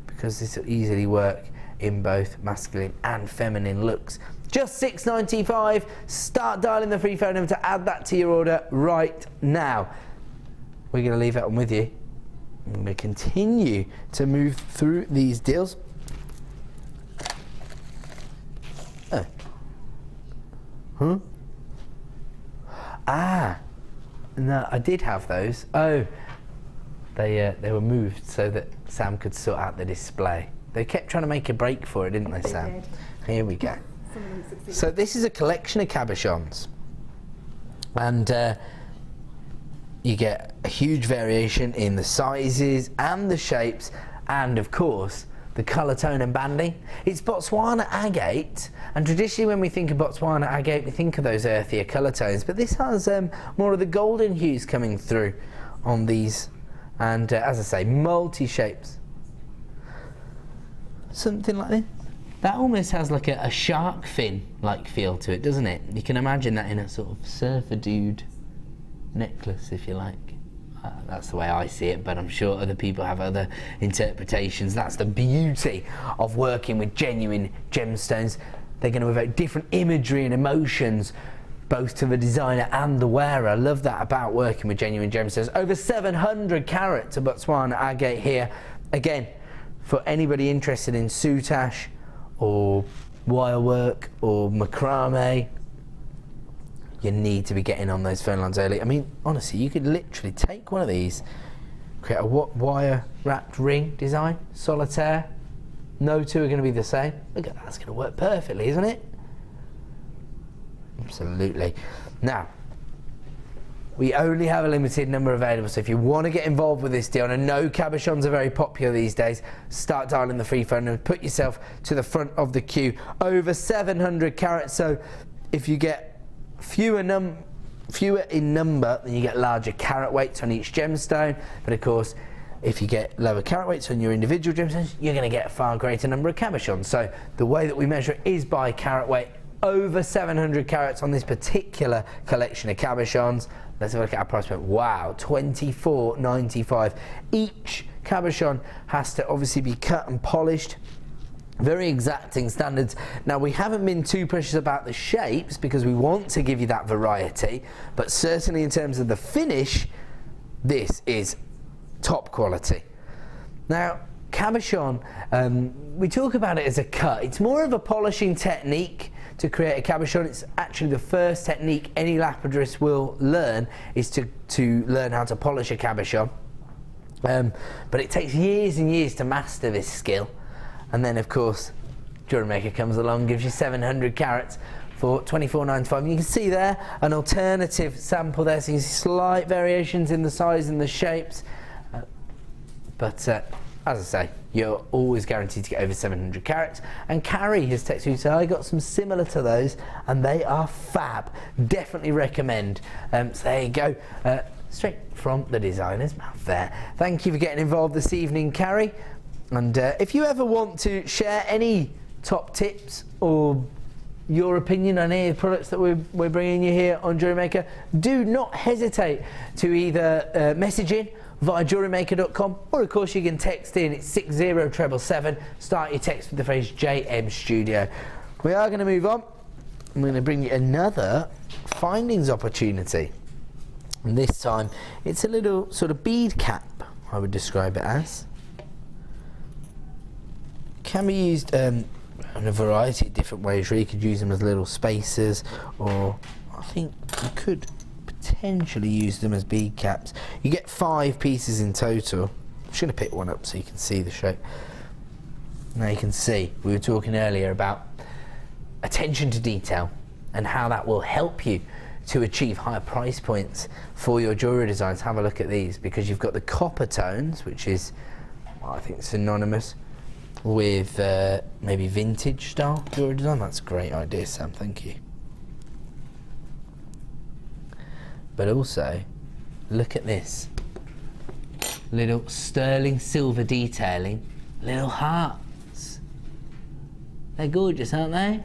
because this will easily work in both masculine and feminine looks. Just $6.95. Start dialing the free phone number to add that to your order right now. We're going to leave that one with you. I'm going to continue to move through these deals. Oh. Huh? Ah. No, I did have those. Oh. They were moved so that Sam could sort out the display. They kept trying to make a break for it, didn't they, Sam? Did. Here we go. So this is a collection of cabochons, and you get a huge variation in the sizes and the shapes, and of course the colour tone and banding. It's Botswana agate, and traditionally when we think of Botswana agate we think of those earthier colour tones, but this has more of the golden hues coming through on these. And as I say, multi-shapes. Something like this. That almost has like a shark fin-like feel to it, doesn't it? You can imagine that in a sort of surfer dude necklace, if you like. That's the way I see it, but I'm sure other people have other interpretations. That's the beauty of working with genuine gemstones. They're going to evoke different imagery and emotions, both to the designer and the wearer. I love that about working with genuine gemstones. Over 700 carat to Botswana agate here. Again, for anybody interested in soutache or wire work or macrame, you need to be getting on those phone lines early. I mean, honestly, you could literally take one of these, create a wire wrapped ring design, solitaire. No two are going to be the same. Look at that, that's going to work perfectly, isn't it? Absolutely. Now, we only have a limited number available, so if you want to get involved with this deal, and I know cabochons are very popular these days, start dialing the free phone and put yourself to the front of the queue. Over 700 carats, so if you get fewer in number, then you get larger carat weights on each gemstone, but of course, if you get lower carat weights on your individual gemstones, you're going to get a far greater number of cabochons. So the way that we measure it is by carat weight. Over 700 carats on this particular collection of cabochons. Let's have a look at our price point. Wow, $24.95. Each cabochon has to obviously be cut and polished. Very exacting standards. Now, we haven't been too precious about the shapes because we want to give you that variety, but certainly in terms of the finish, this is top quality. Now, cabochon, we talk about it as a cut. It's more of a polishing technique to create a cabochon. It's actually the first technique any lapidrist will learn, is to learn how to polish a cabochon. But it takes years and years to master this skill. And then, of course, JewelleryMaker comes along, gives you 700 carats for $24.95. You can see there an alternative sample there, so you can see slight variations in the size and the shapes. But as I say, you're always guaranteed to get over 700 carats. And Carrie has texted you, so I got some similar to those, and they are fab. Definitely recommend. So there you go, straight from the designer's mouth there. Thank you for getting involved this evening, Carrie. And if you ever want to share any top tips or your opinion on any of the products that we're bringing you here on JewelleryMaker, do not hesitate to either message in via JewelleryMaker.com, or of course you can text in. It's 60777. Start your text with the phrase JM Studio. We are going to move on. I'm going to bring you another findings opportunity, and this time it's a little sort of bead cap, I would describe it as. Can be used in a variety of different ways. Really, you could use them as little spacers, or I think you could potentially use them as bead caps. You get 5 pieces in total. I'm just going to pick one up so you can see the shape. Now you can see, we were talking earlier about attention to detail and how that will help you to achieve higher price points for your jewellery designs. Have a look at these, because you've got the copper tones, which is, well, I think, synonymous with maybe vintage style jewellery design. That's a great idea, Sam, thank you. But also, look at this. Little sterling silver detailing, little hearts. They're gorgeous, aren't they?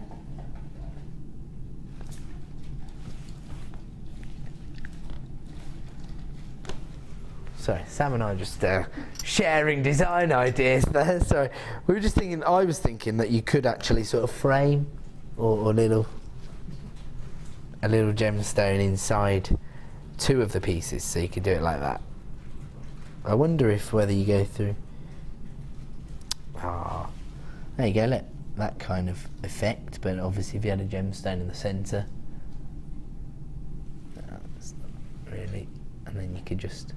Sorry, Sam and I are just sharing design ideas there. Sorry, we were just thinking, I was thinking that you could actually sort of frame or a little gemstone inside 2 of the pieces, so you could do it like that. I wonder if whether you go through. Ah, there you go, look, that kind of effect. But obviously, if you had a gemstone in the centre, that's not really, and then you could just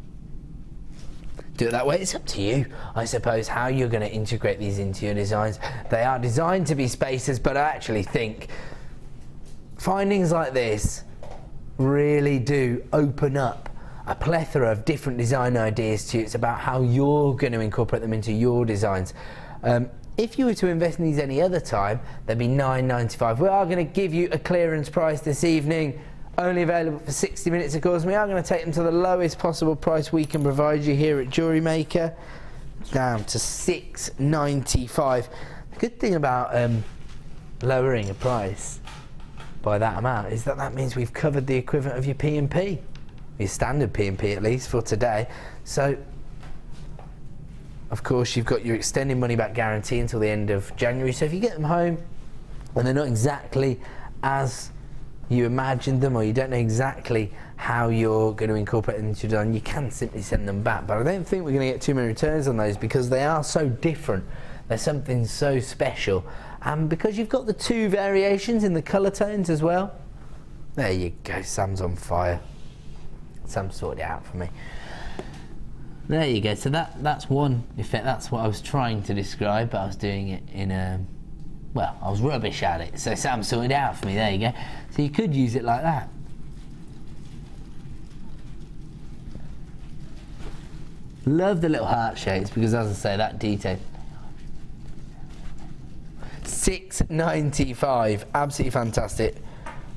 do it that way. It's up to you, I suppose, how you're going to integrate these into your designs. They are designed to be spacers, but I actually think findings like this really do open up a plethora of different design ideas to you. It's about how you're going to incorporate them into your designs. If you were to invest in these any other time, they'd be $9.95. We are going to give you a clearance price this evening, only available for 60 minutes, of course. We are going to take them to the lowest possible price we can provide you here at JewelleryMaker, down to $6.95. The good thing about lowering a price by that amount is that means we've covered the equivalent of your P&P, your standard P&P at least for today. So of course you've got your extended money back guarantee until the end of January. So if you get them home and they're not exactly as you imagined them, or you don't know exactly how you're going to incorporate them into your design, you can simply send them back. But I don't think we're going to get too many returns on those, because they are so different. They're something so special. And because you've got the 2 variations in the colour tones as well, There you go, Sam's on fire. Sam sorted it out for me. There you go, so that's one effect. That's what I was trying to describe, but I was doing it in a... Well, I was rubbish at it, so Sam sorted it out for me. There you go. So you could use it like that. Love the little heart shapes because, as I say, that detail. $6.95, absolutely fantastic.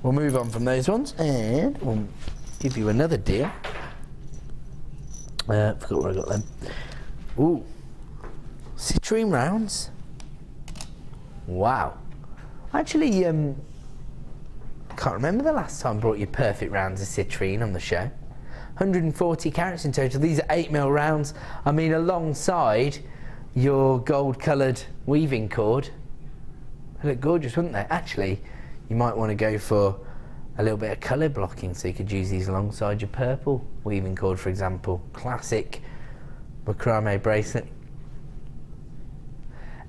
We'll move on from those ones and we'll give you another deal. Forgot where I got them. Ooh, citrine rounds. Wow. Actually, can't remember the last time I brought you perfect rounds of citrine on the show. 140 carats in total. These are 8mm rounds. I mean, alongside your gold-coloured weaving cord. They look gorgeous, wouldn't they? Actually, you might want to go for a little bit of colour blocking, so you could use these alongside your purple weaving cord, for example. Classic macrame bracelet.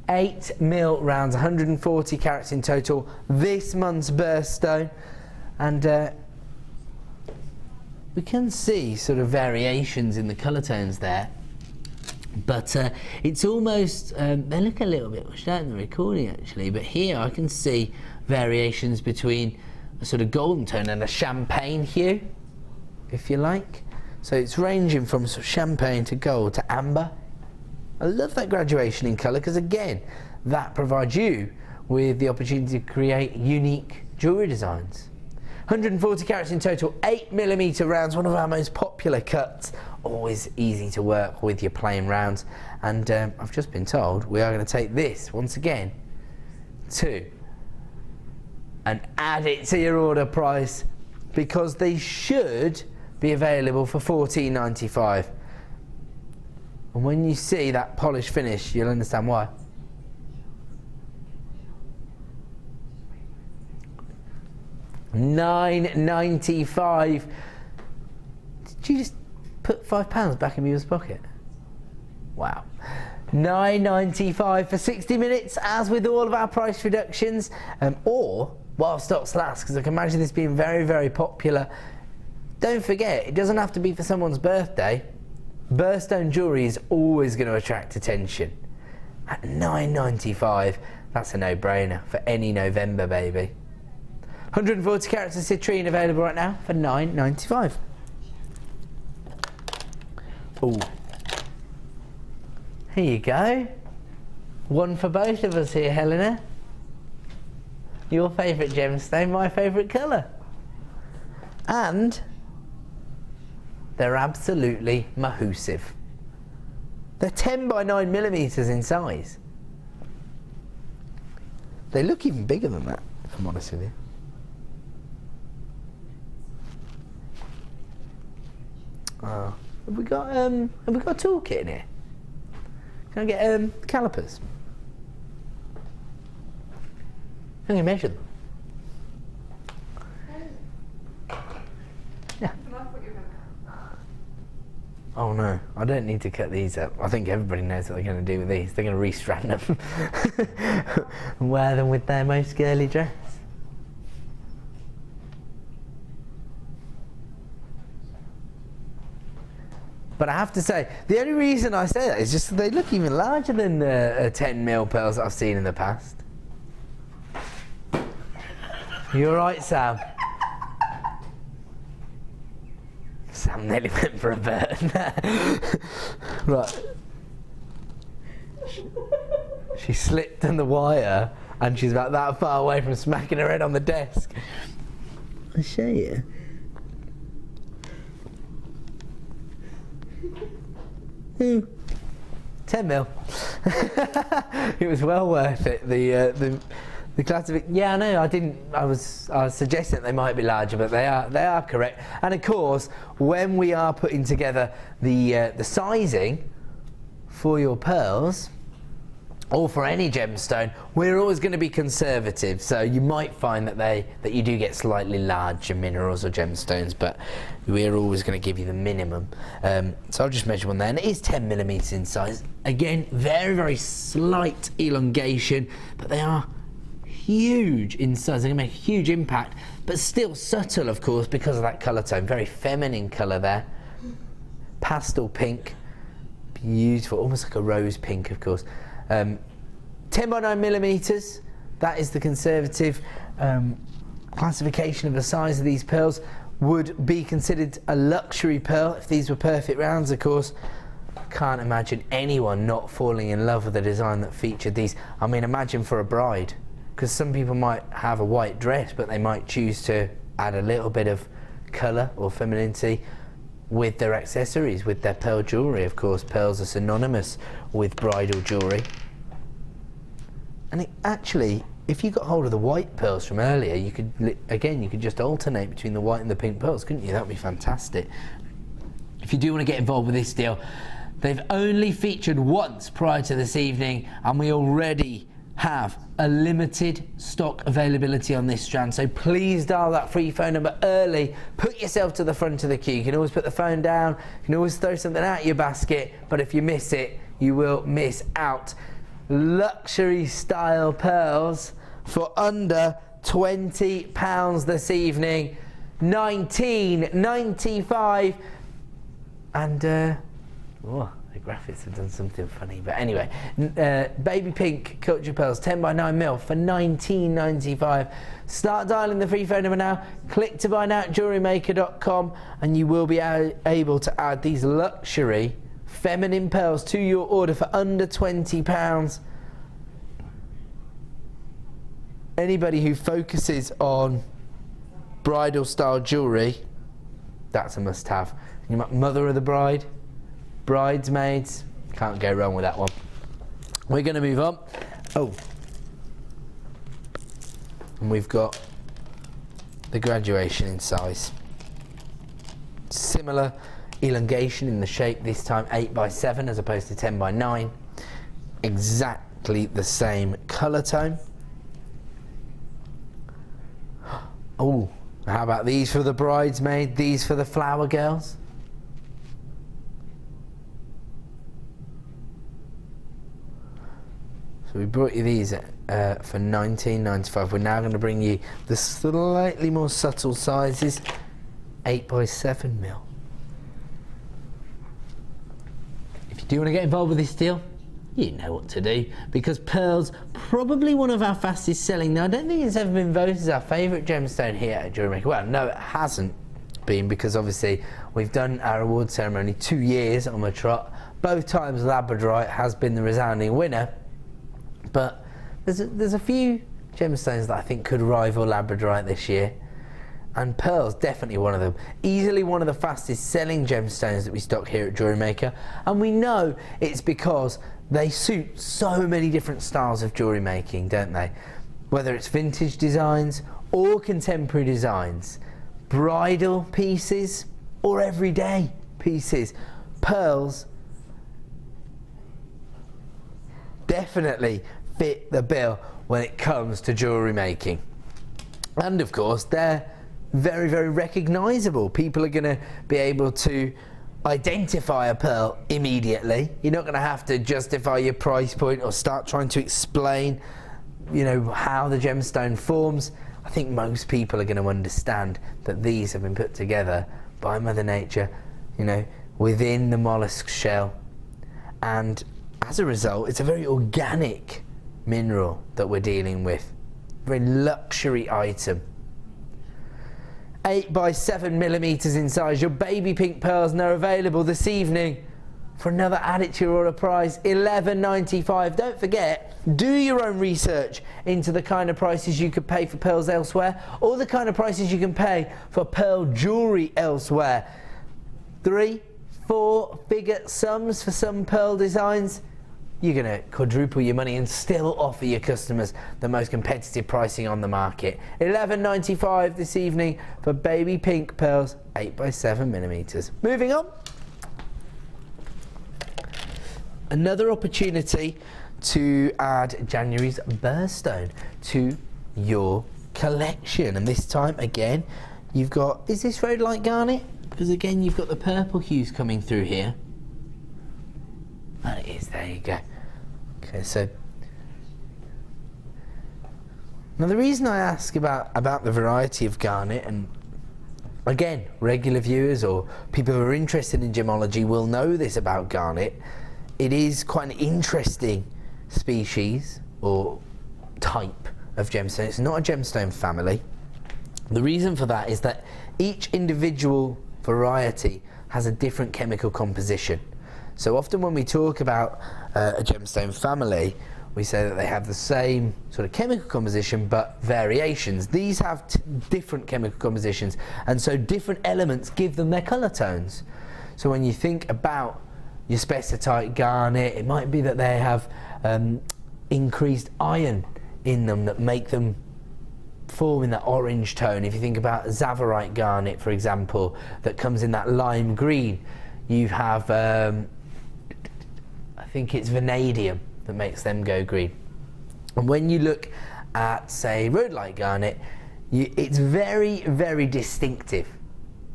8mm rounds, 140 carats in total. This month's birthstone, and we can see sort of variations in the colour tones there, but it's almost they look a little bit washed out in the recording actually, but here I can see variations between a sort of golden tone and a champagne hue, if you like. So it's ranging from sort of champagne to gold to amber. I love that graduation in colour because, again, that provides you with the opportunity to create unique jewellery designs. 140 carats in total, 8mm rounds, one of our most popular cuts. Always easy to work with your plain rounds. And I've just been told we are going to take this, once again, and add it to your order price, because they should be available for $14.95. And when you see that polished finish, you'll understand why. $9.95. Did you just put £5 back in Mule's pocket? Wow. $9.95 for 60 minutes, as with all of our price reductions, or while stocks last, because I can imagine this being very, very popular. Don't forget, it doesn't have to be for someone's birthday. Birthstone jewellery is always going to attract attention. At $9.95, that's a no-brainer for any November baby. 140 carats of citrine available right now for $9.95. Ooh. Here you go. One for both of us here, Helena. Your favourite gemstone, my favourite colour. And they're absolutely mahoosive. They're 10 by 9mm in size. They look even bigger than that, if I'm honest with you. Oh, have we got a toolkit in here? Can I get calipers? Can you measure them? Yeah. Oh no, I don't need to cut these up. I think everybody knows what they're going to do with these. They're going to restrand them and wear them with their most girly dress. But I have to say, the only reason I say that is just that they look even larger than the 10mm pearls that I've seen in the past. You alright, Sam? Sam nearly went for a burn. Right. She slipped on the wire and she's about that far away from smacking her head on the desk. I'll show you. Ooh. 10mm. It was well worth it. The classic. Yeah, I know. I was suggesting that they might be larger, but they are correct. And of course, when we are putting together the sizing for your pearls, or for any gemstone, we're always going to be conservative. So you might find that you do get slightly larger minerals or gemstones, but we're always going to give you the minimum. So I'll just measure one there, and it is 10mm in size. Again, very, very slight elongation, but they are huge in size. They're going to make a huge impact, but still subtle, of course, because of that colour tone. Very feminine colour there. Pastel pink. Beautiful, almost like a rose pink, of course. 10 by 9 millimeters. That is the conservative classification of the size of these pearls. Would be considered a luxury pearl if these were perfect rounds, of course. Can't imagine anyone not falling in love with the design that featured these. I mean, imagine for a bride, because some people might have a white dress, but they might choose to add a little bit of colour or femininity with their accessories, with their pearl jewellery. Of course, pearls are synonymous with bridal jewellery. And actually, if you got hold of the white pearls from earlier, you could, again, you could just alternate between the white and the pink pearls, couldn't you? That would be fantastic. If you do want to get involved with this deal, they've only featured once prior to this evening, and we already have a limited stock availability on this strand. So please dial that free phone number early. Put yourself to the front of the queue. You can always put the phone down. You can always throw something out your basket. But if you miss it, you will miss out. Luxury style pearls for under £20 this evening. $19.95. And oh, the graphics have done something funny, but anyway, baby pink culture pearls, 10 by 9 mil for $19.95. Start dialing the free phone number now. Click to buy now at JewelleryMaker.com, and you will be able to add these luxury feminine pearls to your order for under £20. Anybody who focuses on bridal style jewellery, that's a must-have. You might mother of the bride, bridesmaids, can't go wrong with that one. We're going to move on. Oh, and we've got the graduation in size. Similar elongation in the shape, this time 8 by 7 as opposed to 10 by 9. Exactly the same colour tone. Oh, how about these for the bridesmaid, these for the flower girls? So we brought you these for $19.95. We're now going to bring you the slightly more subtle sizes, 8 by 7 mil. If you do want to get involved with this deal, you know what to do, because pearls, probably one of our fastest selling. Now, I don't think it's ever been voted as our favourite gemstone here at JewelleryMaker. Well, no, it hasn't been, because obviously we've done our award ceremony 2 years on the trot. Both times labradorite has been the resounding winner. But there's a few gemstones that I think could rival labradorite this year, and pearls definitely one of them. Easily one of the fastest selling gemstones that we stock here at JewelleryMaker, and we know it's because they suit so many different styles of jewellery making, don't they? Whether it's vintage designs or contemporary designs, bridal pieces or everyday pieces, pearls definitely fit the bill when it comes to jewellery making. And of course, they're very, very recognisable. People are going to be able to identify a pearl immediately. You're not going to have to justify your price point or start trying to explain, you know, how the gemstone forms. I think most people are going to understand that these have been put together by Mother Nature, you know, within the mollusk shell, and as a result, it's a very organic mineral that we're dealing with. Very luxury item. 8 by 7 millimeters in size. Your baby pink pearls are available this evening for another add it to your order price, $11.95. Don't forget, do your own research into the kind of prices you could pay for pearls elsewhere, or the kind of prices you can pay for pearl jewellery elsewhere. 3, 4 figure sums for some pearl designs. You're going to quadruple your money and still offer your customers the most competitive pricing on the market. $11.95 this evening for baby pink pearls, 8 by 7 millimeters. Moving on. Another opportunity to add January's birthstone to your collection. And this time, again, you've got, is this rhodolite garnet? Because again, you've got the purple hues coming through here. That is, there you go. Okay, so Now the reason I ask about the variety of garnet, and again, regular viewers or people who are interested in gemology will know this about garnet, it is quite an interesting species or type of gemstone. It's not a gemstone family. The reason for that is that each individual variety has a different chemical composition. So often when we talk about a gemstone family, we say that they have the same sort of chemical composition but variations. These have different chemical compositions, and so different elements give them their colour tones. So when you think about your spessartite garnet, it might be that they have increased iron in them that make them form in that orange tone. If you think about zavorite garnet, for example, that comes in that lime green, you have I think it's vanadium that makes them go green. And when you look at, say, rhodolite garnet, it's very, very distinctive,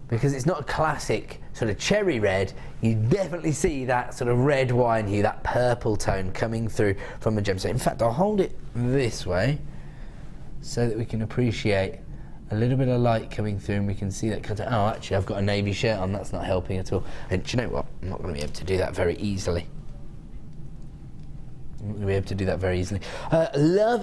because it's not a classic sort of cherry red. You definitely see that sort of red wine hue, that purple tone coming through from a gemstone. In fact, I'll hold it this way so that we can appreciate a little bit of light coming through, and we can see that. Oh, actually, I've got a navy shirt on. That's not helping at all. And do you know what? I'm not going to be able to do that very easily. Love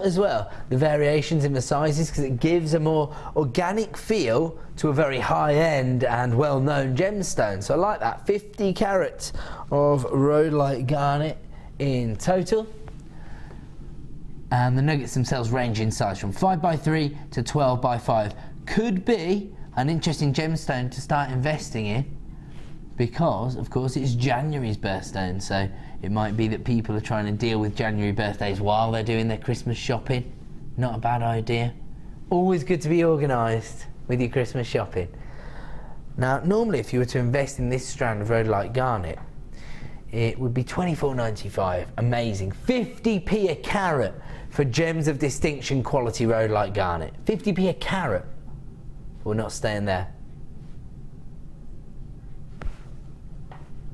as well the variations in the sizes, because it gives a more organic feel to a very high-end and well-known gemstone. So I like that. 50 carats of rhodolite garnet in total. And the nuggets themselves range in size from 5x3 to 12x5. Could be an interesting gemstone to start investing in, because of course it's January's birthstone, so it might be that people are trying to deal with January birthdays while they're doing their Christmas shopping. Not a bad idea. Always good to be organised with your Christmas shopping. Now normally if you were to invest in this strand of rhodolite garnet, it would be $24.95. Amazing. 50p a carat for gems of distinction quality rhodolite garnet. 50p a carat. We're not staying there.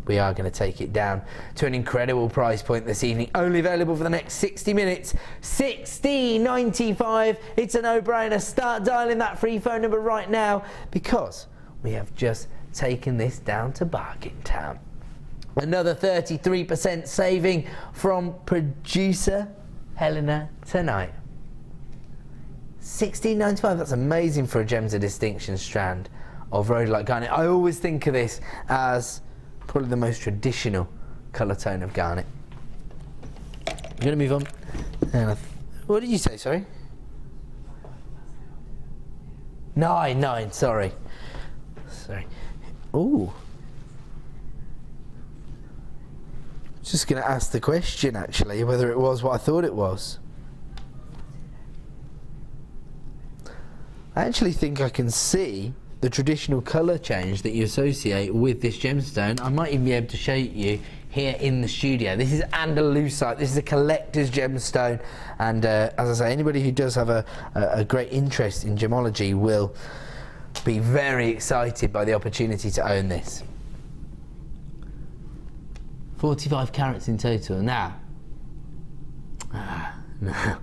We are going to take it down to an incredible price point this evening. Only available for the next 60 minutes. $16.95. It's a no-brainer. Start dialing that free phone number right now, because we have just taken this down to bargain town. Another 33% saving from producer Helena tonight. $16.95. That's amazing for a Gems of Distinction strand of rhodolite garnet. I always think of this as probably the most traditional colour tone of garnet. I'm going to move on. And what did you say, sorry? 9, sorry. Ooh. Just going to ask the question, actually, whether it was what I thought it was. I actually think I can see the traditional colour change that you associate with this gemstone. I might even be able to show you here in the studio. This is Andalusite. This is a collector's gemstone, and as I say, anybody who does have a great interest in gemology will be very excited by the opportunity to own this. 45 carats in total. Now, no.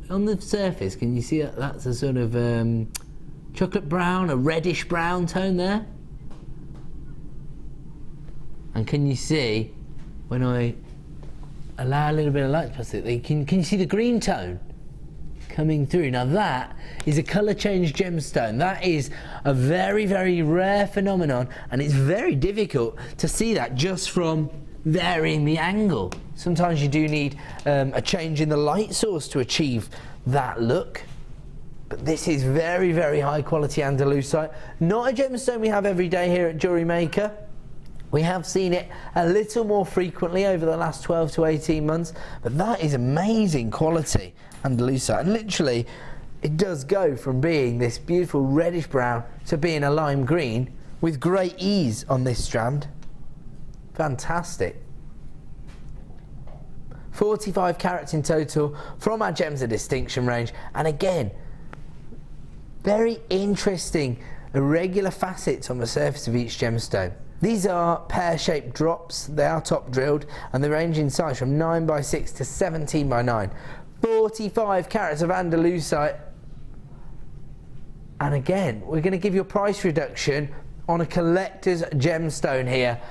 On the surface, can you see that's a sort of chocolate brown, a reddish brown tone there? And can you see, when I allow a little bit of light to pass it, can you see the green tone coming through? Now that is a colour change gemstone. That is a very, very rare phenomenon, and it's very difficult to see that just from varying the angle. Sometimes you do need a change in the light source to achieve that look. But this is very, very high quality Andalusite. Not a gemstone we have every day here at JewelleryMaker. We have seen it a little more frequently over the last 12 to 18 months, but that is amazing quality Andalusite. And literally, it does go from being this beautiful reddish brown to being a lime green with great ease on this strand. Fantastic. 45 carats in total from our Gems of Distinction range, and again, very interesting irregular facets on the surface of each gemstone. These are pear-shaped drops. They are top drilled and they range in size from 9x6 to 17x9. 45 carats of Andalusite. And again, we're going to give you a price reduction on a collector's gemstone here.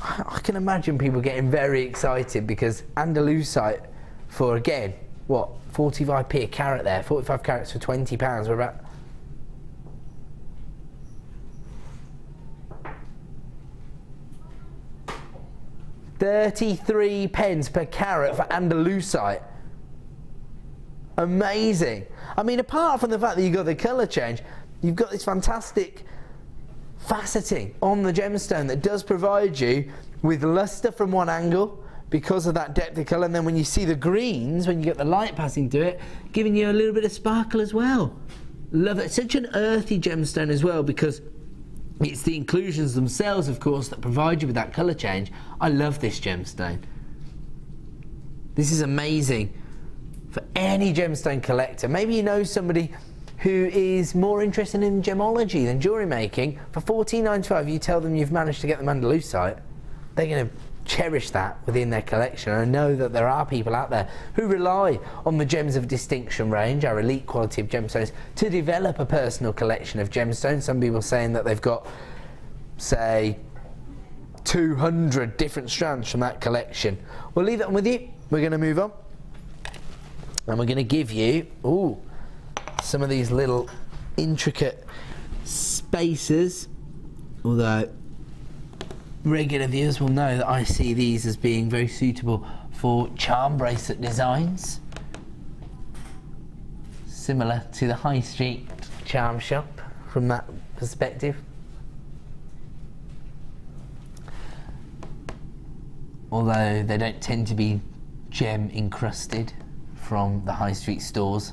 I can imagine people getting very excited because Andalusite for, again, what, 45p a carat there, 45 carats for £20. We're about... £33 per carat for Andalusite. Amazing. I mean, apart from the fact that you've got the colour change, you've got this fantastic faceting on the gemstone that does provide you with lustre from one angle because of that depth of colour, and then when you see the greens, when you get the light passing through it, giving you a little bit of sparkle as well. Love it. Such an earthy gemstone as well because it's the inclusions themselves, of course, that provide you with that colour change. I love this gemstone. This is amazing for any gemstone collector. Maybe you know somebody who is more interested in gemology than jewellery making. For $14.95, you tell them you've managed to get them Andalusite. They're going to cherish that within their collection. And I know that there are people out there who rely on the Gems of Distinction range, our elite quality of gemstones, to develop a personal collection of gemstones. Some people saying that they've got, say, 200 different strands from that collection. We'll leave that one with you. We're going to move on. And we're going to give you, some of these little intricate spacers, although regular viewers will know that I see these as being very suitable for charm bracelet designs, similar to the high street charm shop from that perspective. Although they don't tend to be gem encrusted from the high street stores.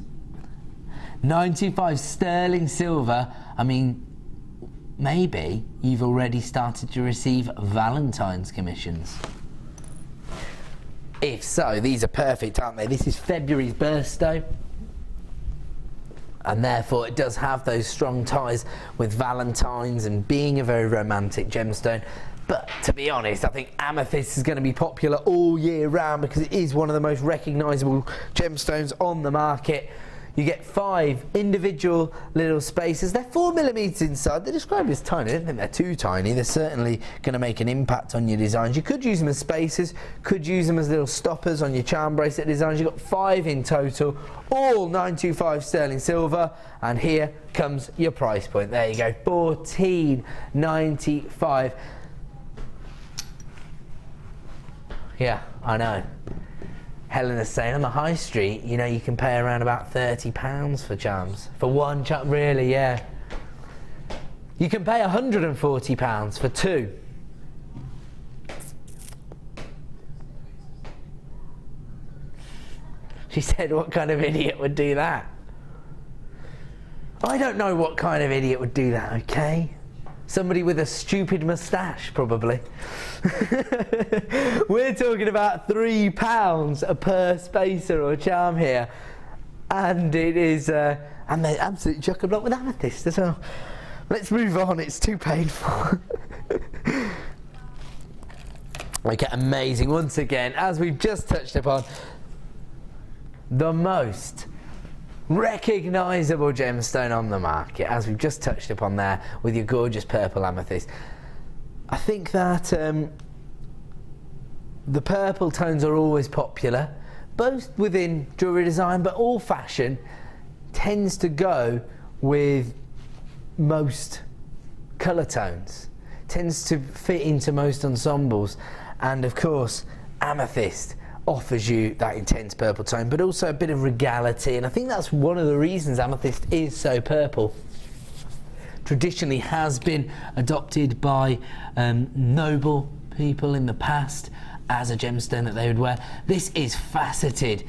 925 sterling silver. I mean, maybe you've already started to receive Valentine's commissions. If so, these are perfect, aren't they? This is February's birthstone, and therefore it does have those strong ties with Valentine's and being a very romantic gemstone. But to be honest, I think amethyst is going to be popular all year round because it is one of the most recognisable gemstones on the market. You get 5 individual little spacers. They're 4mm inside. They're described as tiny. I don't think they're too tiny. They're certainly going to make an impact on your designs. You could use them as spacers, could use them as little stoppers on your charm bracelet designs. You've got 5 in total, all 925 sterling silver. And here comes your price point. There you go, $14.95. Yeah, I know. Helena's saying on the high street, you know, you can pay around about £30 for charms. For one charm, really, yeah. You can pay £140 for 2. She said, what kind of idiot would do that? I don't know what kind of idiot would do that, okay? Somebody with a stupid moustache, probably. We're talking about £3 per spacer or charm here. And it is, and they're absolutely chock-a-block with amethyst as well. Let's move on, it's too painful. Okay, amazing. Once again, as we've just touched upon, the most recognisable gemstone on the market, as we've just touched upon there with your gorgeous purple amethyst. I think that the purple tones are always popular, both within jewellery design, but all fashion tends to go with most colour tones, tends to fit into most ensembles, and of course amethyst offers you that intense purple tone, but also a bit of regality, and I think that's one of the reasons amethyst is so purple. Traditionally has been adopted by noble people in the past as a gemstone that they would wear. This is faceted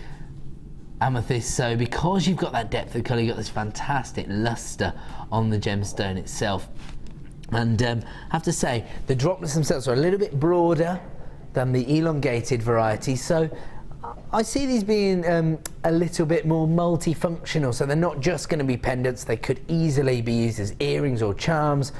amethyst, so because you've got that depth of colour, you've got this fantastic lustre on the gemstone itself. And I have to say, the droplets themselves are a little bit broader than the elongated variety, so I see these being a little bit more multifunctional, so they're not just going to be pendants, they could easily be used as earrings or charms,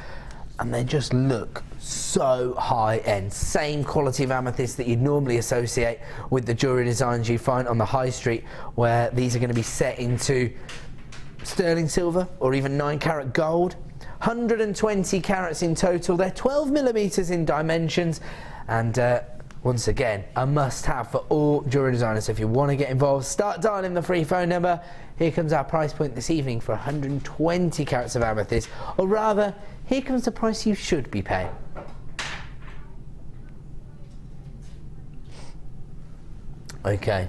and they just look so high end. Same quality of amethyst that you'd normally associate with the jewellery designs you find on the high street, where these are going to be set into sterling silver or even 9 carat gold. 120 carats in total. They're 12 millimeters in dimensions, and once again, a must-have for all jewellery designers. So if you want to get involved, start dialing the free phone number. Here comes our price point this evening for 120 carats of amethyst, or rather, here comes the price you should be paying. Okay.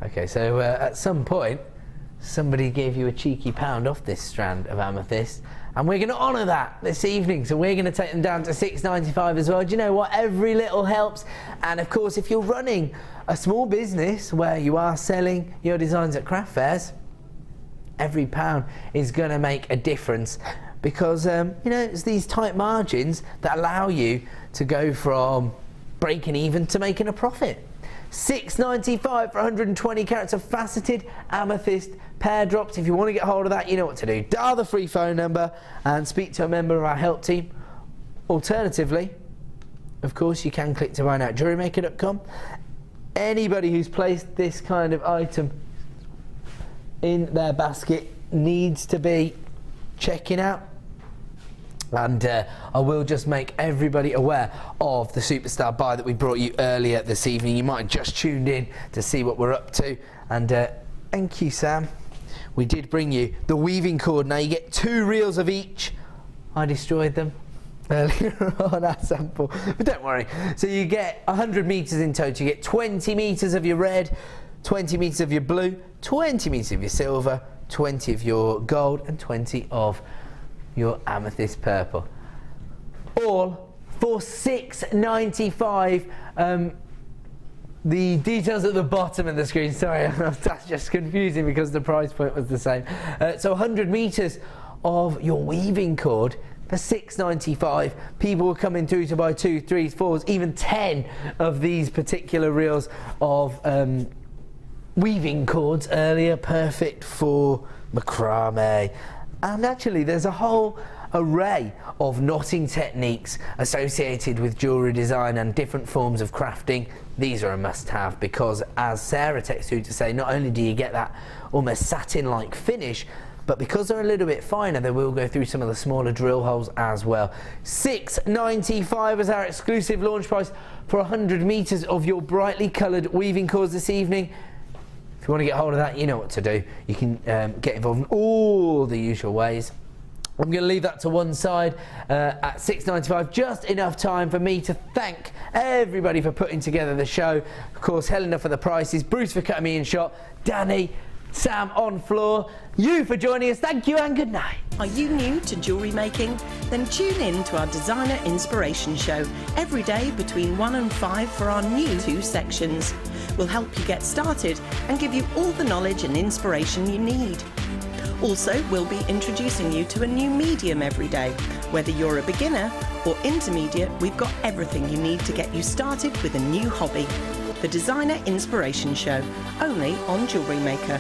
Okay, so at some point, somebody gave you a cheeky pound off this strand of amethyst, and we're going to honour that this evening. So we're going to take them down to £6.95 as well. Do you know what? Every little helps. And of course, if you're running a small business where you are selling your designs at craft fairs, every pound is going to make a difference, because you know, it's these tight margins that allow you to go from breaking even to making a profit. £6.95 for 120 carats of faceted amethyst pear drops. If you want to get hold of that, you know what to do. Dial the free phone number and speak to a member of our help team. Alternatively, of course, you can click to buy now at JewelleryMaker.com. Anybody who's placed this kind of item in their basket needs to be checking out. And I will just make everybody aware of the superstar buy that we brought you earlier this evening. You might have just tuned in to see what we're up to. And thank you, Sam. We did bring you the weaving cord. Now you get 2 reels of each. I destroyed them earlier on our sample, but don't worry. So you get 100 metres in total. You get 20 metres of your red, 20 metres of your blue, 20 metres of your silver, 20 of your gold, and 20 of your amethyst purple, all for £6.95. The details at the bottom of the screen, sorry, that's just confusing because the price point was the same. So 100 metres of your weaving cord for £6.95. People were coming through to buy 2, 3, 4s, even 10 of these particular reels of weaving cords earlier, perfect for macrame. And actually, there's a whole array of knotting techniques associated with jewellery design and different forms of crafting. These are a must-have because, as Sarah texted through to say, not only do you get that almost satin-like finish, but because they're a little bit finer, they will go through some of the smaller drill holes as well. £6.95 is our exclusive launch price for 100 metres of your brightly coloured weaving cords this evening. If you want to get hold of that, you know what to do. You can get involved in all the usual ways. I'm going to leave that to one side at £6.95. Just enough time for me to thank everybody for putting together the show. Of course, Helena for the prices, Bruce for cutting me in shot, Danny, Sam on floor, you for joining us. Thank you and good night. Are you new to jewellery making? Then tune in to our Designer Inspiration Show every day between 1 and 5 for our new 2 sections. We'll help you get started and give you all the knowledge and inspiration you need. Also, we'll be introducing you to a new medium every day. Whether you're a beginner or intermediate, we've got everything you need to get you started with a new hobby. The Designer Inspiration Show, only on Jewellery Maker.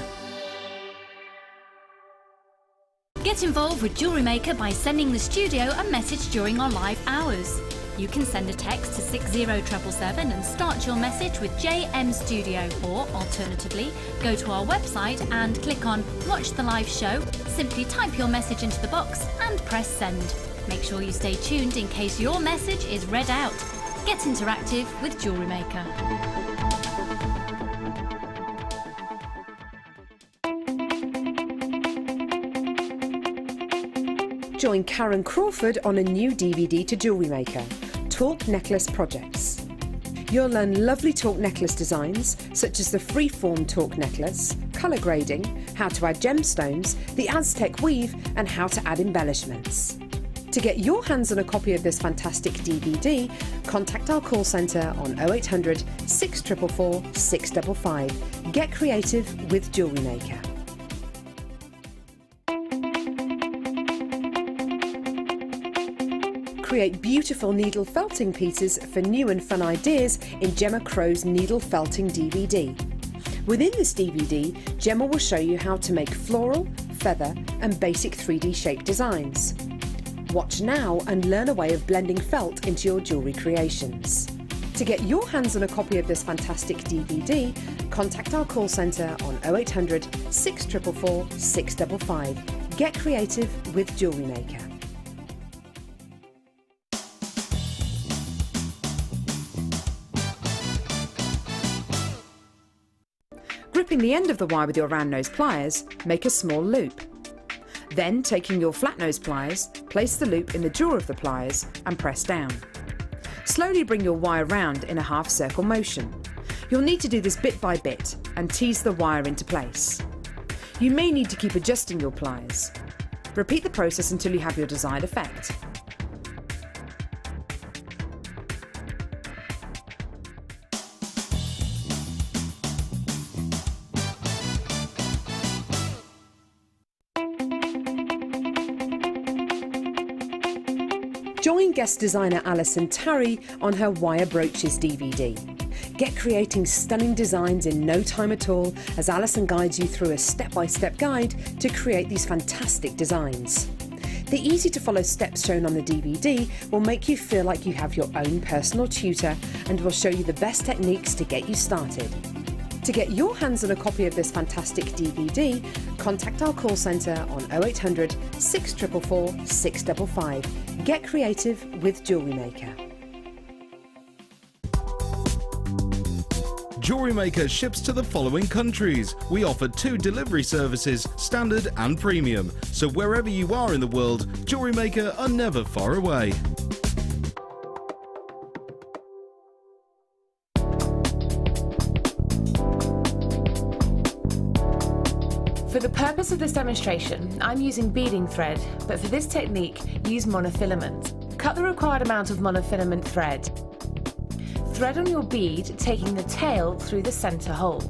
Get involved with Jewellery Maker by sending the studio a message during our live hours. You can send a text to 60777 and start your message with JM Studio, or alternatively, go to our website and click on Watch the Live Show, simply type your message into the box and press send. Make sure you stay tuned in case your message is read out. Get interactive with Jewellery Maker. Join Karen Crawford on a new DVD to Jewellery Maker, Talk Necklace Projects. You'll learn lovely talk necklace designs, such as the free-form talk necklace, colour grading, how to add gemstones, the Aztec weave, and how to add embellishments. To get your hands on a copy of this fantastic DVD, contact our call centre on 0800 644 655. Get creative with Jewellery Maker. Create beautiful needle felting pieces for new and fun ideas in Gemma Crow's Needle Felting DVD. Within this DVD, Gemma will show you how to make floral, feather and basic 3D shape designs. Watch now and learn a way of blending felt into your jewellery creations. To get your hands on a copy of this fantastic DVD, contact our call centre on 0800 644 655. Get creative with JewelleryMaker. Gripping the end of the wire with your round nose pliers, make a small loop. Then, taking your flat nose pliers, place the loop in the jaw of the pliers and press down. Slowly bring your wire round in a half circle motion. You'll need to do this bit by bit and tease the wire into place. You may need to keep adjusting your pliers. Repeat the process until you have your desired effect. Join guest designer Alison Tarry on her Wire Brooches DVD. Get creating stunning designs in no time at all as Alison guides you through a step-by-step guide to create these fantastic designs. The easy-to-follow steps shown on the DVD will make you feel like you have your own personal tutor and will show you the best techniques to get you started. To get your hands on a copy of this fantastic DVD, contact our call centre on 0800 644 655. Get creative with JewelleryMaker. JewelleryMaker ships to the following countries. We offer 2 delivery services, standard and premium. So wherever you are in the world, JewelleryMaker are never far away. For the purpose of this demonstration, I'm using beading thread, but for this technique, use monofilament. Cut the required amount of monofilament thread. Thread on your bead, taking the tail through the centre hole.